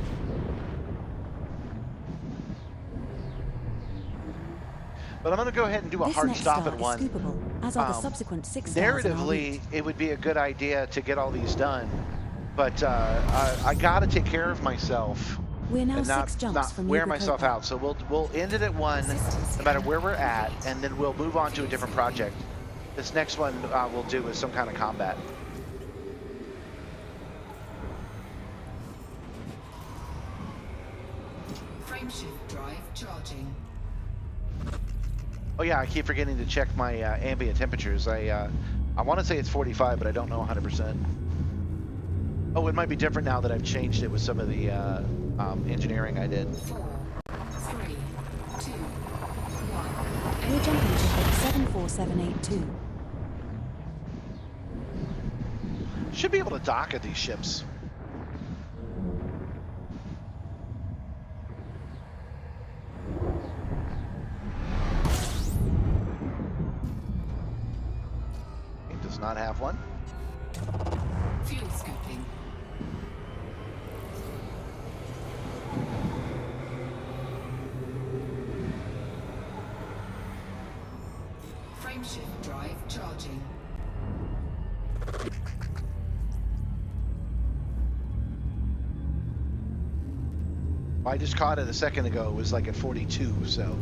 But I'm going to go ahead and do a This hard next stop star at is one. scoopable, as are the subsequent 6 stars in our Narratively, route. it would be a good idea to get all these done, but I got to take care of myself. We're now And 6 jumps not from wear myself Viracopa. out. So we'll end it at 1, no matter where we're at, and then we'll move on to a different project. This next one we'll do is some kind of combat. frameshift drive charging. Oh yeah, I keep forgetting to check my ambient temperatures. I want to say it's 45, but I don't know 100%. Oh, it might be different now that I've changed it with some of the engineering I did. 4, 3, 2, 1. We're jumping to hit 74782. Should be able to dock at these ships. It does not have one. Fuel scooping. Frameshift drive charging. I just caught it a second ago. It was like at 42, so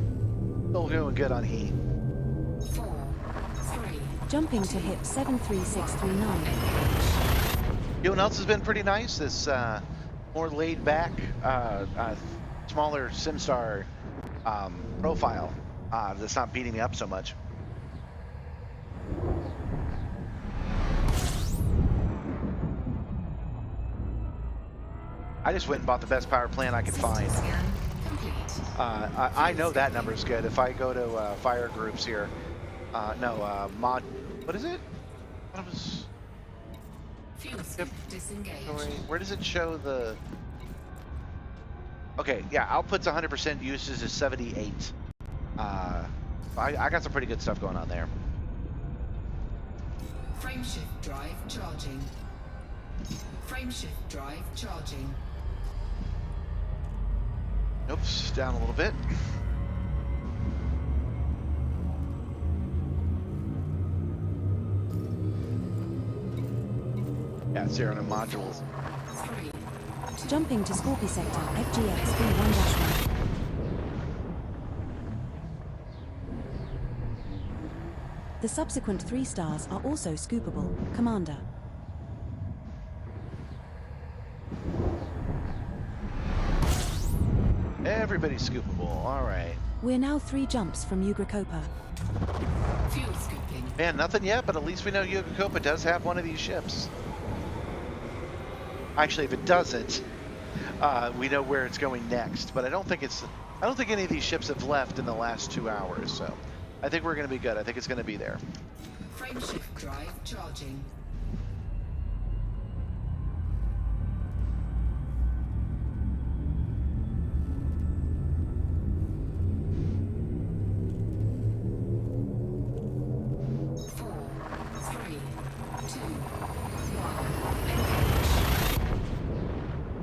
still doing good on heat. 4, 3, Jumping to hit 73639. You know what else has been pretty nice? This more laid back, smaller Simstarr profile that's not beating me up so much. I just went and bought the best power plant I could find. Scan complete. I know that number is good. If I go to fire groups here, mod, what is it? What was? Fuel scoop disengaged. Sorry, where does it show the? Okay, yeah, output's 100%, uses is 78. I got some pretty good stuff going on there. Frameshift drive charging. Frameshift drive charging. Oops, down a little bit. Yeah, 0 no modules. 3, Jumping to Scorpio Sector, FGX B1-1. The subsequent 3 stars are also scoopable, Commander. Everybody's scoopable. All right. We're now 3 jumps from Ugrakopa. Fuel scooping. Man, nothing yet, but at least we know Yokokopa does have one of these ships. Actually, if it doesn't, we know where it's going next. But I don't think any of these ships have left in the last 2 hours. So I think we're going to be good. I think it's going to be there. Frameshift drive charging.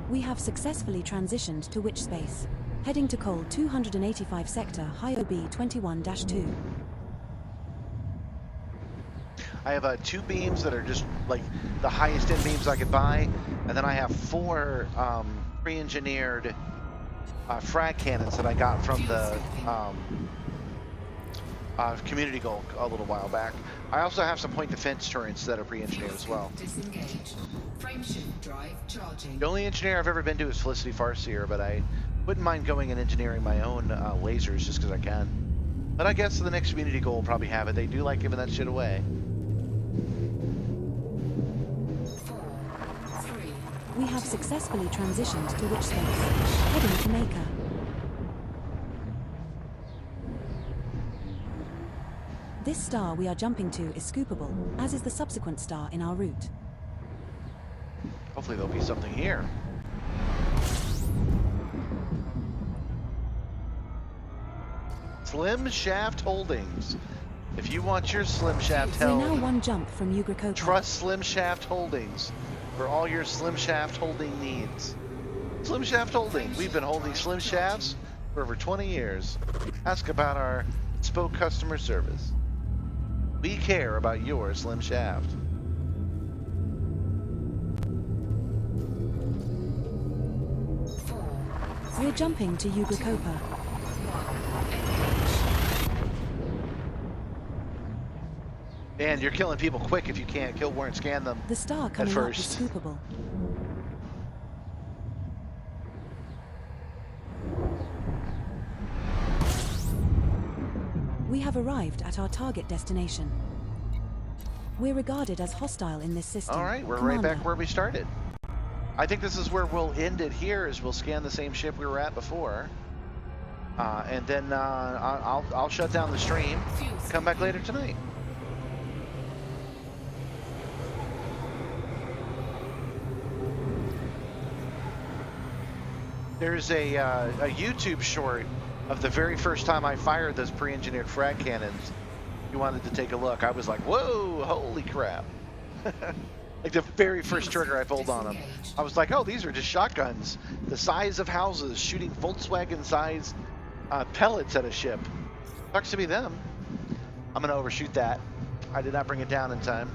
We have successfully transitioned to witch space. Heading to Cole 285 sector, high OB 21-2. I have 2 beams that are just like the highest end beams I could buy, and then I have 4 pre-engineered frag cannons that I got from the community goal a little while back. I also have some point defense turrets that are pre-engineered as well. Disengaged. Frameshift drive charging. The only engineer I've ever been to is Felicity Farseer, but I wouldn't mind going and engineering my own lasers just because I can. But I guess the next community goal will probably have it. They do like giving that shit away. 4, 3. We have successfully transitioned to witch space. Heading to Maker. This star we are jumping to is scoopable, as is the subsequent star in our route. Hopefully there'll be something here. Slim Shaft Holdings. If you want your Slim Shaft We're held, now 1 jump from Ugrakopa. trust Slim Shaft Holdings for all your Slim Shaft holding needs. Slim Shaft Holding. We've been holding Slim Shafts for over 20 years. Ask about our spoke customer service. We care about your Slim Shaft. We're jumping to Ugrakopa. Man, you're killing people quick if you can't kill warrant scan them. The star coming up is first. scoopable. We have arrived at our target destination. We're regarded as hostile in this system. All right, we're Commander. right back where we started. I think this is where we'll end it here, is we'll scan the same ship we were at before. And then I'll shut down the stream, come back later tonight. There's a YouTube short of the very first time I fired those pre-engineered frag cannons. You wanted to take a look. I was like, whoa, holy crap. Like the very first trigger I pulled on them. I was like, oh, these are just shotguns. The size of houses shooting Volkswagen-sized pellets at a ship. Sucks to be them. I'm going to overshoot that. I did not bring it down in time.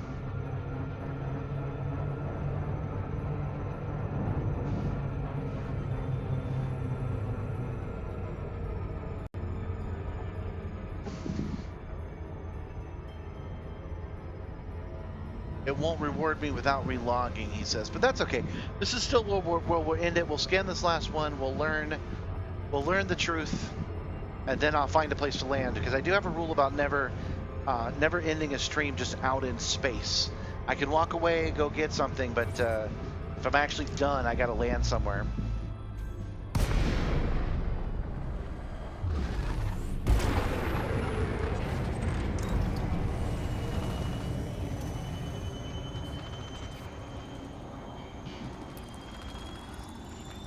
It won't reward me without relogging, he says, but that's okay. This is still where we'll end it. We'll scan this last one. We'll learn the truth, and then I'll find a place to land, because I do have a rule about never ending a stream just out in space. I can walk away, go get something, but if I'm actually done, I got to land somewhere.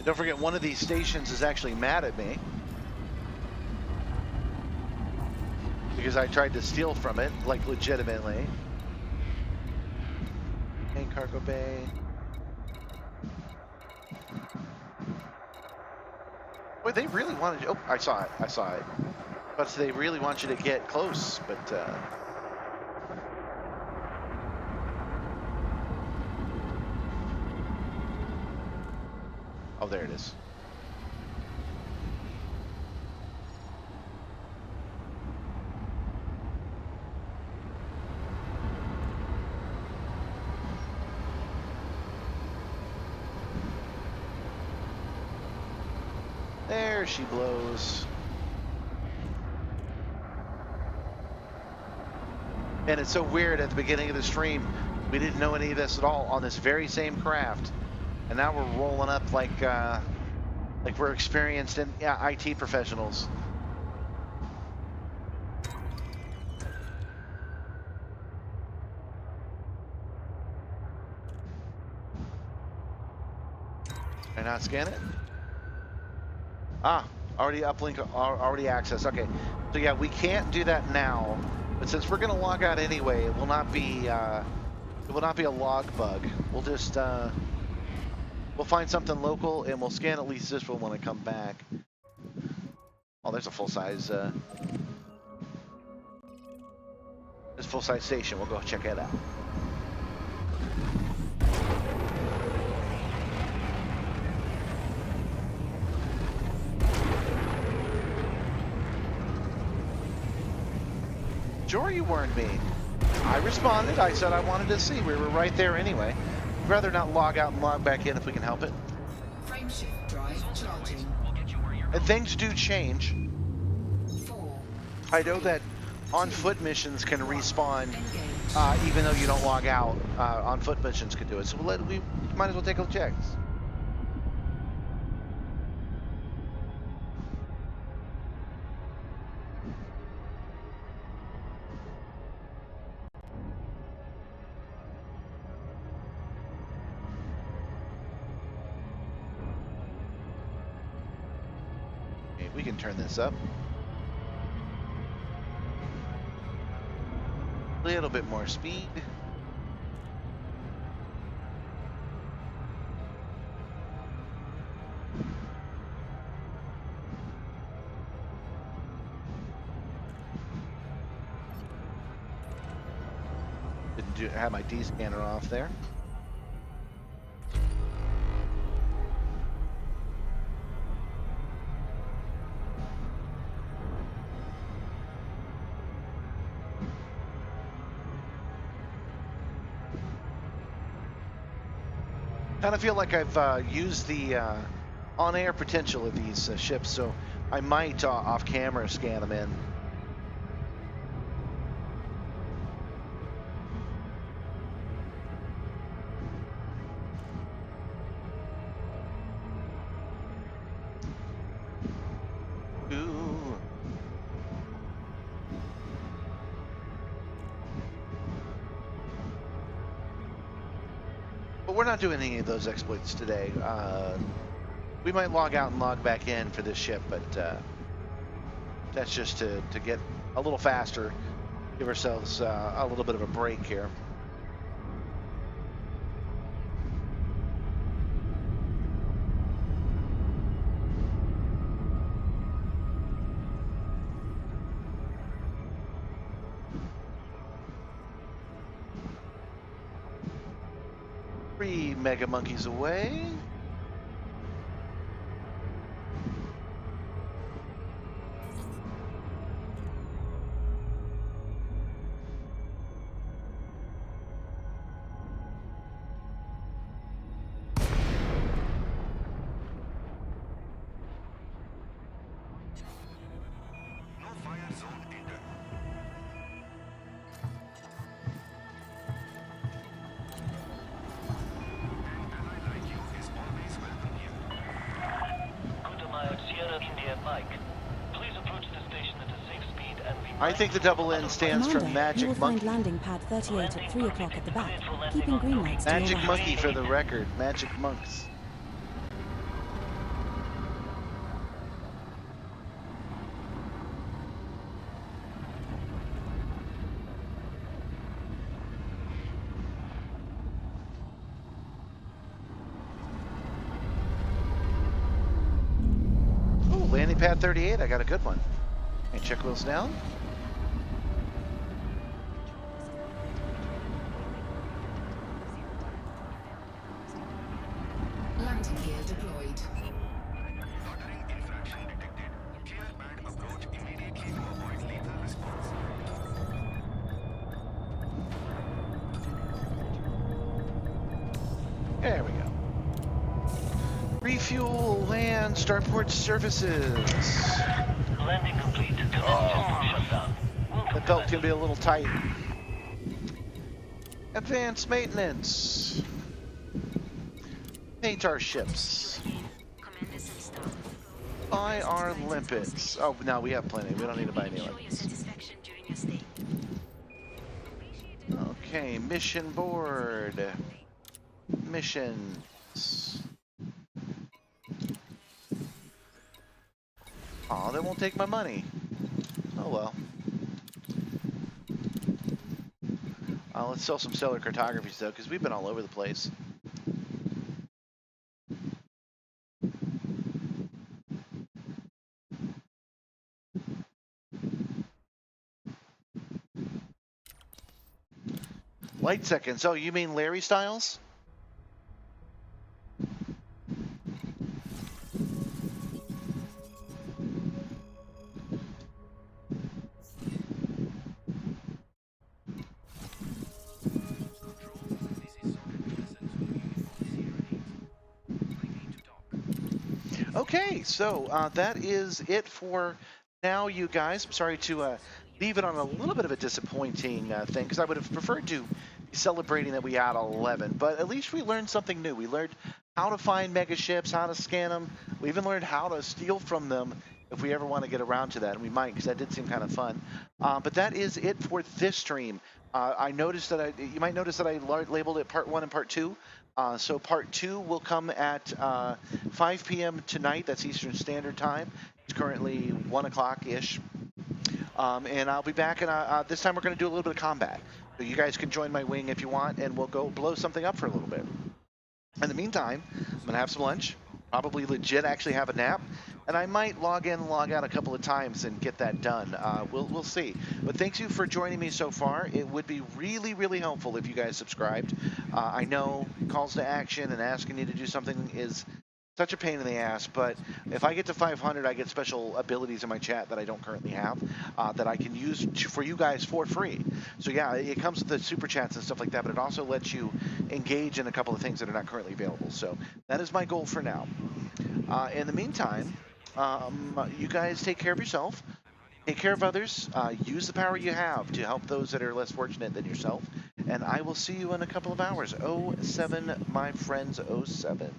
Don't forget, one of these stations is actually mad at me because I tried to steal from it, like legitimately. Main cargo bay. Boy, they really wanted you. Oh, I saw it. I saw it. But they really want you to get close, but oh, there it is. There she blows. And it's so weird, at the beginning of the stream, we didn't know any of this at all on this very same craft. And now we're rolling up like we're experienced in IT professionals. Can I not scan it? Ah, already uplink, already accessed. Okay, so yeah, we can't do that now. But since we're gonna log out anyway, it will not be a log bug. We'll just we'll find something local and we'll scan at least this one when I come back. Oh, there's a full-size station. We'll go check it out. Sure, you warned me. I responded. I said I wanted to see. We were right there anyway. I'd rather not log out and log back in if we can help it. Frameshift drive charging. And things do change. 4. I know that on-foot missions can respawn Engage. even though you don't log out. On-foot missions can do it. So we might as well take a check. We can turn this up. A little bit more speed. Didn't have my D scanner off there. Kind of feel like I've used the on-air potential of these ships, so I might off-camera scan them in. Ooh. But we're not doing any of those exploits today. We might log out and log back in for this ship, but that's just to get a little faster, give ourselves a little bit of a break here. Three mega monkeys away. No fire zone entered. I think the double N stands for Commander, you will Magic find Monkey. landing pad 38 at 3 o'clock at the back, keeping green lights to your Magic right. Monkey for the record. Magic Monks. Ooh, landing pad 38. I got a good one. And check wheels down. Landing gear deployed. Loitering infraction detected. Clear band approach immediately to avoid lethal response. There we go. Refuel, land, starport services. Landing complete. Oxygen shut down. The belt can be a little tight. Advanced maintenance. Paint our ships. Commander Simstarr. Buy our limpets. Oh, no, we have plenty. We don't need to buy any Show your limpets. satisfaction during your stay. Okay, mission board. Missions. Oh, they won't take my money. Oh well. Let's sell some stellar cartographies though, because we've been all over the place. Light seconds. Oh, you mean Larry Styles? Okay, so that is it for now, you guys. I'm sorry to leave it on a little bit of a disappointing thing, because I would have preferred to be celebrating that we had 11, but at least we learned something new. We learned how to find megaships, how to scan them. We even learned how to steal from them if we ever want to get around to that, and we might, because that did seem kind of fun. But that is it for this stream. I noticed that you might notice that I labeled it Part 1 and Part 2. So Part 2 will come at 5 p.m. tonight. That's Eastern Standard Time. It's currently 1 o'clock-ish. And I'll be back, and this time we're going to do a little bit of combat. So you guys can join my wing if you want, and we'll go blow something up for a little bit. In the meantime, I'm going to have some lunch, probably legit actually have a nap, and I might log in and log out a couple of times and get that done. We'll see. But thanks you for joining me so far. It would be really, really helpful if you guys subscribed. I know calls to action and asking you to do something is such a pain in the ass, but if I get to 500, I get special abilities in my chat that I don't currently have that I can use for you guys for free. So yeah, it comes with the super chats and stuff like that, but it also lets you engage in a couple of things that are not currently available. So that is my goal for now. In the meantime, you guys take care of yourself, take care of others, use the power you have to help those that are less fortunate than yourself, and I will see you in a couple of hours. 07, my friends, 07.